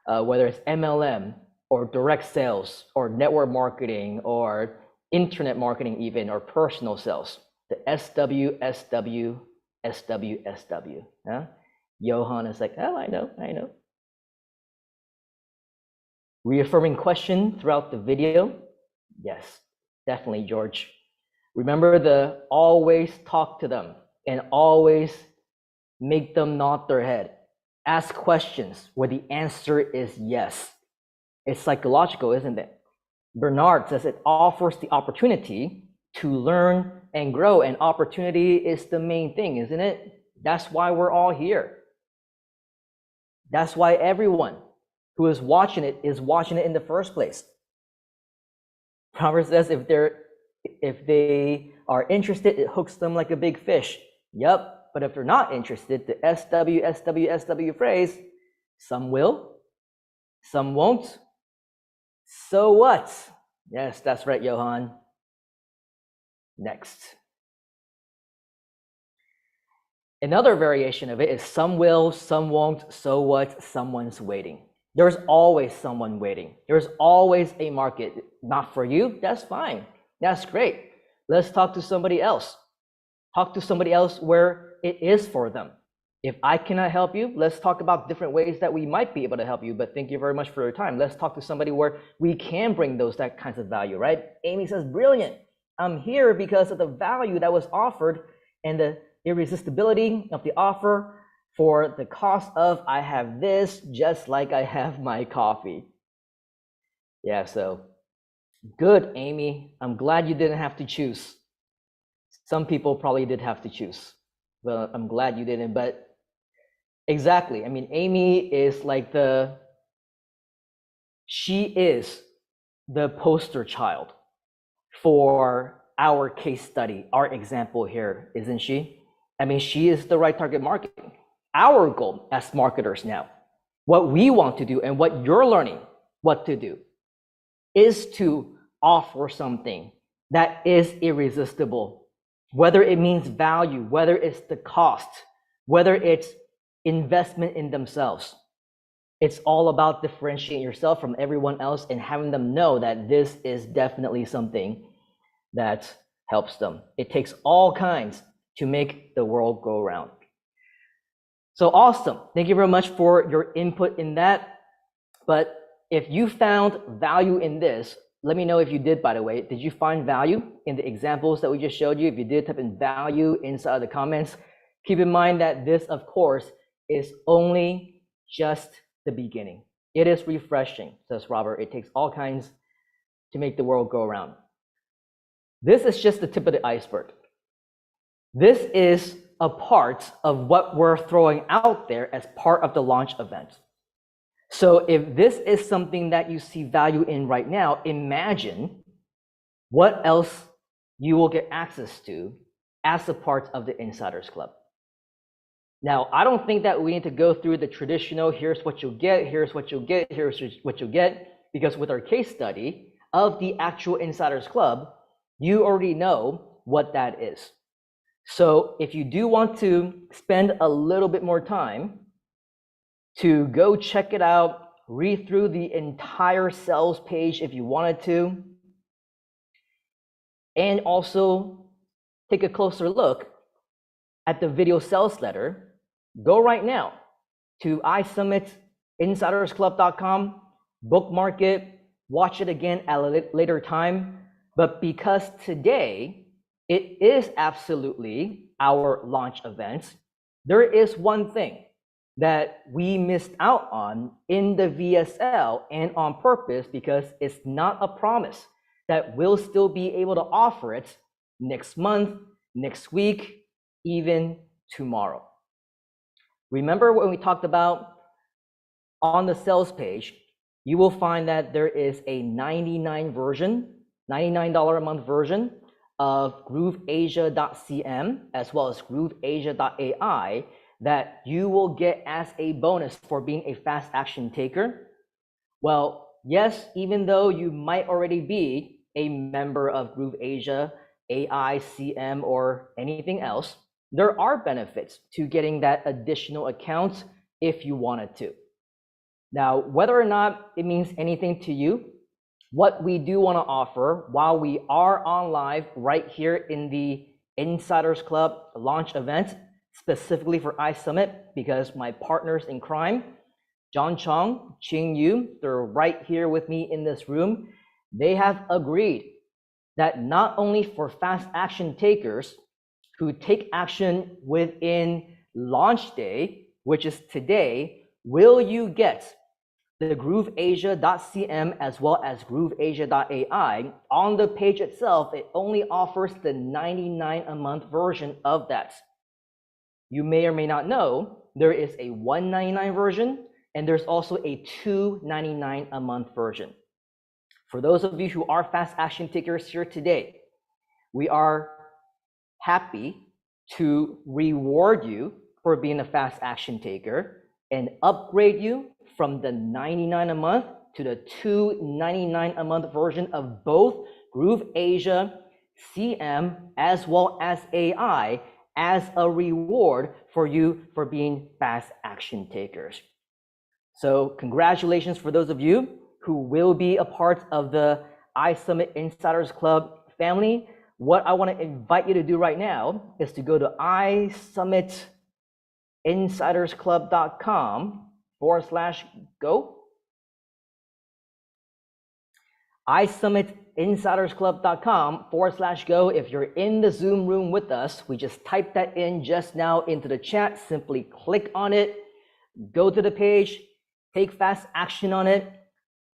whether it's MLM or direct sales or network marketing or internet marketing even, or personal sales? The SW. Huh? Johan is like, oh, I know. Reaffirming question throughout the video. Yes, definitely, George. Remember the always talk to them and always make them nod their head. Ask questions where the answer is yes. It's psychological, isn't it? Bernard says it offers the opportunity to learn and grow, and opportunity is the main thing, isn't it? That's why we're all here. That's why everyone who is watching it in the first place. Proverbs says if they are interested, it hooks them like a big fish. Yep, but if they're not interested, the SW phrase, some will, some won't. So what? Yes, that's right, Johan. Next. Another variation of it is some will, some won't, so what, someone's waiting. There's always someone waiting. There's always a market. Not for you, that's fine. That's great. Let's talk to somebody else. Talk to somebody else where it is for them. If I cannot help you, let's talk about different ways that we might be able to help you, but thank you very much for your time. Let's talk to somebody where we can bring that kinds of value, right? Amy says, brilliant. I'm here because of the value that was offered and the irresistibility of the offer for the cost of I have this just like I have my coffee. Yeah, so good, Amy. I'm glad you didn't have to choose. Some people probably did have to choose, but I'm glad you didn't. But exactly, I mean, Amy is like she is the poster child for our case study, our example here, isn't she? I mean, she is the right target market. Our goal as marketers now, what we want to do and what you're learning what to do is to offer something that is irresistible. Whether it means value, whether it's the cost, whether it's investment in themselves. It's all about differentiating yourself from everyone else and having them know that this is definitely something that helps them. It takes all kinds to make the world go round. So awesome. Thank you very much for your input in that. But if you found value in this, let me know if you did, by the way. Did you find value in the examples that we just showed you? If you did, type in value inside the comments. Keep in mind that this, of course, is only just the beginning. It is refreshing, says Robert. It takes all kinds to make the world go around. This is just the tip of the iceberg. This is a part of what we're throwing out there as part of the launch event. So if this is something that you see value in right now, imagine what else you will get access to as a part of the Insiders Club. Now, I don't think that we need to go through the traditional, here's what you'll get, here's what you'll get, here's what you'll get, because with our case study of the actual Insiders Club, you already know what that is. So if you do want to spend a little bit more time to go check it out, read through the entire sales page if you wanted to, and also take a closer look at the video sales letter, go right now to iSummitInsidersClub.com, bookmark it, watch it again at a later time. But because today it is absolutely our launch event, there is one thing that we missed out on in the VSL, and on purpose, because it's not a promise that we'll still be able to offer it next month, next week, even tomorrow. Remember when we talked about on the sales page, you will find that there is a $99 a month version of grooveasia.cm as well as grooveasia.ai that you will get as a bonus for being a fast action taker. Well, yes, even though you might already be a member of Groove Asia, AI, CM, or anything else, there are benefits to getting that additional account if you wanted to. Now, whether or not it means anything to you, what we do want to offer while we are on live right here in the Insiders Club launch event, specifically for iSummit, because my partners in crime, John Chong, Ching Yu, they're right here with me in this room. They have agreed that not only for fast action takers who take action within launch day, which is today, will you get the grooveasia.cm as well as grooveasia.ai. On the page itself, it only offers the $99 a month version of that. You may or may not know there is a $199 version, and there's also a $299 a month version. For those of you who are fast action takers here today, we are happy to reward you for being a fast action taker and upgrade you from the $99 a month to the $299 a month version of both Groove Asia, CM, as well as AI as a reward for you for being fast action takers. So congratulations for those of you who will be a part of the iSummit Insiders Club family. What I want to invite you to do right now is to go to iSummitInsidersClub.com/go. iSummitInsidersClub.com/go. If you're in the Zoom room with us, we just typed that in just now into the chat. Simply click on it, go to the page, take fast action on it,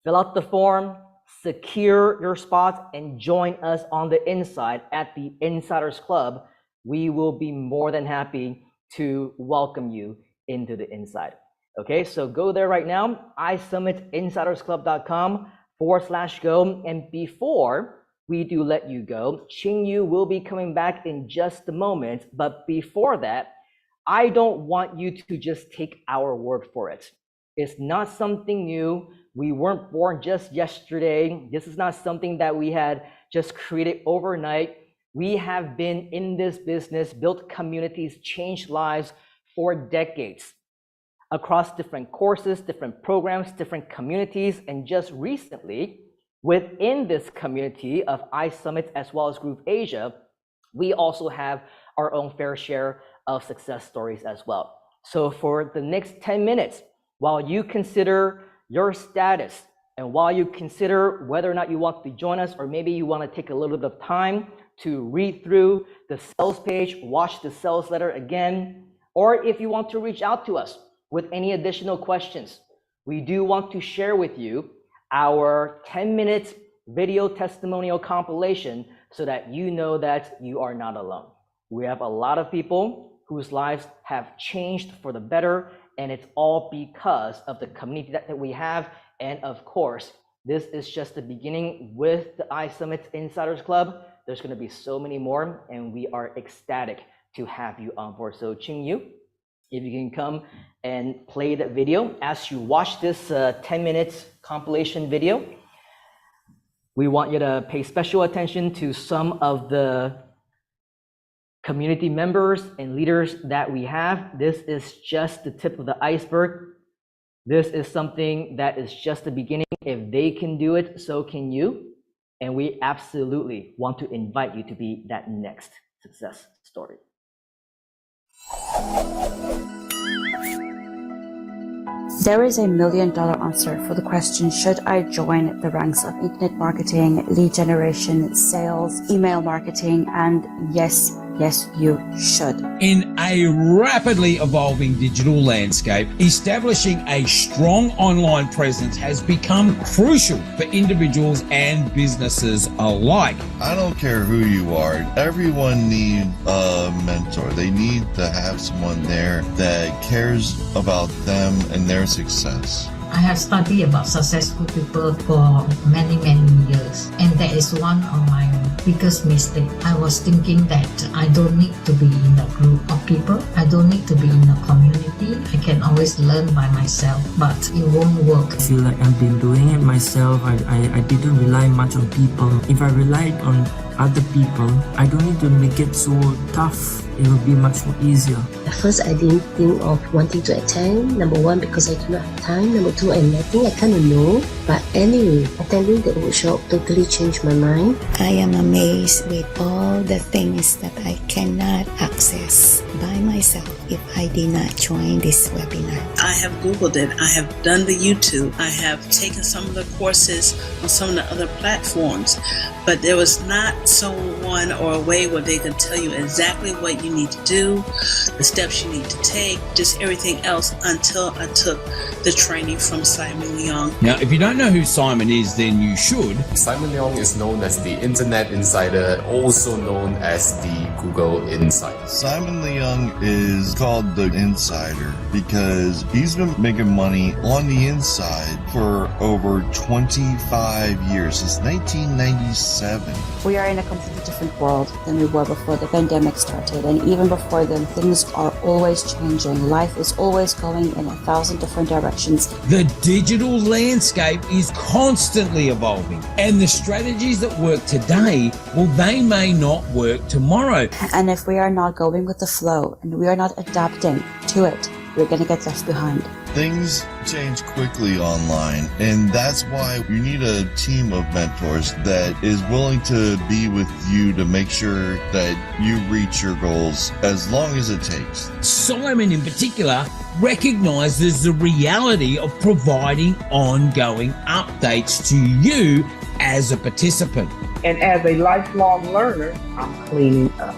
fill out the form, secure your spot, and join us on the inside at the Insiders Club. We will be more than happy to welcome you into the inside. Okay, so go there right now, iSummitInsidersClub.com/go. And before we do let you go, Ching Yu will be coming back in just a moment. But before that, I don't want you to just take our word for it. It's not something new. We weren't born just yesterday. This is not something that we had just created overnight. We have been in this business, built communities, changed lives for decades across different courses, different programs, different communities, and just recently, within this community of iSUMMIT as well as Group Asia, we also have our own fair share of success stories as well. So for the next 10 minutes, while you consider your status and while you consider whether or not you want to join us, or maybe you want to take a little bit of time to read through the sales page, watch the sales letter again, or if you want to reach out to us with any additional questions, we do want to share with you our 10-minute video testimonial compilation so that you know that you are not alone. We have a lot of people whose lives have changed for the better, and it's all because of the community that we have. And of course, this is just the beginning with the iSUMMIT Insiders Club. There's going to be so many more, and we are ecstatic to have you on board. So Ching Yu, if you can come and play that video as you watch this 10 minutes compilation video. We want you to pay special attention to some of the community members and leaders that we have. This is just the tip of the iceberg. This is something that is just the beginning. If they can do it, so can you. And we absolutely want to invite you to be that next success story. There is $1 million answer for the question, should I join the ranks of internet marketing, lead generation, sales, email marketing? And yes, you should. In a rapidly evolving digital landscape, establishing a strong online presence has become crucial for individuals and businesses alike. I don't care who you are, everyone needs a mentor. They need to have someone there that cares about them and their success. I have studied about successful people for many years, and that is one of my biggest mistakes. I was thinking that I don't need to be in a group of people. I don't need to be in a community. I can always learn by myself, but it won't work. I feel like I've been doing it myself. I didn't rely much on people. If I relied on other people, I don't need to make it so tough. It will be much more easier. At first, I didn't think of wanting to attend. Number one, because I do not have time. Number two, I think I kind of know. But anyway, attending the workshop totally changed my mind. I am amazed with all the things that I cannot access by myself if I did not join this webinar. I have Googled it. I have done the YouTube. I have taken some of the courses on some of the other platforms. But there was not someone or a way where they could tell you exactly what you need to do, the steps you need to take, just everything else, until I took the training from Simon Leong. Now, if you don't know who Simon is, then you should. Simon Leong is known as the Internet Insider, also known as the Google Insider. Simon Leong is called the Insider because he's been making money on the inside for over 25 years, since 1997. We are in a completely different world than we were before the pandemic started, and even before then, things are always changing. Life is always going in 1,000 different directions. The digital landscape is constantly evolving, and the strategies that work today, well, they may not work tomorrow. And if we are not going with the flow and we are not adapting to it, we're going to get left behind. Things change quickly online, and that's why you need a team of mentors that is willing to be with you to make sure that you reach your goals as long as it takes. Simon in particular recognizes the reality of providing ongoing updates to you as a participant. And as a lifelong learner, I'm cleaning up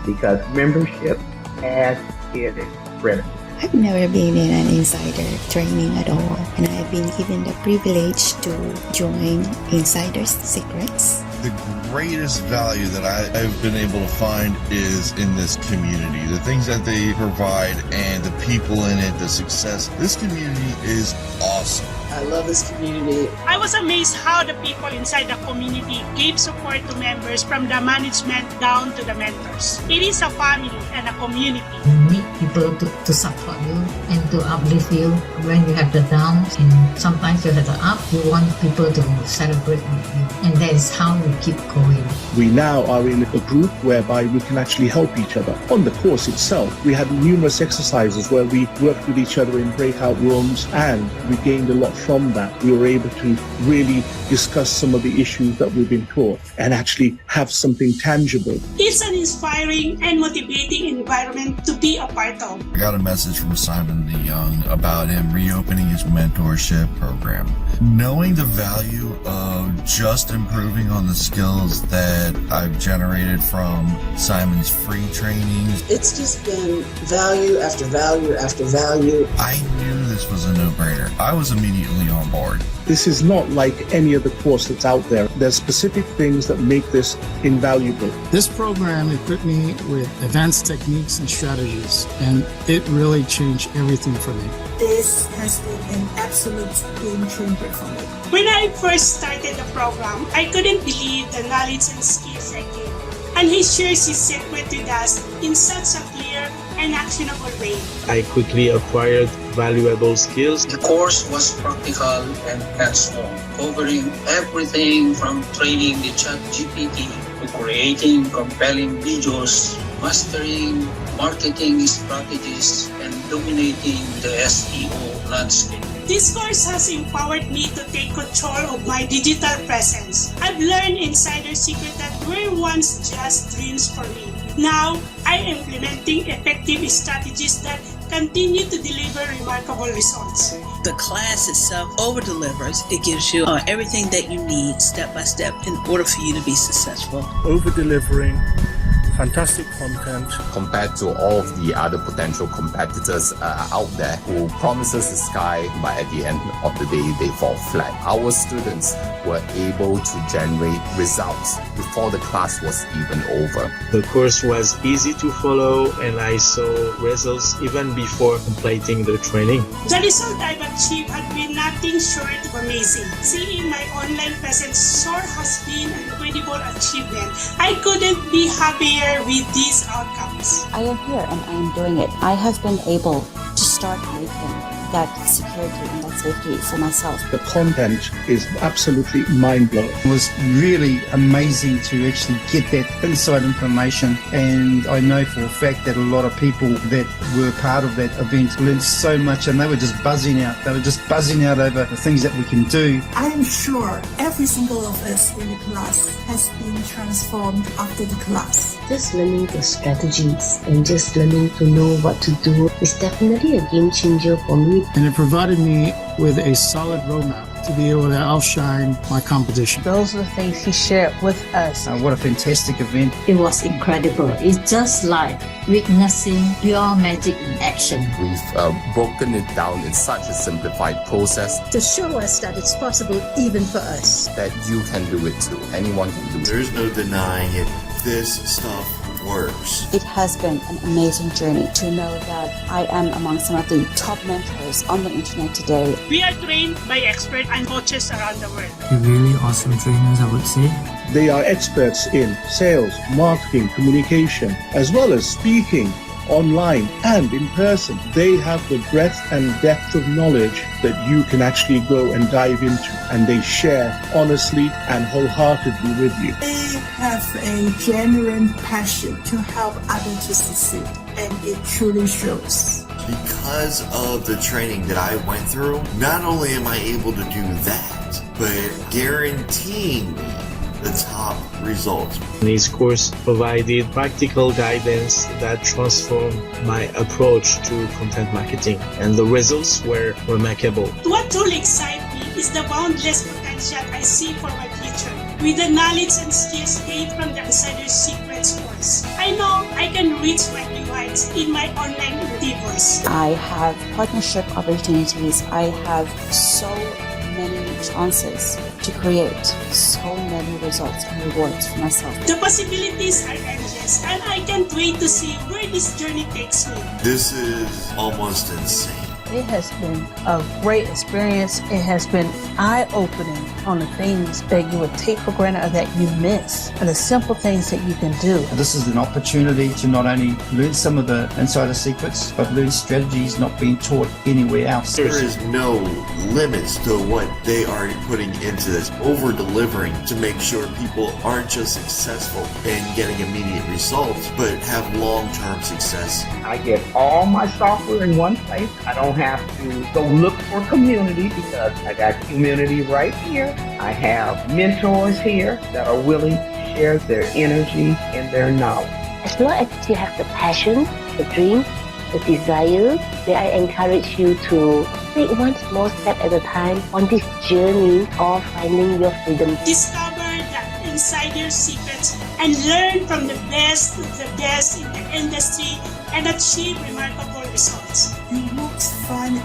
because membership as it is critical. I've never been in an insider training at all, and I've been given the privilege to join Insider's Secrets. The greatest value that I've been able to find is in this community. The things that they provide and the people in it, the success. This community is awesome. I love this community. I was amazed how the people inside the community gave support to members from the management down to the mentors. It is a family and a community. You need people to support you and to uplift you when you have the downs, and sometimes you have the up. You want people to celebrate with you, and that is how you keep going. We now are in a group whereby we can actually help each other. On the course itself, we had numerous exercises where we worked with each other in breakout rooms, and we gained a lot from that. We were able to really discuss some of the issues that we've been taught and actually have something tangible. It's an inspiring and motivating environment to be a part of. I got a message from Simon the Young about him reopening his mentorship program. Knowing the value of just improving on the skills that I've generated from Simon's free trainings. It's just been value after value after value. I knew this was a no-brainer. I was immediately on board. This is not like any other course that's out there. There's specific things that make this invaluable. This program equipped me with advanced techniques and strategies, and it really changed everything for me. This has been an absolute game changer for me. When I first started the program, I couldn't believe the knowledge and skills I gained. And he shares his secret with us in such a clear and actionable way. I quickly acquired valuable skills. The course was practical and hands-on, covering everything from training the ChatGPT to creating compelling videos, mastering marketing strategies, and dominating the SEO landscape. This course has empowered me to take control of my digital presence. I've learned insider secrets that were once just dreams for me. Now, I'm implementing effective strategies that continue to deliver remarkable results. The class itself over-delivers. It gives you everything that you need step by step in order for you to be successful. Over-delivering, fantastic content. Compared to all of the other potential competitors out there who promises the sky, but at the end of the day, they fall flat. Our students were able to generate results before the class was even over. The course was easy to follow, and I saw results even before completing the training. The result I've achieved has been nothing short of amazing. Seeing my online presence soar has been an incredible achievement. I couldn't be happier with these outcomes. I am here and I am doing it. I have been able to start making that security and that safety for myself. The content is absolutely mind-blowing. It was really amazing to actually get that inside information, and I know for a fact that a lot of people that were part of that event learned so much, and they were just buzzing out. They were just buzzing out over the things that we can do. I am sure every single of us in the class has been transformed after the class. Just learning the strategies and just learning to know what to do is definitely a game changer for me. And it provided me with a solid roadmap to be able to outshine my competition. Those are the things he shared with us. What a fantastic event. It was incredible. It's just like witnessing pure magic in action. We've broken it down in such a simplified process To show us that it's possible even for us. that you can do it too. Anyone can do it. There's no denying it. This stuff works. It has been an amazing journey to know that I am among some of the top mentors on the internet today. We are trained by experts and coaches around the world. Really awesome trainers, I would say. They are experts in sales, marketing, communication, as well as speaking online and in person. They have the breadth and depth of knowledge that you can actually go and dive into, and they share honestly and wholeheartedly with you. They have a genuine passion to help others to succeed, and it truly shows. Because of the training that I went through, not only am I able to do that, but guaranteeing me the top results. This course provided practical guidance that transformed my approach to content marketing, and the results were remarkable. What truly excites me is the boundless potential I see for my future. With the knowledge and skills gained from the Insider Secrets course, I know I can reach my new heights in my online endeavors. I have partnership opportunities. I have so many chances to create so many results and rewards for myself. The possibilities are endless, and I can't wait to see where this journey takes me. This is almost insane. It has been a great experience. It has been eye-opening on the things that you would take for granted or that you miss, and the simple things that you can do. This is an opportunity to not only learn some of the insider secrets, but learn strategies not being taught anywhere else. There is no limits to what they are putting into this, over-delivering to make sure people aren't just successful and getting immediate results, but have long-term success. I get all my software in one place. I don't have to go look for community because I got community right here. I have mentors here that are willing to share their energy and their knowledge. As long as you have the passion, the dream, the desire, then I encourage you to take one small step at a time on this journey of finding your freedom. Discover the insider secrets and learn from the best of the best in the industry and achieve remarkable results. You would find a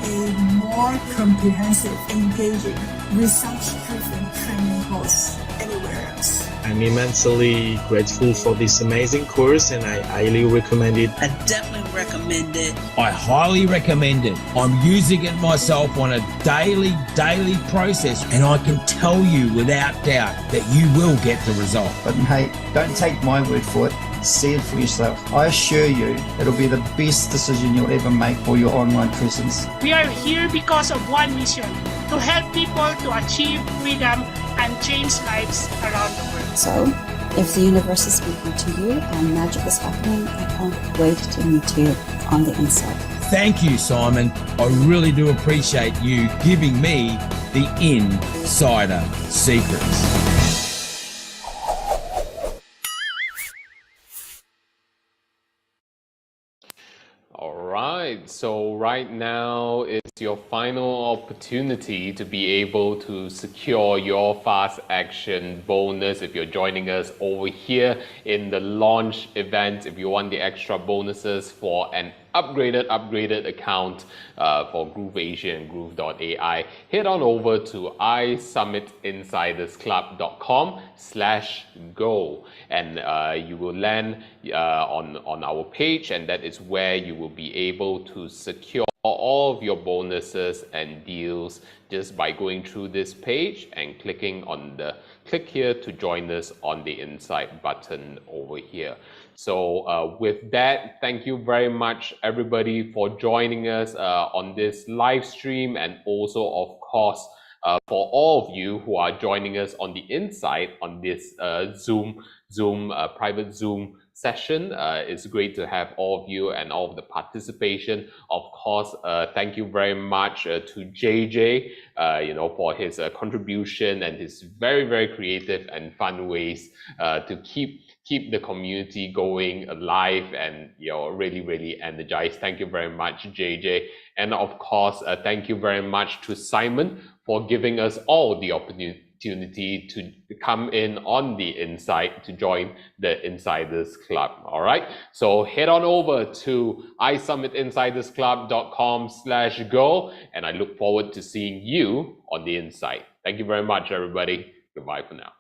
more comprehensive, engaging, results-driven training course anywhere else. I'm immensely grateful for this amazing course and I highly recommend it. I definitely recommend it. I highly recommend it. I'm using it myself on a daily process, and I can tell you without doubt that you will get the result. But hey, don't take my word for it. See it for yourself. I assure you, it'll be the best decision you'll ever make for your online presence. We are here because of one mission, to help people to achieve freedom and change lives around the world. So, if the universe is speaking to you and magic is happening, I can't wait to meet you on the inside. Thank you, Simon. I really do appreciate you giving me the insider secrets. All right, so right now is your final opportunity to be able to secure your fast action bonus if you're joining us over here in the launch event. If you want the extra bonuses for an upgraded account for Groove Asia and Groove.ai, head on over to iSummitInsidersClub.com/go and you will land on our page, and that is where you will be able to secure all of your bonuses and deals just by going through this page and clicking on the click here to join us on the inside button over here. So with that, thank you very much everybody for joining us on this live stream, and also of course for all of you who are joining us on the inside on this private Zoom session. It's great to have all of you and all of the participation. Of course, thank you very much to JJ, for his contribution and his very creative and fun ways to keep the community going alive and really energized. Thank you very much, JJ. And of course, thank you very much to Simon for giving us all the opportunity to come in on the inside to join the Insiders Club. All right, so head on over to iSummitInsidersClub.com/go, and I look forward to seeing you on the inside. Thank you very much, everybody. Goodbye for now.